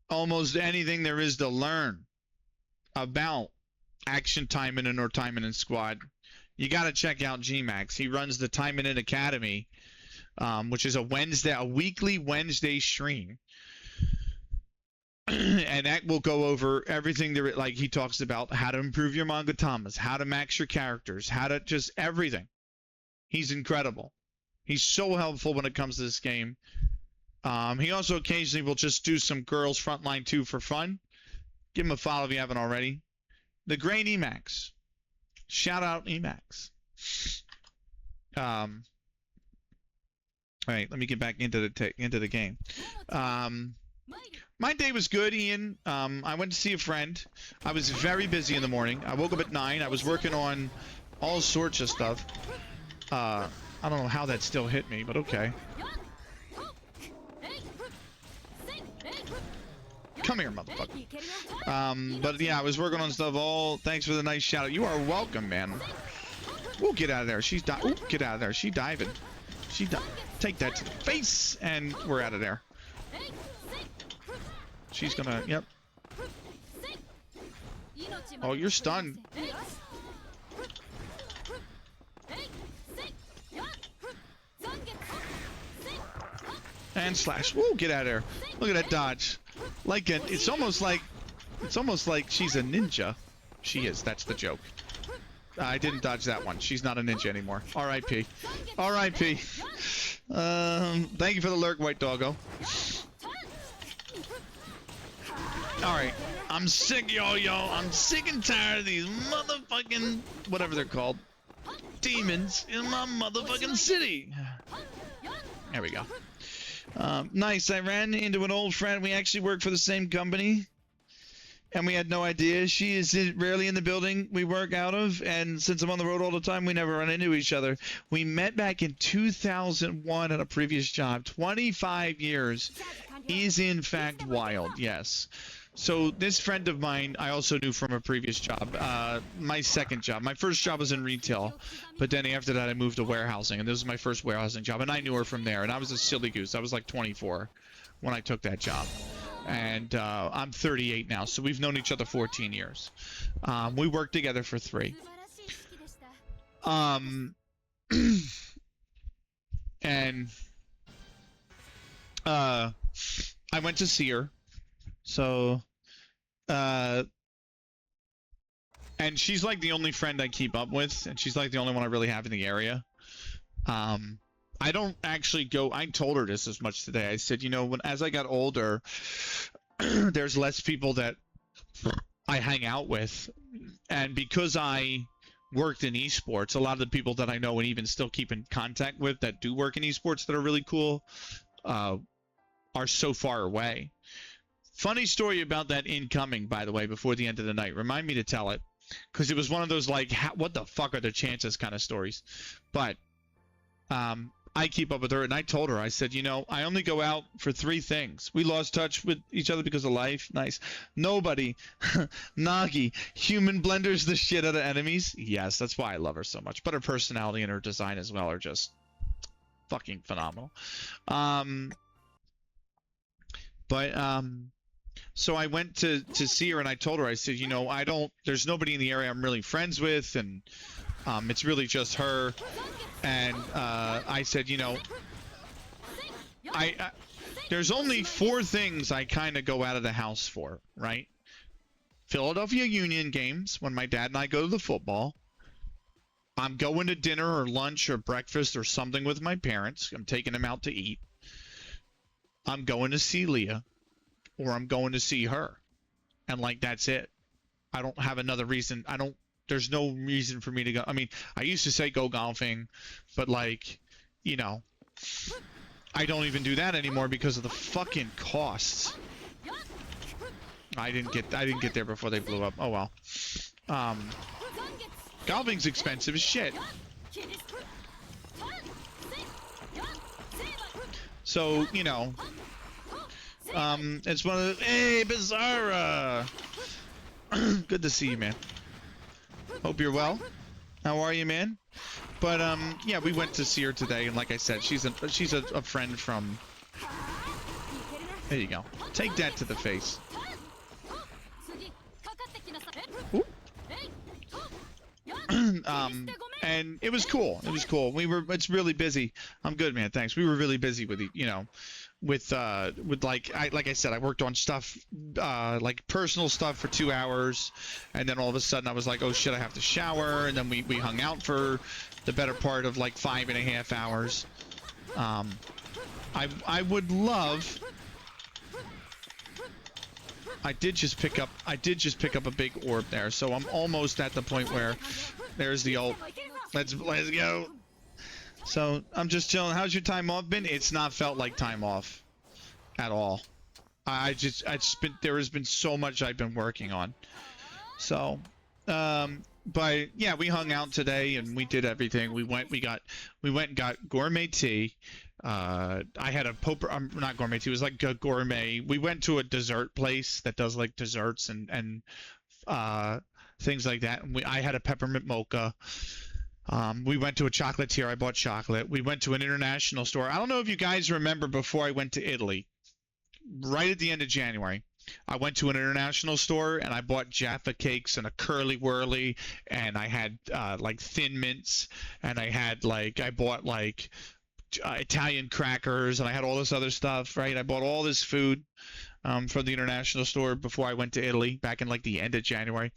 almost anything there is to learn about Action Taimanin or Taimanin Squad, you got to check out G-Max. He runs the Taimanin Academy, which is a weekly Wednesday stream. And that will go over everything there, like he talks about how to improve your mangatamas, how to max your characters, how to just everything. He's incredible. He's so helpful when it comes to this game. He also occasionally will just do some girls frontline 2 for fun. Give him a follow if you haven't already. The great Emax. Shout out Emax. All right, let me get back into the game. My day was good, Ian. I went to see a friend. I was very busy in the morning. I woke up at 9. I was working on all sorts of stuff. I don't know how that still hit me, but okay. Come here, motherfucker. But yeah, I was working on stuff all. Thanks for the nice shout out. You are welcome, man. Ooh, get out of there. She's Ooh, get out of there. She diving. Take that to the face, and we're out of there. She's gonna. Yep. Oh, you're stunned. And slash. Woo, get out of there. Look at that dodge. Like it's almost like she's a ninja. She is. That's the joke. I didn't dodge that one. She's not a ninja anymore. R.I.P. R.I.P. Thank you for the lurk, white doggo. Alright. I'm sick, yo. I'm sick and tired of these motherfucking, whatever they're called, demons in my motherfucking city. There we go. Nice. I ran into an old friend. We actually work for the same company. And we had no idea. She is rarely in the building we work out of, and since I'm on the road all the time, we never run into each other. We met back in 2001 at a previous job. 25 years. is in fact wild, yes. So this friend of mine, I also knew from a previous job, my second job. My first job was in retail, but then after that I moved to warehousing, and this was my first warehousing job, and I knew her from there, and I was a silly goose. I was like 24 when I took that job, and I'm 38 now, so we've known each other 14 years. We worked together for 3. And I went to see her. So, and she's like the only friend I keep up with, and she's like the only one I really have in the area. I don't actually go, I told her this as much today. I said, you know, as I got older, there's less people that I hang out with. And because I worked in esports, a lot of the people that I know and even still keep in contact with that do work in esports that are really cool, are so far away. Funny story about that incoming, by the way, before the end of the night. Remind me to tell it, because it was one of those like, what the fuck are the chances kind of stories. But I keep up with her, and I told her, I said, you know, I only go out for 3 things. We lost touch with each other because of life. Nice. Nobody. Nagi. Human blenders the shit out of enemies. Yes, that's why I love her so much. But her personality and her design as well are just fucking phenomenal. So I went to see her, and I told her, I said, you know, there's nobody in the area I'm really friends with, and it's really just her. And I said, you know, there's only 4 things I kind of go out of the house for, right? Philadelphia Union games, when my dad and I go to the football. I'm going to dinner or lunch or breakfast or something with my parents. I'm taking them out to eat. I'm going to see Leah, or I'm going to see her. And like, that's it. I don't have another reason. There's no reason for me to go. I mean, I used to say go golfing, but like, you know, I don't even do that anymore because of the fucking costs. I didn't get there before they blew up. Oh well. Golfing's expensive as shit. So, you know, it's one of the, hey, Bizarra! Good to see you, man. Hope you're well. How are you, man? But, yeah, we went to see her today, and like I said, she's a friend from... There you go. Take that to the face. And it was cool. It was cool. It's really busy. I'm good, man. Thanks. We were really busy with, you know, with like I said, I worked on stuff, like personal stuff for 2 hours, and then all of a sudden I was like, oh shit, I have to shower, and then we hung out for the better part of like 5.5 hours. I would love. I did just pick up a big orb there, so I'm almost at the point where there's the ult. Let's go. So I'm just chilling. How's your time off been? It's not felt like time off at all. There has been so much I've been working on. So, but yeah, we hung out today and we did everything. We went and got gourmet tea. I had a not gourmet tea. It was like a gourmet. We went to a dessert place that does like desserts and things like that. And I had a peppermint mocha. We went to a chocolatier. I bought chocolate. We went to an international store. I don't know if you guys remember, before I went to Italy, right at the end of January, I went to an international store and I bought Jaffa cakes and a curly whirly, and I had like Thin Mints, and I bought like Italian crackers, and I had all this other stuff, right? I bought all this food from the international store before I went to Italy back in like the end of January.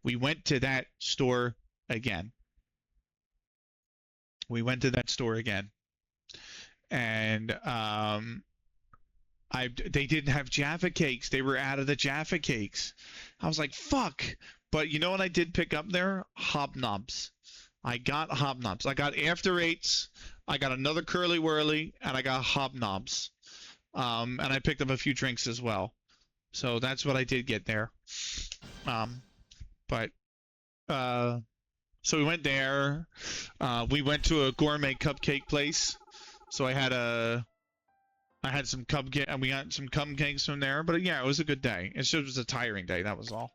We went to that store again. And they didn't have Jaffa cakes. They were out of the Jaffa cakes. I was like, fuck. But you know what I did pick up there? Hobnobs. I got hobnobs. I got After Eights. I got another curly whirly, and I got hobnobs. And I picked up a few drinks as well. So that's what I did get there. So we went there. We went to a gourmet cupcake place. So I I had some cupcake, and we got some cupcakes from there. But yeah, it was a good day. It just was a tiring day. That was all.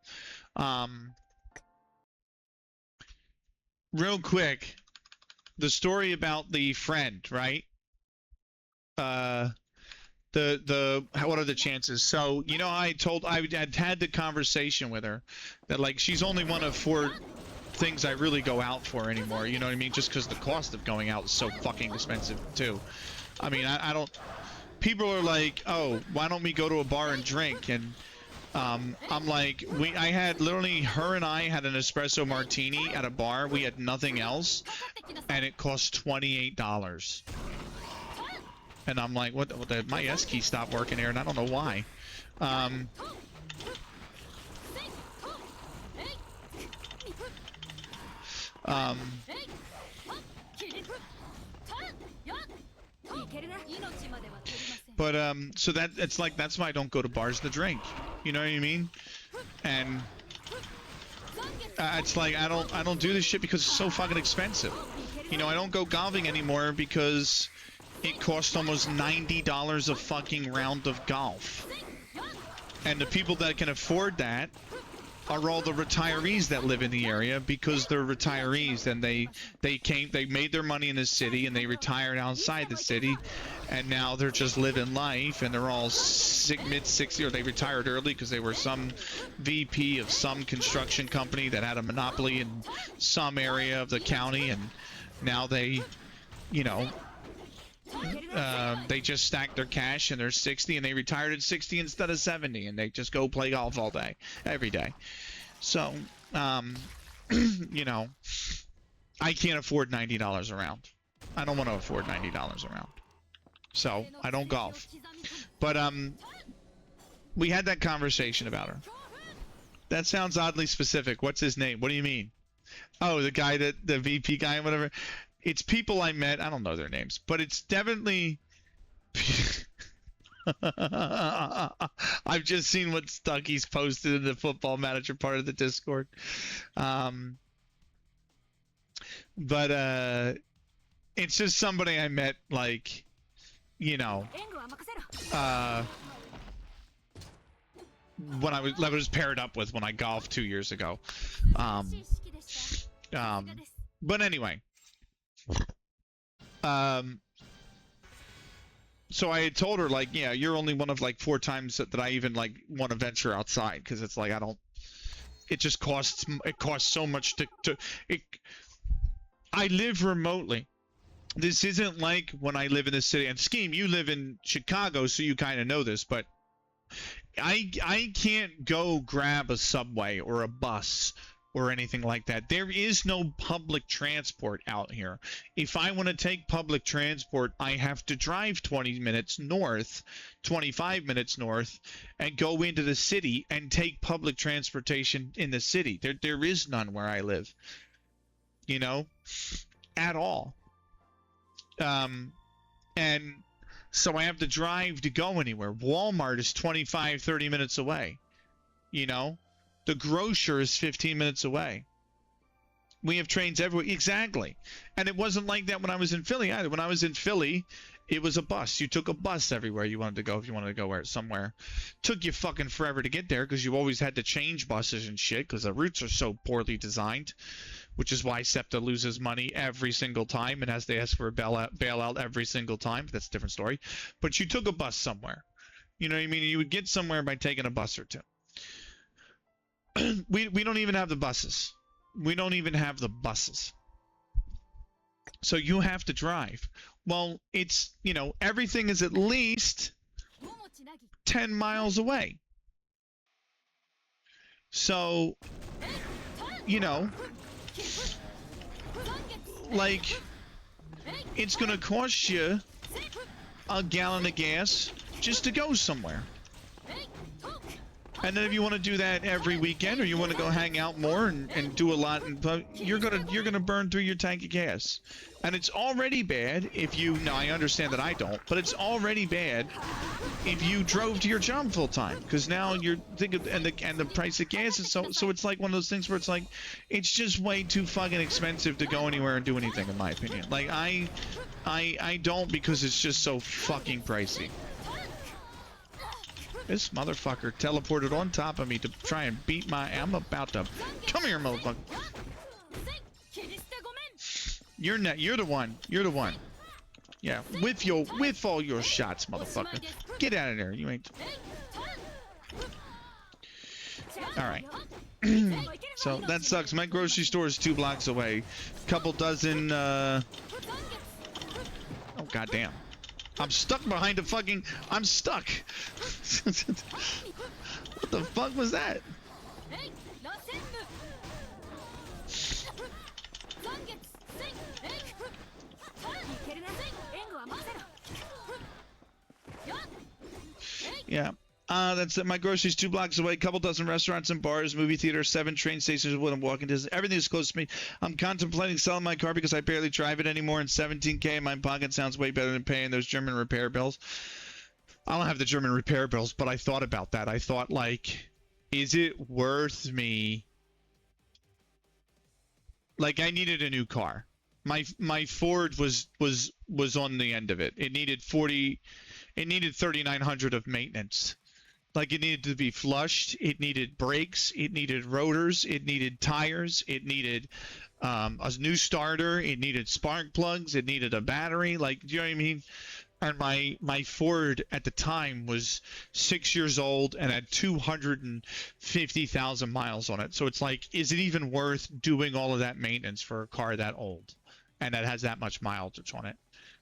Real quick, the story about the friend, right? What are the chances? So, you know, I had the conversation with her that, like, she's only one of 4 things I really go out for anymore, you know what I mean? Just because the cost of going out is so fucking expensive too. I mean, I don't, people are like, oh, why don't we go to a bar and drink? And I'm like, I had literally, her and I had an espresso martini at a bar. We had nothing else, and it cost $28. And I'm like, my S key stopped working here, and I don't know why. So it's like, that's why I don't go to bars to drink. You know what I mean? And it's like, I don't do this shit because it's so fucking expensive. You know, I don't go golfing anymore because it costs almost $90 a fucking round of golf. And the people that can afford that are all the retirees that live in the area because they're retirees and they made their money in the city and they retired outside the city, and now they're just living life, and they're all mid-60s, or they retired early because they were some VP of some construction company that had a monopoly in some area of the county, and now they, you know, they just stacked their cash and they're 60 and they retired at 60 instead of 70, and they just go play golf all day, every day. So, you know, I can't afford $90 a round. I don't want to afford $90 a round. So, I don't golf. But, we had that conversation about her. That sounds oddly specific. What's his name? What do you mean? Oh, the guy the VP guy, whatever. It's people I met. I don't know their names, but it's definitely. I've just seen what Stucky's posted in the Football Manager part of the Discord. But it's just somebody I met, like, you know, when I was paired up with when I golfed 2 years ago. But anyway. So I had told her, like, yeah, you're only one of like 4 times that I even like want to venture outside, because it's like it just costs so much I live remotely. This isn't like when I live in the city. And Scheme, you live in Chicago, so you kind of know this, but I can't go grab a subway or a bus or anything like that. There is no public transport out here. If I want to take public transport, I have to drive 20 minutes north, 25 minutes north, and go into the city and take public transportation in the city. There is none where I live, you know, at all. And so I have to drive to go anywhere. Walmart is 25, 30 minutes away, you know. The grocer is 15 minutes away. We have trains everywhere. Exactly. And it wasn't like that when I was in Philly either. When I was in Philly, it was a bus. You took a bus everywhere you wanted to go if you wanted to go somewhere. Took you fucking forever to get there because you always had to change buses and shit because the routes are so poorly designed, which is why SEPTA loses money every single time and has to ask for a bailout every single time. That's a different story. But you took a bus somewhere. You know what I mean? You would get somewhere by taking a bus or two. We don't even have the buses. We don't even have the buses. So you have to drive. Well, it's, you know, everything is at least 10 miles away. So, you know, like, it's going to cost you a gallon of gas just to go somewhere. And then if you want to do that every weekend, or you want to go hang out more and do a lot, you're gonna burn through your tank of gas. And it's already bad if you. Now I understand that I don't, but it's already bad if you drove to your job full time, because now you're thinking, and the price of gas is so it's like one of those things where it's like, it's just way too fucking expensive to go anywhere and do anything, in my opinion. Like I don't, because it's just so fucking pricey. This motherfucker teleported on top of me to try and beat my... I'm about to... Come here, motherfucker. You're the one. You're the one. Yeah, with all your shots, motherfucker. Get out of there. You ain't... Alright. So, that sucks. My grocery store is 2 blocks away. Couple dozen, Oh, goddamn. I'm stuck behind a fucking... I'm stuck! What the fuck was that? Yeah. That's it. My groceries 2 blocks away. Couple dozen restaurants and bars, movie theaters, 7 train stations within walking distance. Everything is close to me. I'm contemplating selling my car because I barely drive it anymore, and $17K in my pocket sounds way better than paying those German repair bills. I don't have the German repair bills, but I thought about that. I thought, like, is it worth me? Like, I needed a new car. My Ford was on the end of it. It needed $3,900 of maintenance. Like, it needed to be flushed, it needed brakes, it needed rotors, it needed tires, it needed a new starter, it needed spark plugs, it needed a battery. Like, do you know what I mean? And my Ford at the time was 6 years old and had 250,000 miles on it. So it's like, is it even worth doing all of that maintenance for a car that old and that has that much mileage on it?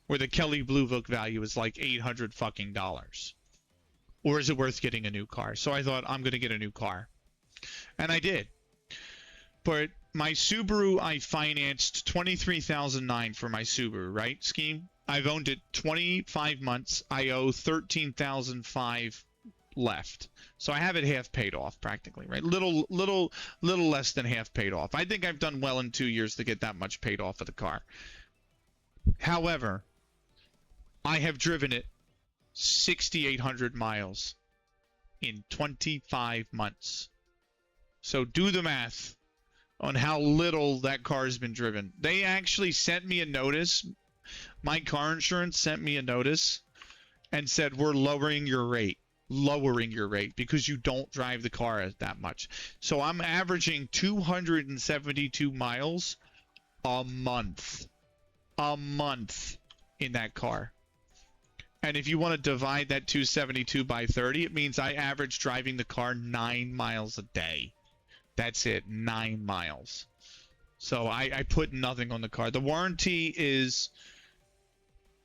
Where the Kelly Blue Book value is like $800 fucking dollars. Or is it worth getting a new car? So I thought, I'm going to get a new car. And I did. But my Subaru, I financed $23,009 for my Subaru, right, Scheme? I've owned it 25 months. I owe $13,005 left. So I have it half paid off practically, right? Little less than half paid off. I think I've done well in 2 years to get that much paid off of the car. However, I have driven it 6,800 miles in 25 months. So do the math on how little that car has been driven. They actually sent me a notice. My car insurance sent me a notice and said, we're lowering your rate. Lowering your rate because you don't drive the car that much. So I'm averaging 272 miles a month. A month in that car. And if you want to divide that 272 by 30, it means I average driving the car 9 miles a day. That's it, 9 miles. So I put nothing on the car. The warranty is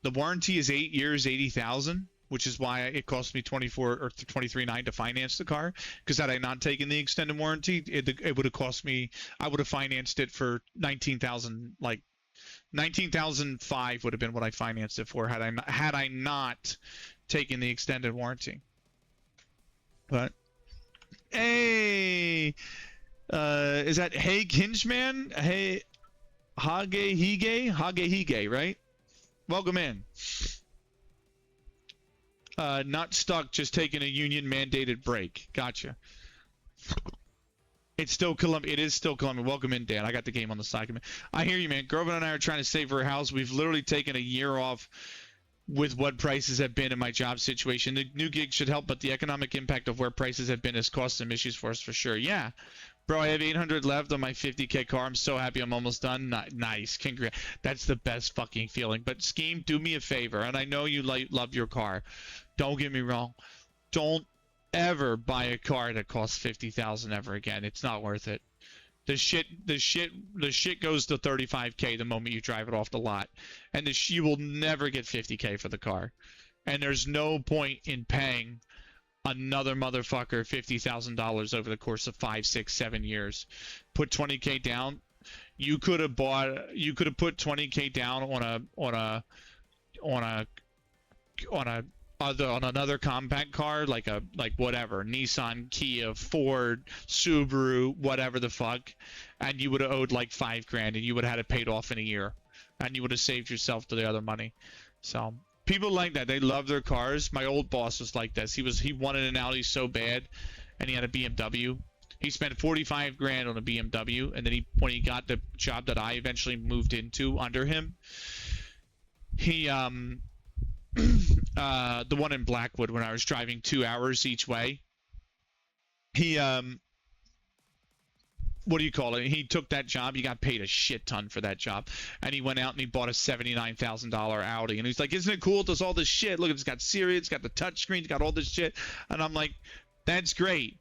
8 years, 80,000, which is why it cost me 24 or 23.9 to finance the car. Because had I not taken the extended warranty, it would have cost me. I would have financed it for 19,000, like. 19,005 would have been what I financed it for had I not taken the extended warranty. But hey, is that Hey Hingeman? Hey, Hage, right? Welcome in. Not stuck, just taking a union mandated break. Gotcha. It's still Columbia. It is still Columbia. Welcome in, Dan. I got the game on the side. I hear you, man. Grover and I are trying to save for a house. We've literally taken a year off with what prices have been in my job situation. The new gig should help, but the economic impact of where prices have been has caused some issues for us for sure. Yeah. Bro, I have 800 left on my 50K car. I'm so happy I'm almost done. Nice. Congrats. That's the best fucking feeling. But Scheme, do me a favor, and I know you love your car. Don't get me wrong. Don't ever buy a car that costs 50,000 ever again. It's not worth it. The shit goes to 35K the moment you drive it off the lot, and you will never get 50K for the car. And there's no point in paying another motherfucker $50,000 over the course of 5, 6, 7 years. Put 20K down. You could have put 20K down on another compact car, like whatever, Nissan, Kia, Ford, Subaru, whatever the fuck, and you would have owed like $5,000 and you would have had it paid off in a year, and you would have saved yourself to the other money. So people like that, they love their cars. My old boss was like this. He wanted an Audi so bad, and he had a BMW. He spent $45,000 on a BMW, and then when he got the job that I eventually moved into under him, he the one in Blackwood when I was driving 2 hours each way. He what do you call it? He took that job. He got paid a shit ton for that job, and he went out and he bought a $79,000 Audi. And he's like, "Isn't it cool? It does all this shit. Look, it's got Siri, it's got the touchscreen, it's got all this shit." And I'm like, "That's great.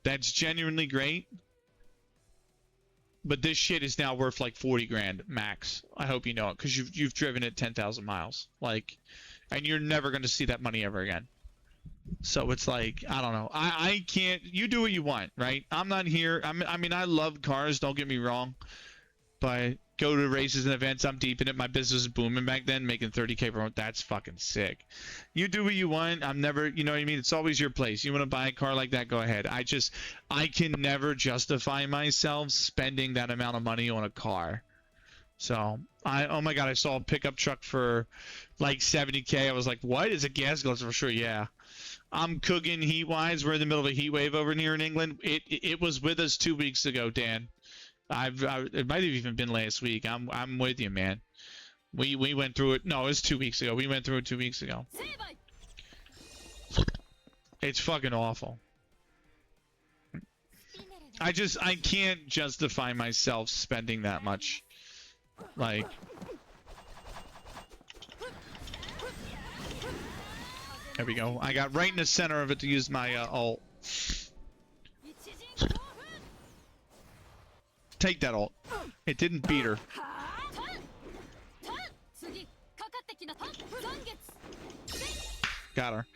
That's genuinely great." But this shit is now worth like 40 grand max. I hope you know it, because you've driven it 10,000 miles, like, and you're never going to see that money ever again. So it's like, I don't know. I can't. You do what you want, right? I'm not here. I mean, I love cars. Don't get me wrong. But go to races and events. I'm deep in it. My business was booming back then, making 30K per month. That's fucking sick. You do what you want. I'm never, you know what I mean? It's always your place. You want to buy a car like that, go ahead. I can never justify myself spending that amount of money on a car. So, oh my God, I saw a pickup truck for like 70K. I was like, what? Is it gas guzzler? For sure, yeah. I'm cooking heat-wise. We're in the middle of a heat wave over here in England. It was with us 2 weeks ago, Dan. It might have even been last week. I'm with you, man. We went through it. No, it was 2 weeks ago. We went through it 2 weeks ago. It's fucking awful. I can't justify myself spending that much. Like, there we go. I got right in the center of it to use my ult. Take that ult. It didn't beat her. Got her.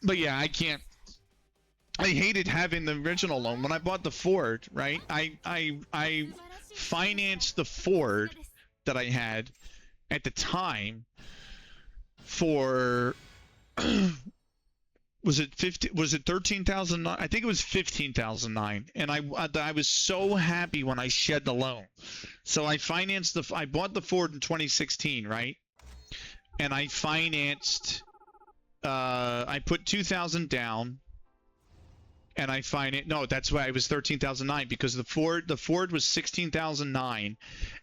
But yeah, I can't. I hated having the original loan. When I bought the Ford, right? I financed the Ford that I had at the time for was it 13,009? I think it was 15,009. And I was so happy when I shed the loan. So I bought the Ford in 2016, right? And I financed I put 2,000 down. And I find it, no, that's why it was 13,009, because the Ford was 16,009,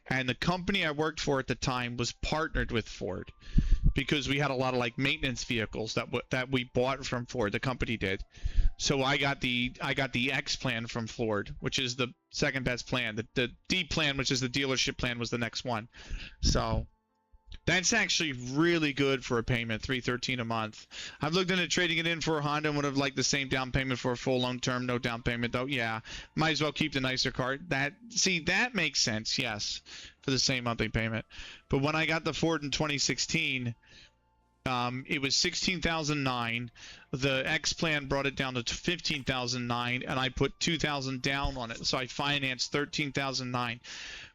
and the company I worked for at the time was partnered with Ford, because we had a lot of like maintenance vehicles that we bought from Ford. The company did. So I got the X plan from Ford, which is the second best plan. The D plan, which is the dealership plan, was the next one. So that's actually really good for a payment, $313 a month. I've looked into trading it in for a Honda and would have liked the same down payment for a full long term, no down payment though. Yeah, might as well keep the nicer car. That makes sense, yes, for the same monthly payment. But when I got the Ford in 2016, it was 16,009. The X plan brought it down to 15,009, and I put 2,000 down on it, so I financed 13,009.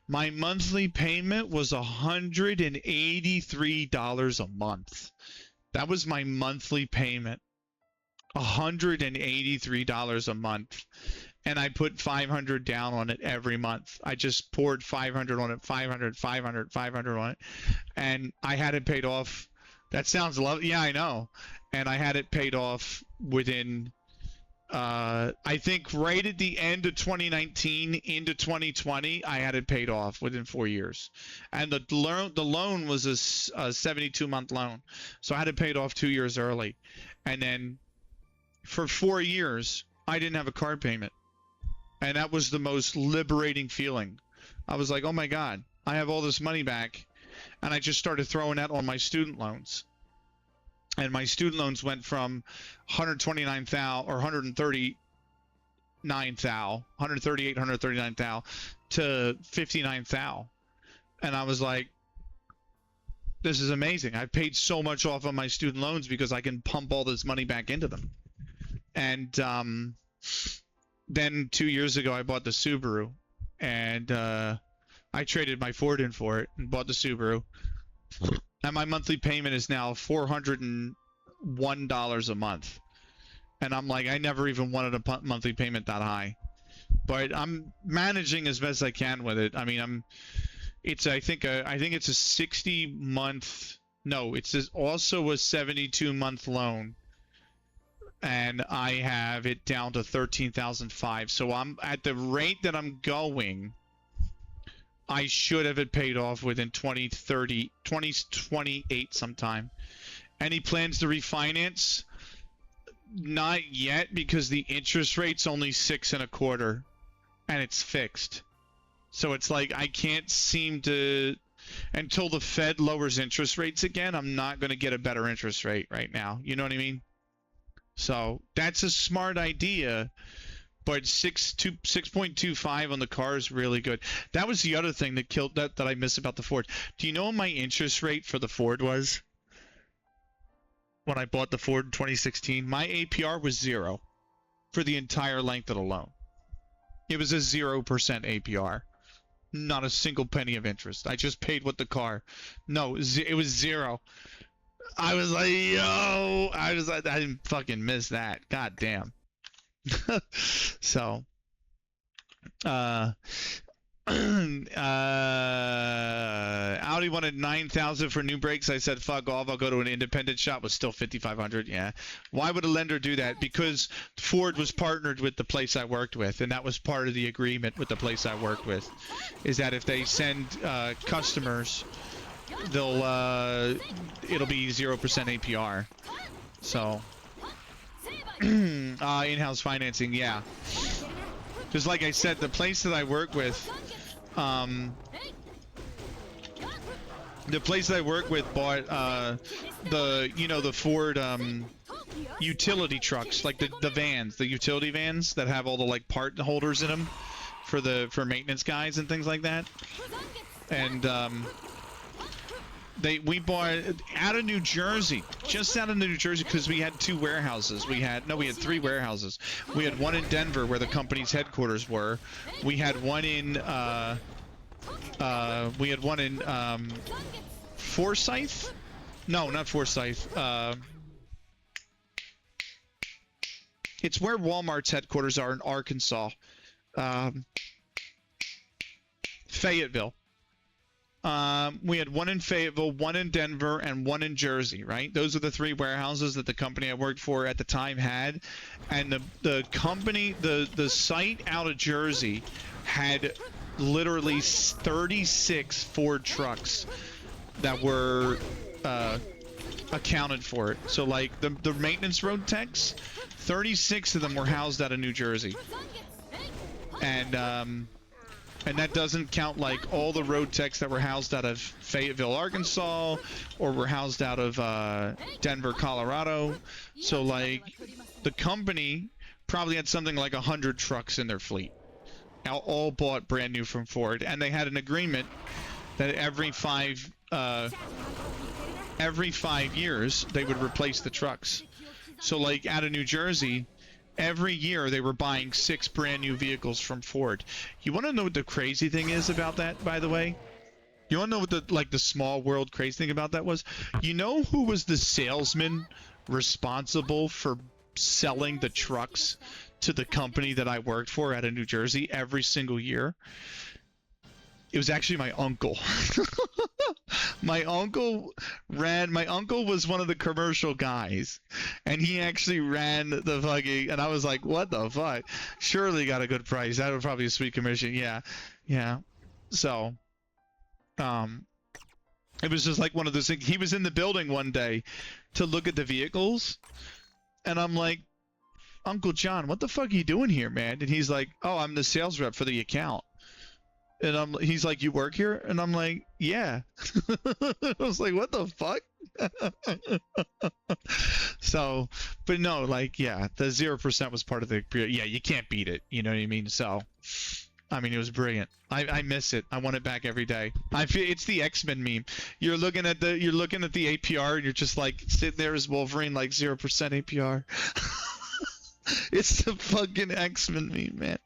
My monthly payment was $183 a month. That was my monthly payment. $183 a month. And I put 500 down on it every month. I just poured 500 on it, 500 on it. And I had it paid off. That sounds lovely. Yeah, I know. And I had it paid off within I think right at the end of 2019 into 2020, I had it paid off within 4 years. And the loan was a 72-month loan. So I had it paid off 2 years early. And then for 4 years, I didn't have a car payment. And that was the most liberating feeling. I was like, oh my God, I have all this money back. And I just started throwing that on my student loans. And my student loans went from 129,000 or 139,000 to 59,000. And I was like, this is amazing. I've paid so much off on my student loans because I can pump all this money back into them. And then 2 years ago, I bought the Subaru. And I traded my Ford in for it and bought the Subaru. And my monthly payment is now $401 a month. And I'm like, I never even wanted a monthly payment that high. But I'm managing as best I can with it. I mean, I think it's a 60-month, no, it's also a 72-month loan. And I have it down to 13,005. So I'm at the rate that I'm going, I should have it paid off within 2028 sometime. Any plans to refinance? Not yet, because the interest rate's only 6.25, and it's fixed. So it's like I can't seem to, until the Fed lowers interest rates again, I'm not going to get a better interest rate right now. You know what I mean? So that's a smart idea, but 6.25 on the car is really good. That was the other thing that killed that I miss about the Ford. Do you know what my interest rate for the Ford was? When I bought the Ford in 2016, my APR was 0 for the entire length of the loan. It was a 0% APR. Not a single penny of interest. I just paid with the car. No, it was 0. I was like, yo, I didn't fucking miss that. God damn. So, Audi wanted 9,000 for new brakes. I said, fuck off. I'll go to an independent shop. Was still 5,500. Yeah. Why would a lender do that? Because Ford was partnered with the place I worked with, and that was part of the agreement with the place I worked with, is that if they send customers, they'll it'll be 0% APR. So in-house financing, yeah. Because like I said, the place that I work with, bought the Ford utility trucks, like the vans, the utility vans that have all the like part holders in them for maintenance guys and things like that. And we bought out of New Jersey, just out of New Jersey, because we had 2 warehouses. We had 3 warehouses. We had one in Denver where the company's headquarters were. We had one in Forsyth? No, not Forsyth. It's where Walmart's headquarters are in Arkansas. Fayetteville. We had one in Fayetteville, one in Denver, and one in Jersey, right? Those are the 3 warehouses that the company I worked for at the time had. And the company, the site out of Jersey had literally 36 Ford trucks that were accounted for it. So like the maintenance road techs, 36 of them were housed out of New Jersey. And that doesn't count like all the road techs that were housed out of Fayetteville, Arkansas, or were housed out of Denver, Colorado. So like the company probably had something like 100 trucks in their fleet, all bought brand new from Ford, and they had an agreement that every 5 years they would replace the trucks. So like out of New Jersey, every year they were buying 6 brand new vehicles from Ford. You want to know what the crazy thing is about that, by the way? You want to know what the small world crazy thing about that was? You know who was the salesman responsible for selling the trucks to the company that I worked for out of New Jersey every single year? It was actually my uncle. My uncle was one of the commercial guys, and he actually ran the fucking, and I was like, what the fuck? Surely got a good price. That was probably a sweet commission. Yeah. So, it was just like one of those things. He was in the building one day to look at the vehicles, and I'm like, Uncle John, what the fuck are you doing here, man? And he's like, oh, I'm the sales rep for the account. And he's like, you work here? And I'm like, yeah. I was like, what the fuck? So, but no, like, yeah, the 0% was part of the, yeah, you can't beat it. You know what I mean? So, I mean, it was brilliant. I miss it. I want it back every day. I feel it's the X-Men meme. You're looking at the APR and you're just like sitting there as Wolverine, like 0% APR. It's the fucking X-Men meme, man.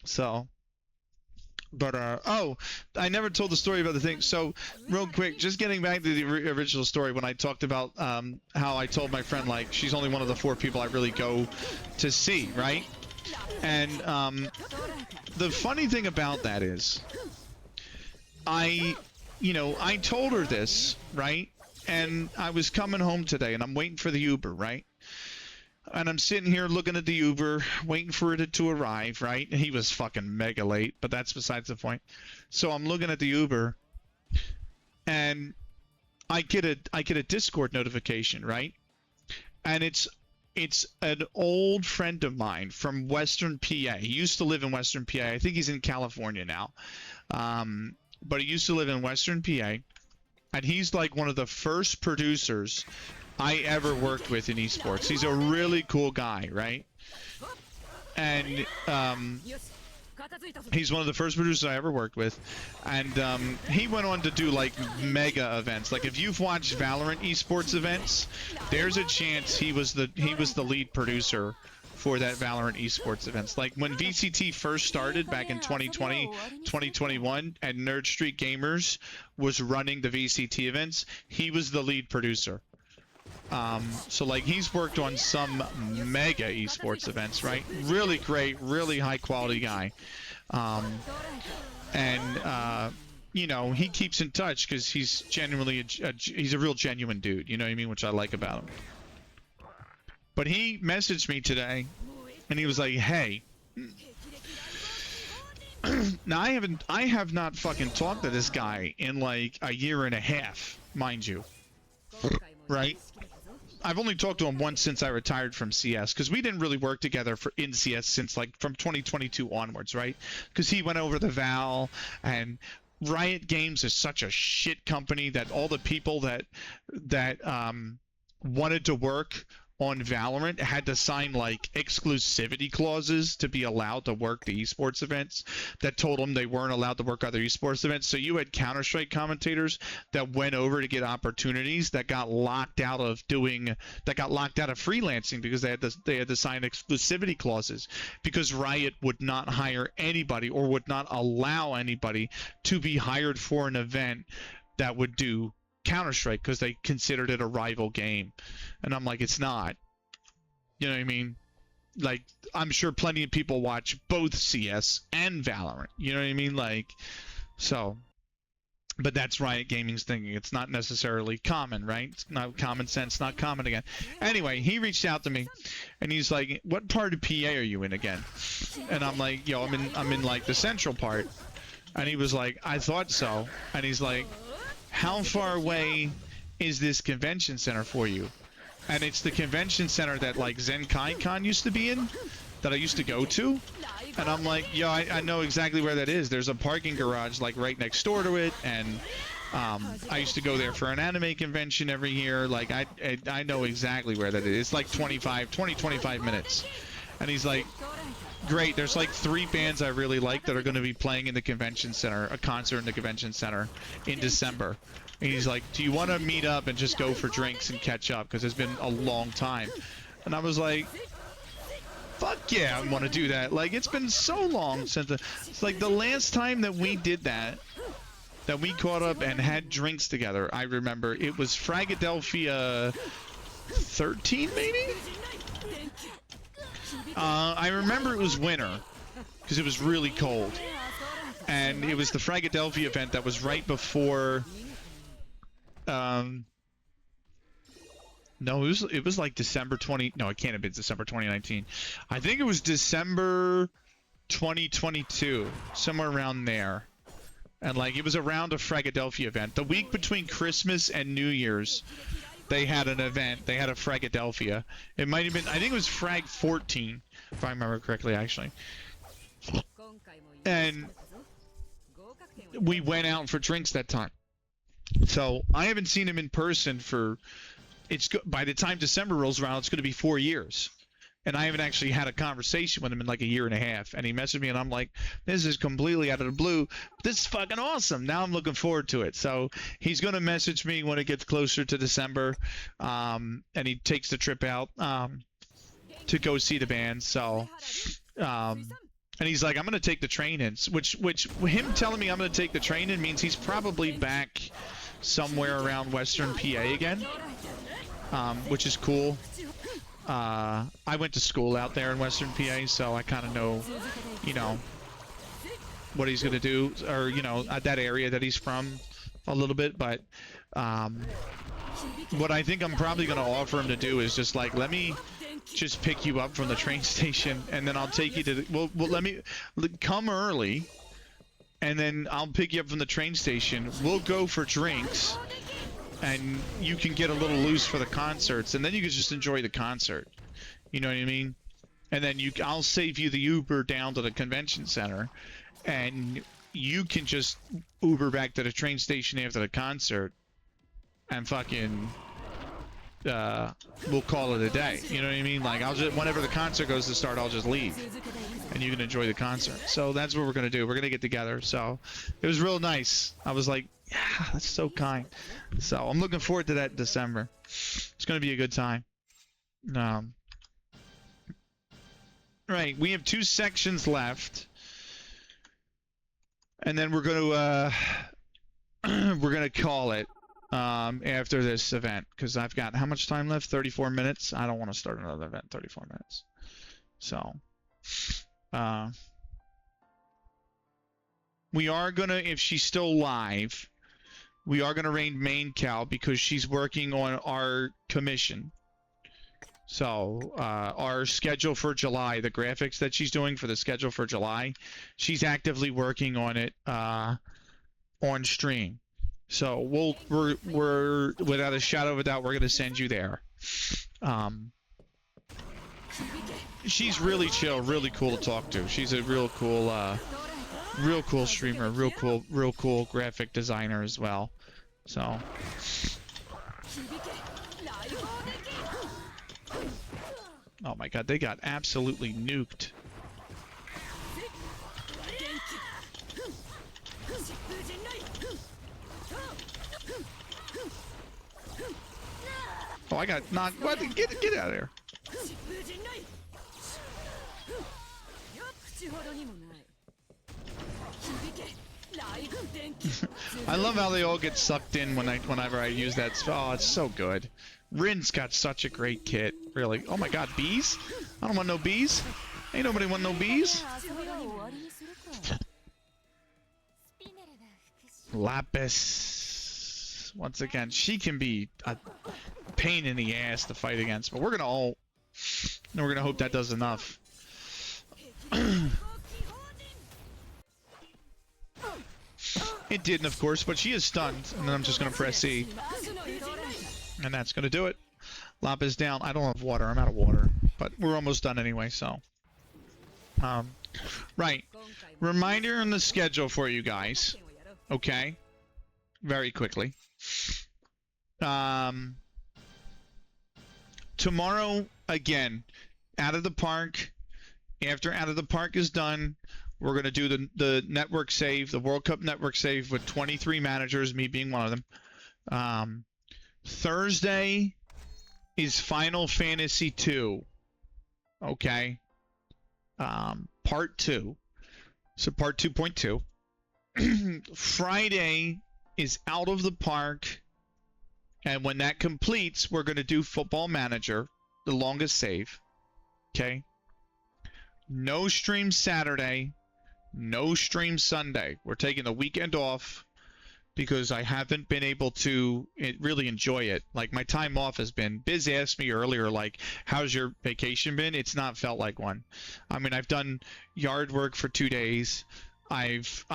So, but oh, I never told the story about the thing. So, real quick, just getting back to the original story when I talked about how I told my friend, like, she's only one of the 4 people I really go to see, right? And the funny thing about that is, I told her this, right? And I was coming home today, and I'm waiting for the Uber, right? And I'm sitting here looking at the Uber, waiting for it to arrive, right? He was fucking mega late, but that's besides the point. So I'm looking at the Uber, and I get a Discord notification, right? And it's an old friend of mine from Western PA. He used to live in Western PA. I think he's in California now. But he used to live in Western PA. And he's like one of the first producers I ever worked with in esports. He's a really cool guy, right? And he's one of the first producers I ever worked with, and he went on to do like mega events. Like if you've watched Valorant esports events, there's a chance he was the lead producer for that Valorant esports events. Like when VCT first started back in 2020, 2021, and Nerd Street Gamers was running the VCT events, he was the lead producer. So like he's worked on some mega esports events, right? Really great, really high quality guy. You know, he keeps in touch because he's genuinely he's a real genuine dude, you know what I mean, which I like about him. But he messaged me today and he was like, hey, now I have not fucking talked to this guy in like a year and a half, mind you, right? I've only talked to him once since I retired from CS, because we didn't really work together in CS since like from 2022 onwards, right? Because he went over the Val, and Riot Games is such a shit company that all the people that wanted to work on Valorant had to sign like exclusivity clauses to be allowed to work the esports events that told them they weren't allowed to work other esports events. So you had Counter-Strike commentators that went over to get opportunities that got locked out of freelancing because they had to sign exclusivity clauses, because Riot would not hire anybody or would not allow anybody to be hired for an event that would do Counter-Strike, because they considered it a rival game. And I'm like, it's not. You know what I mean? Like, I'm sure plenty of people watch both CS and Valorant. You know what I mean? Like, so. But that's Riot Gaming's thinking. It's not necessarily common, right? It's not common sense, not common again. Anyway, he reached out to me, and he's like, what part of PA are you in again? And I'm like, yo, I'm in like the central part. And he was like, I thought so. And he's like, how far away is this convention center for you? And it's the convention center that like Zenkai-Con used to be in, that I used to go to. And I'm like, yo, I know exactly where that is. There's a parking garage like right next door to it, and I used to go there for an anime convention every year. Like I know exactly where that is. It's like 25 minutes. And he's like, great, there's like 3 bands I really like that are going to be playing in the convention center, a concert in the convention center in December. And he's like, do you want to meet up and just go for drinks and catch up, because it's been a long time? And I was like, fuck yeah, I want to do that. Like, it's been so long since it's like the last time that we did that we caught up and had drinks together. I remember it was Fragadelphia 13 maybe. I remember it was winter because it was really cold, and it was the Fragadelphia event that was right before. No, it was like December 20. No, it can't have been December 2019. I think it was December 2022, somewhere around there. And like it was around a Fragadelphia event. The week between Christmas and New Year's, they had an event. They had a Fragadelphia. It might have been, I think it was Frag 14, if I remember correctly, actually. And we went out for drinks that time. So I haven't seen him in person for, by the time December rolls around, it's going to be 4 years. And I haven't actually had a conversation with him in like a year and a half. And he messaged me and I'm like, this is completely out of the blue. This is fucking awesome. Now I'm looking forward to it. So he's going to message me when it gets closer to December. And he takes the trip out to go see the band. So, and he's like, I'm going to take the train in. Which him telling me I'm going to take the train in means he's probably back somewhere around Western PA again. Which is cool. I went to school out there in Western PA, so I kind of know, you know, what he's going to do, or, you know, that area that he's from a little bit. But what I think I'm probably going to offer him to do is just like, let me just pick you up from the train station, and then I'll take you to the, let me come early, and then I'll pick you up from the train station. We'll go for drinks, and you can get a little loose for the concerts, and then you can just enjoy the concert. You know what I mean? And then I'll save you the Uber down to the convention center, and you can just Uber back to the train station after the concert, and fucking we'll call it a day. You know what I mean? Like, I'll just, whenever the concert goes to start, I'll just leave, and you can enjoy the concert. So that's what we're gonna do. We're gonna get together. So it was real nice. I was like, yeah, that's so kind. So I'm looking forward to that in December. It's gonna be a good time. Right, we have 2 sections left, and then we're gonna we're gonna call it after this event, because I've got how much time left? 34 minutes. I don't want to start another event in 34 minutes. So we are gonna, if she's still live, we are gonna raid main Cal because she's working on our commission. So our schedule for July, the graphics that she's doing for the schedule for July, she's actively working on it on stream. So we're without a shadow of a doubt, we're gonna send you there. She's really chill, really cool to talk to. She's a real cool streamer, real cool graphic designer as well. So. Oh my god, they got absolutely nuked. Oh, I got knocked. What? Get out of there. I love how they all get sucked in whenever I use that spell. Oh, it's so good. Rin's got such a great kit, really. Oh my god, bees? I don't want no bees. Ain't nobody want no bees. Lapis. Once again, she can be a pain in the ass to fight against, but we're gonna hope that does enough. It didn't, of course, but she is stunned, and then I'm just gonna press E. And that's gonna do it. Lapis down. I don't have water. I'm out of water. But we're almost done anyway, so. Right. Reminder on the schedule for you guys. Okay. Very quickly. Tomorrow, again, Out of the Park. After Out of the Park is done, we're gonna do the network save, the World Cup network save with 23 managers, me being one of them. Thursday is Final Fantasy 2. Okay. Part 2. So part 2.2. Friday is Out of the Park. And when that completes, we're going to do Football Manager, the longest save. Okay. No stream Saturday. No stream Sunday. We're taking the weekend off, because I haven't been able to really enjoy it. Like, my time off has been... Biz asked me earlier, like, how's your vacation been? It's not felt like one. I mean, I've done yard work for 2 days. I've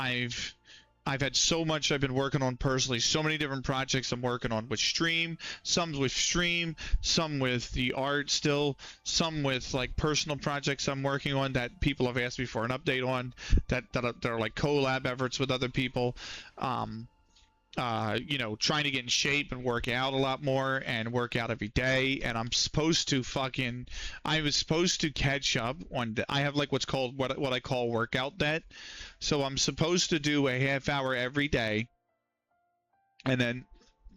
had so much I've been working on personally, so many different projects I'm working on with stream, some with stream, some with the art still, some with like personal projects I'm working on that people have asked me for an update on, that are like collab efforts with other people. You know, trying to get in shape and work out a lot more and work out every day. And I'm supposed to I was supposed to catch up on, I have like what's called, what I call workout debt. So I'm supposed to do a half hour every day, and then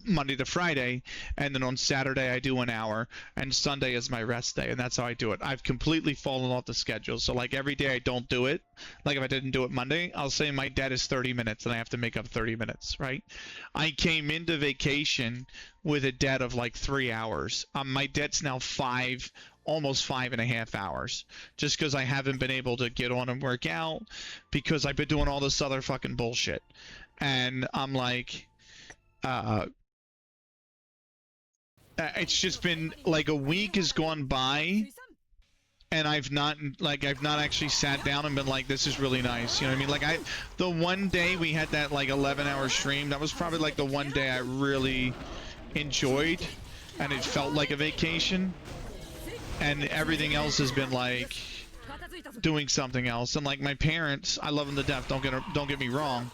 Monday to Friday, and then on Saturday I do an hour, and Sunday is my rest day, and that's how I do it. I've completely fallen off the schedule. So like every day I don't do it. Like if I didn't do it Monday, I'll say my debt is 30 minutes and I have to make up 30 minutes, right? I came into vacation with a debt of like 3 hours. My debt's now almost 5.5 hours, just because I haven't been able to get on and work out, because I've been doing all this other fucking bullshit. And I'm like, it's just been like a week has gone by and I've not actually sat down and been like, this is really nice. You know what I mean? Like the one day we had that like 11-hour stream, that was probably like the one day I really enjoyed, and it felt like a vacation. And everything else has been like doing something else. And like my parents, I love them to death. Don't get me wrong,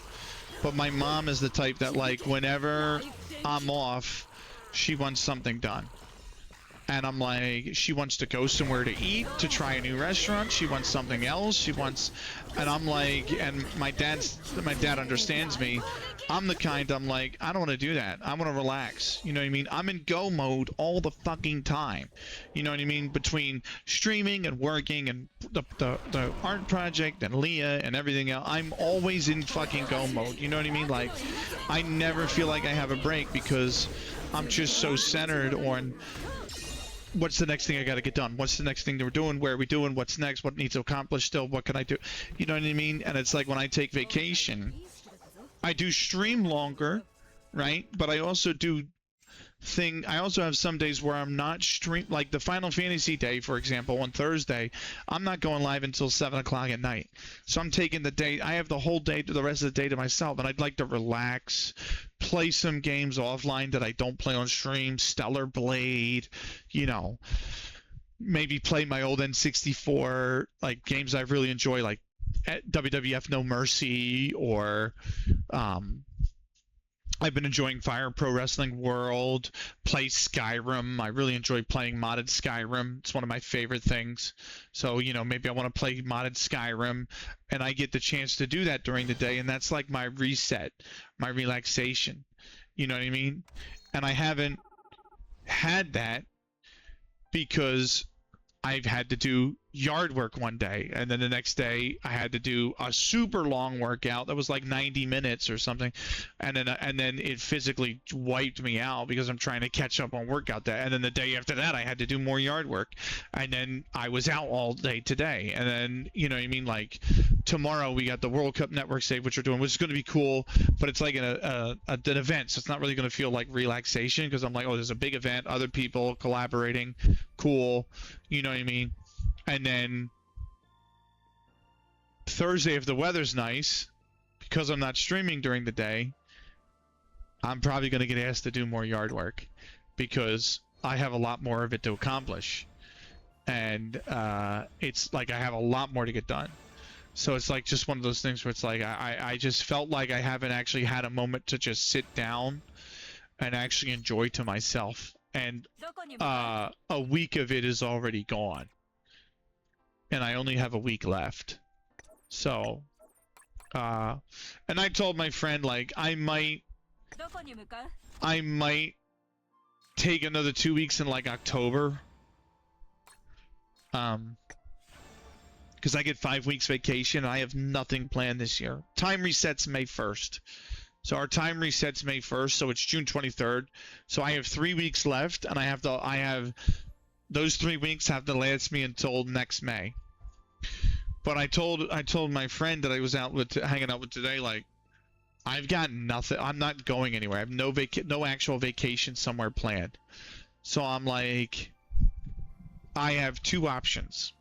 but my mom is the type that like whenever I'm off, she wants something done. And I'm like, she wants to go somewhere to eat, to try a new restaurant. She wants something else. She wants, and I'm like, and my dad understands me. I'm the kind, I'm like, I don't want to do that. I want to relax. You know what I mean? I'm in go mode all the fucking time. You know what I mean? Between streaming and working and the art project and Leah and everything else, I'm always in fucking go mode. You know what I mean? Like, I never feel like I have a break because I'm just so centered on what's the next thing I got to get done? What's the next thing that we're doing? Where are we doing? What's next? What needs to accomplish still? What can I do? You know what I mean? And it's like when I take vacation, I do stream longer, right? But I also I also have some days where I'm not like the Final Fantasy day, for example, on Thursday, I'm not going live until 7 o'clock at night. So I'm taking the day, I have the whole day, the rest of the day to myself, and I'd like to relax, play some games offline that I don't play on stream, Stellar Blade, you know, maybe play my old N64, like games I really enjoy, like WWF No Mercy, or I've been enjoying Fire Pro Wrestling World, play Skyrim. I really enjoy playing modded Skyrim. It's one of my favorite things. So, you know, maybe I want to play modded Skyrim, and I get the chance to do that during the day, and that's like my reset, my relaxation. You know what I mean? And I haven't had that because I've had to do yard work one day, and then the next day I had to do a super long workout that was like 90 minutes or something, and then it physically wiped me out because I'm trying to catch up on workout day. And then the day after that I had to do more yard work, and then I was out all day today. And then, you know what I mean, like tomorrow we got the World Cup Network save, which we're doing, which is going to be cool, but it's like an event, so it's not really going to feel like relaxation because I'm like, oh, there's a big event, other people collaborating, cool, you know what I mean? And then Thursday, if the weather's nice, because I'm not streaming during the day, I'm probably going to get asked to do more yard work because I have a lot more of it to accomplish. And it's like I have a lot more to get done. So it's like just one of those things where it's like I just felt like I haven't actually had a moment to just sit down and actually enjoy to myself. And a week of it is already gone. And I only have a week left. So, and I told my friend, like, I might take another 2 weeks in, like, October. Because I get 5 weeks vacation, and I have nothing planned this year. Time resets May 1st. So our time resets May 1st, so it's June 23rd. So I have 3 weeks left, and those 3 weeks have to last me until next May. But I told my friend that I was hanging out with today, like, I've got nothing. I'm not going anywhere. I have no actual vacation somewhere planned. So I'm like, I have two options.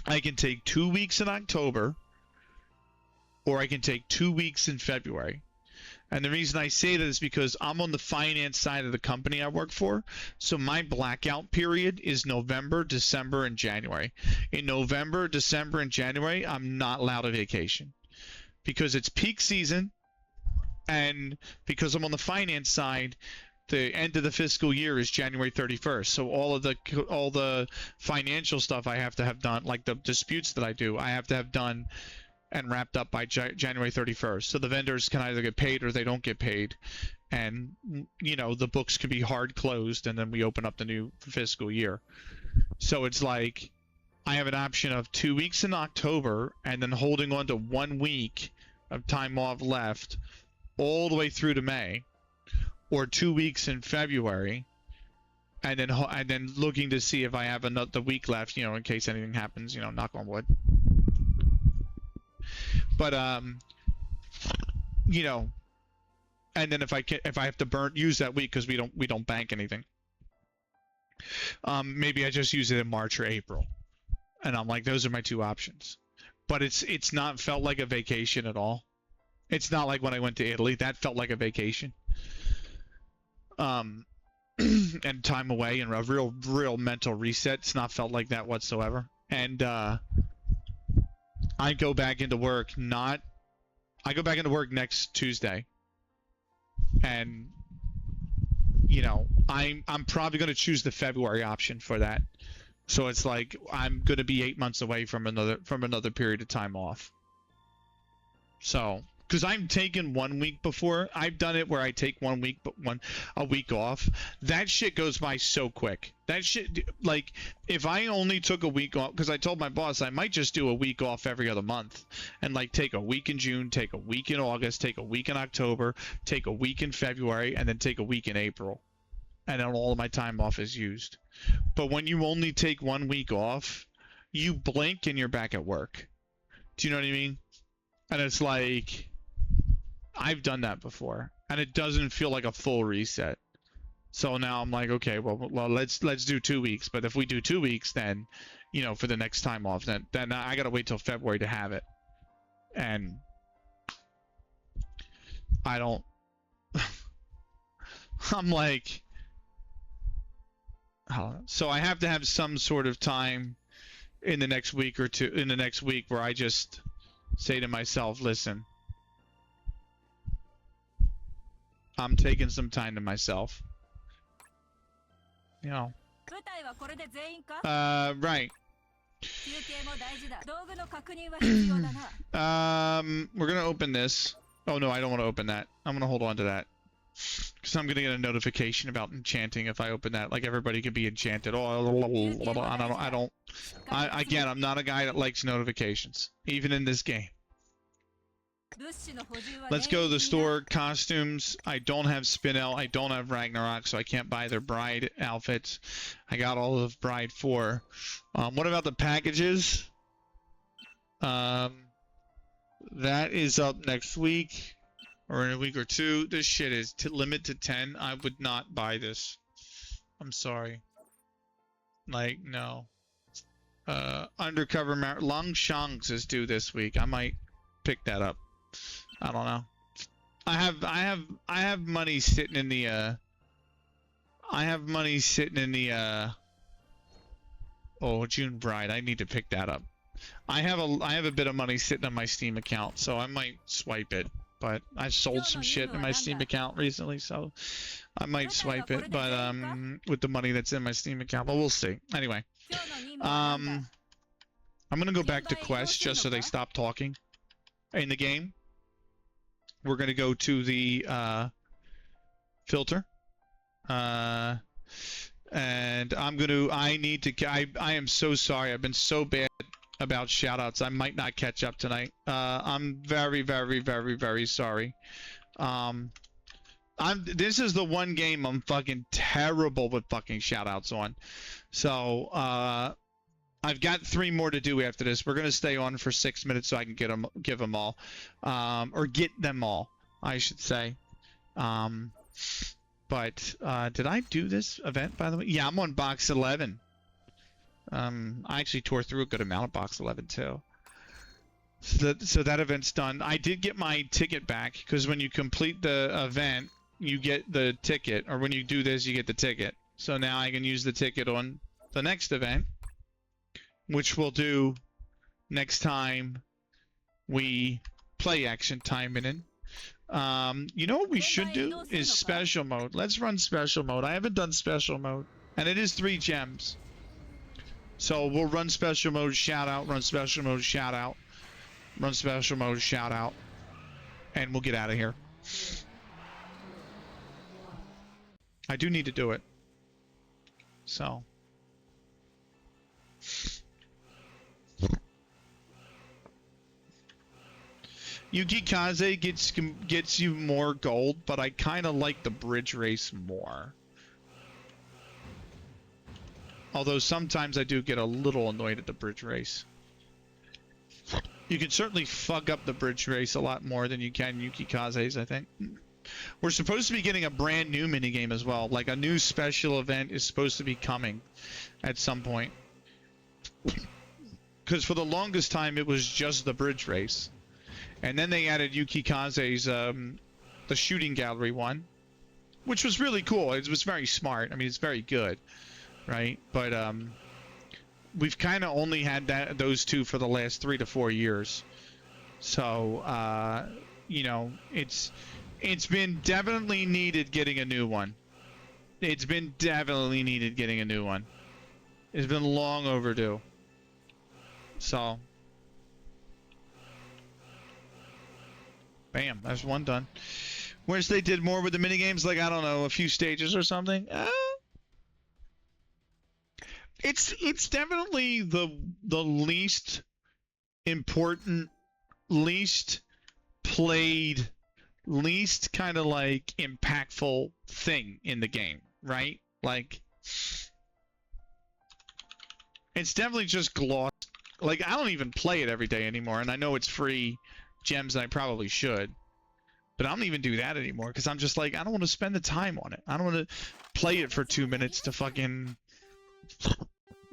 I can take 2 weeks in October, or I can take 2 weeks in February. And the reason I say that is because I'm on the finance side of the company I work for. So my blackout period is November, December, and January. In November, December, and January, I'm not allowed a vacation because it's peak season, and because I'm on the finance side, the end of the fiscal year is January 31st. So all the financial stuff I have to have done, like the disputes that I do, I have to have done and wrapped up by January 31st. So the vendors can either get paid or they don't get paid. And, you know, the books can be hard closed, and then we open up the new fiscal year. So it's like I have an option of 2 weeks in October and then holding on to 1 week of time off left all the way through to May, or 2 weeks in February, and then looking to see if I have another week left, you know, in case anything happens, you know, knock on wood. But you know, and then if I have to use that week because we don't bank anything, maybe I just use it in March or April. And I'm like, those are my two options. But it's not felt like a vacation at all. It's not like when I went to Italy. That felt like a vacation. And time away and a real mental reset. It's not felt like that whatsoever. And I go back into work next Tuesday. And you know, I'm probably going to choose the February option for that. So it's like I'm going to be 8 months away from another period of time off. So, because I'm taking 1 week before, I've done it where I take 1 week, but a week off. That shit goes by so quick. That shit, like, if I only took a week off, because I told my boss I might just do a week off every other month, and like take a week in June, take a week in August, take a week in October, take a week in February, and then take a week in April, and then all of my time off is used. But when you only take 1 week off, you blink and you're back at work. Do you know what I mean? And it's like, I've done that before, and it doesn't feel like a full reset. So now I'm like, okay, well let's do 2 weeks. But if we do 2 weeks, then, you know, for the next time off, then I gotta wait till February to have it. And I don't. I'm like, so I have to have some sort of time in the next week or two, in the next week, where I just say to myself, listen, I'm taking some time to myself. You know. Right. We're gonna open this. Oh no, I don't want to open that. I'm gonna hold on to that. Because I'm gonna get a notification about enchanting if I open that. Like, everybody can be enchanted. Again, I'm not a guy that likes notifications, even in this game. Let's go to the store. Costumes. I don't have Spinel. I don't have Ragnarok, so I can't buy their bride outfits. I got all of bride 4. What about the packages? That is up next week. Or in a week or two. This shit is limit to 10. I would not buy this. I'm sorry. Like, no. Undercover Long Shanks is due this week. I might pick that up. I don't know. I have money sitting in the June Bride. I need to pick that up. I have a bit of money sitting on my Steam account, so I might swipe it. But I sold some shit in my Steam account recently, so I might swipe it, but with the money that's in my Steam account, but we'll see. Anyway, I'm gonna go back to Quest just so they stop talking in the game. We're gonna go to the filter, and I am so sorry. I've been so bad about shoutouts. I might not catch up tonight. I'm very, very, very, very sorry. This is the one game I'm fucking terrible with fucking shoutouts on. So, I've got 3 more to do after this. We're gonna stay on for 6 minutes so I can give them all. Or get them all, I should say. But did I do this event, by the way? Yeah, I'm on box 11. I actually tore through a good amount of box 11 too. So that event's done. I did get my ticket back, because when you complete the event, you get the ticket, or when you do this, you get the ticket. So now I can use the ticket on the next event, which we'll do next time we play Action Taimanin. You know what we should do is special mode. Let's run special mode. I haven't done special mode, and it is 3 gems. So we'll run special mode, shout out, run special mode, shout out, run special mode, shout out, and we'll get out of here. I do need to do it. So. Yukikaze gets you more gold, but I kind of like the bridge race more. Although sometimes I do get a little annoyed at the bridge race. You can certainly fuck up the bridge race a lot more than you can Yukikaze's, I think. We're supposed to be getting a brand new minigame as well. Like, a new special event is supposed to be coming at some point. because for the longest time it was just the bridge race, and then they added Yukikaze's the shooting gallery one, which was really cool. It was very smart. I mean, it's very good, right? But we've kind of only had those two for the last 3 to 4 years. So you know, it's been definitely needed getting a new one. It's been definitely needed getting a new one. It's been long overdue. So, bam, that's one done. Wish they did more with the minigames, like, I don't know, a few stages or something. It's definitely the least important, least played, least kind of like impactful thing in the game, right? Like, it's definitely just gloss. Like, I don't even play it every day anymore, and I know it's free gems, and I probably should. But I don't even do that anymore, because I'm just like, I don't want to spend the time on it. I don't want to play it for 2 minutes to fucking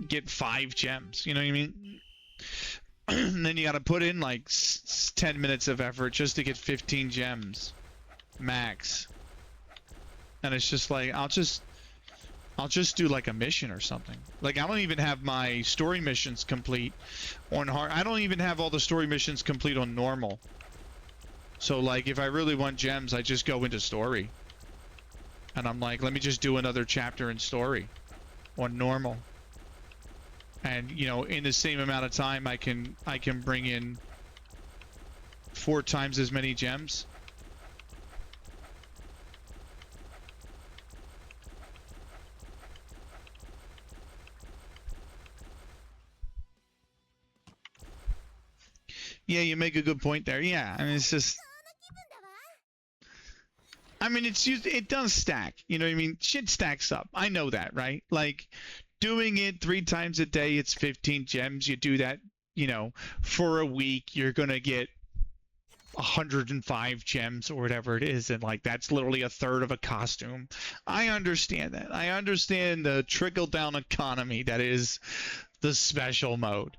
get 5 gems. You know what I mean? And then you gotta put in, like, 10 minutes of effort just to get 15 gems. Max. And it's just like, I'll just do like a mission or something. Like, I don't even have my story missions complete on hard. I don't even have all the story missions complete on normal. So like, if I really want gems, I just go into story. And I'm like, let me just do another chapter in story on normal. And, you know, in the same amount of time, I can bring in 4 times as many gems. Yeah, you make a good point there. Yeah, I mean, it's just, I mean, it does stack. You know what I mean? Shit stacks up. I know that, right? Like, doing it 3 times a day, it's 15 gems. You do that, you know, for a week, you're gonna get 105 gems or whatever it is, and like, that's literally a third of a costume. I understand that. I understand the trickle down economy that is the special mode.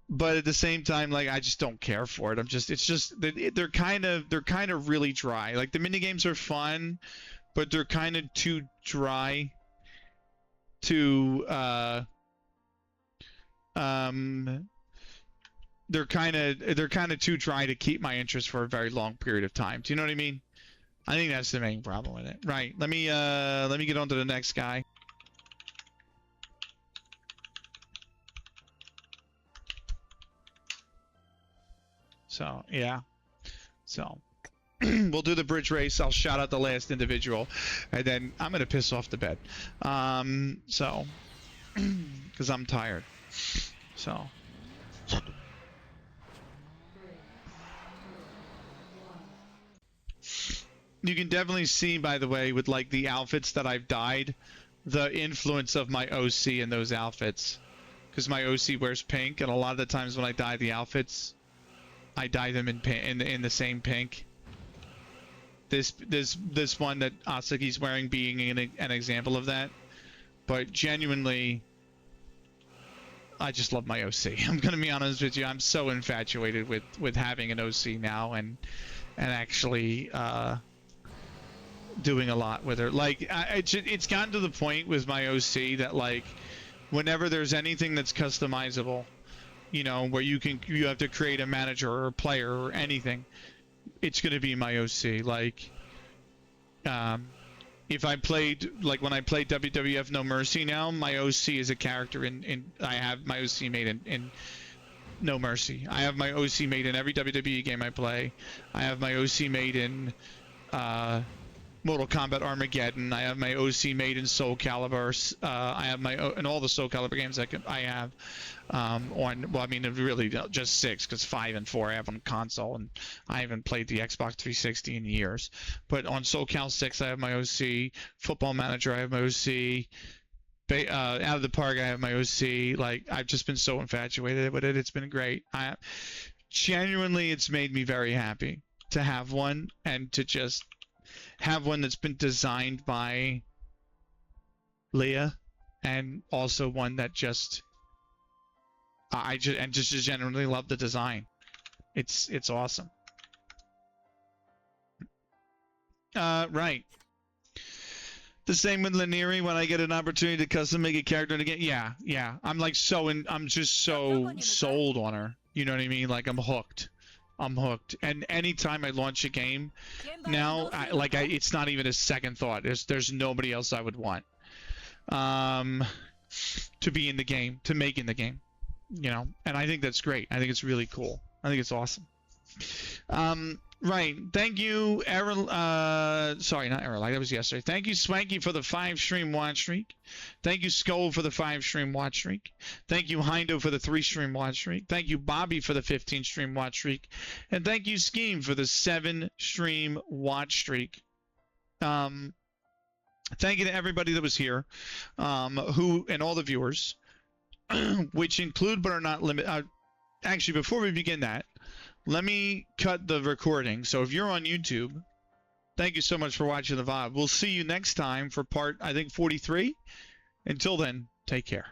But at the same time, like, I just don't care for it. It's just they're kind of really dry. Like, the mini games are fun, but they're kind of too dry to they're kind of too dry to keep my interest for a very long period of time. Do you know what I mean? I think that's the main problem with it. Right. Let me get on to the next guy. So, yeah. So, we'll do the bridge race. I'll shout out the last individual, and then I'm going to piss off the bed. So, because I'm tired. So. You can definitely see, by the way, with, like, the outfits that I've dyed, the influence of my OC in those outfits. Because my OC wears pink, and a lot of the times when I dye the outfits, I dye them in the same pink. This one that Asaki's wearing being an example of that. But genuinely, I just love my OC. I'm gonna be honest with you. I'm so infatuated with having an OC now and actually doing a lot with her. Like, it's gotten to the point with my OC that, like, whenever there's anything that's customizable, you know, where you have to create a manager or a player or anything, it's going to be my OC. Like, if I played, like, when I played WWF No Mercy now, my OC is a character I have my OC made in No Mercy. I have my OC made in every WWE game I play. I have my OC made in Mortal Kombat Armageddon. I have my OC made in Soul Calibur. I have in all the Soul Calibur games I have well, I mean, really just 6, because 5 and 4 I have on console, and I haven't played the Xbox 360 in years. But on Soul Cal 6 I have my OC. Football Manager I have my OC. Out of the Park I have my OC. Like, I've just been so infatuated with it. It's been great. Genuinely, it's made me very happy to have one, and to just have one that's been designed by Leah, and also one that just I just genuinely love the design. It's awesome. Right. The same with Lanieri. When I get an opportunity to custom make a character in a game, yeah. I'm like I'm just so sold on her. You know what I mean? Like I'm hooked. And anytime I launch a game, now it's not even a second thought. There's nobody else I would want to be in the game, to make in the game. You know, and I think that's great. I think it's really cool. I think it's awesome. Right. Thank you, sorry, not Errol. That was yesterday. Thank you, Swanky, for the 5-stream watch streak. Thank you, Skull, for the 5-stream watch streak. Thank you, Hindo, for the 3-stream watch streak. Thank you, Bobby, for the 15-stream watch streak. And thank you, Scheme, for the 7-stream watch streak. Thank you to everybody that was here, and all the viewers, which include but are not limited. Actually, before we begin that, let me cut the recording. So if you're on YouTube, thank you so much for watching the VOD. We'll see you next time for part, I think, 43. Until then, take care.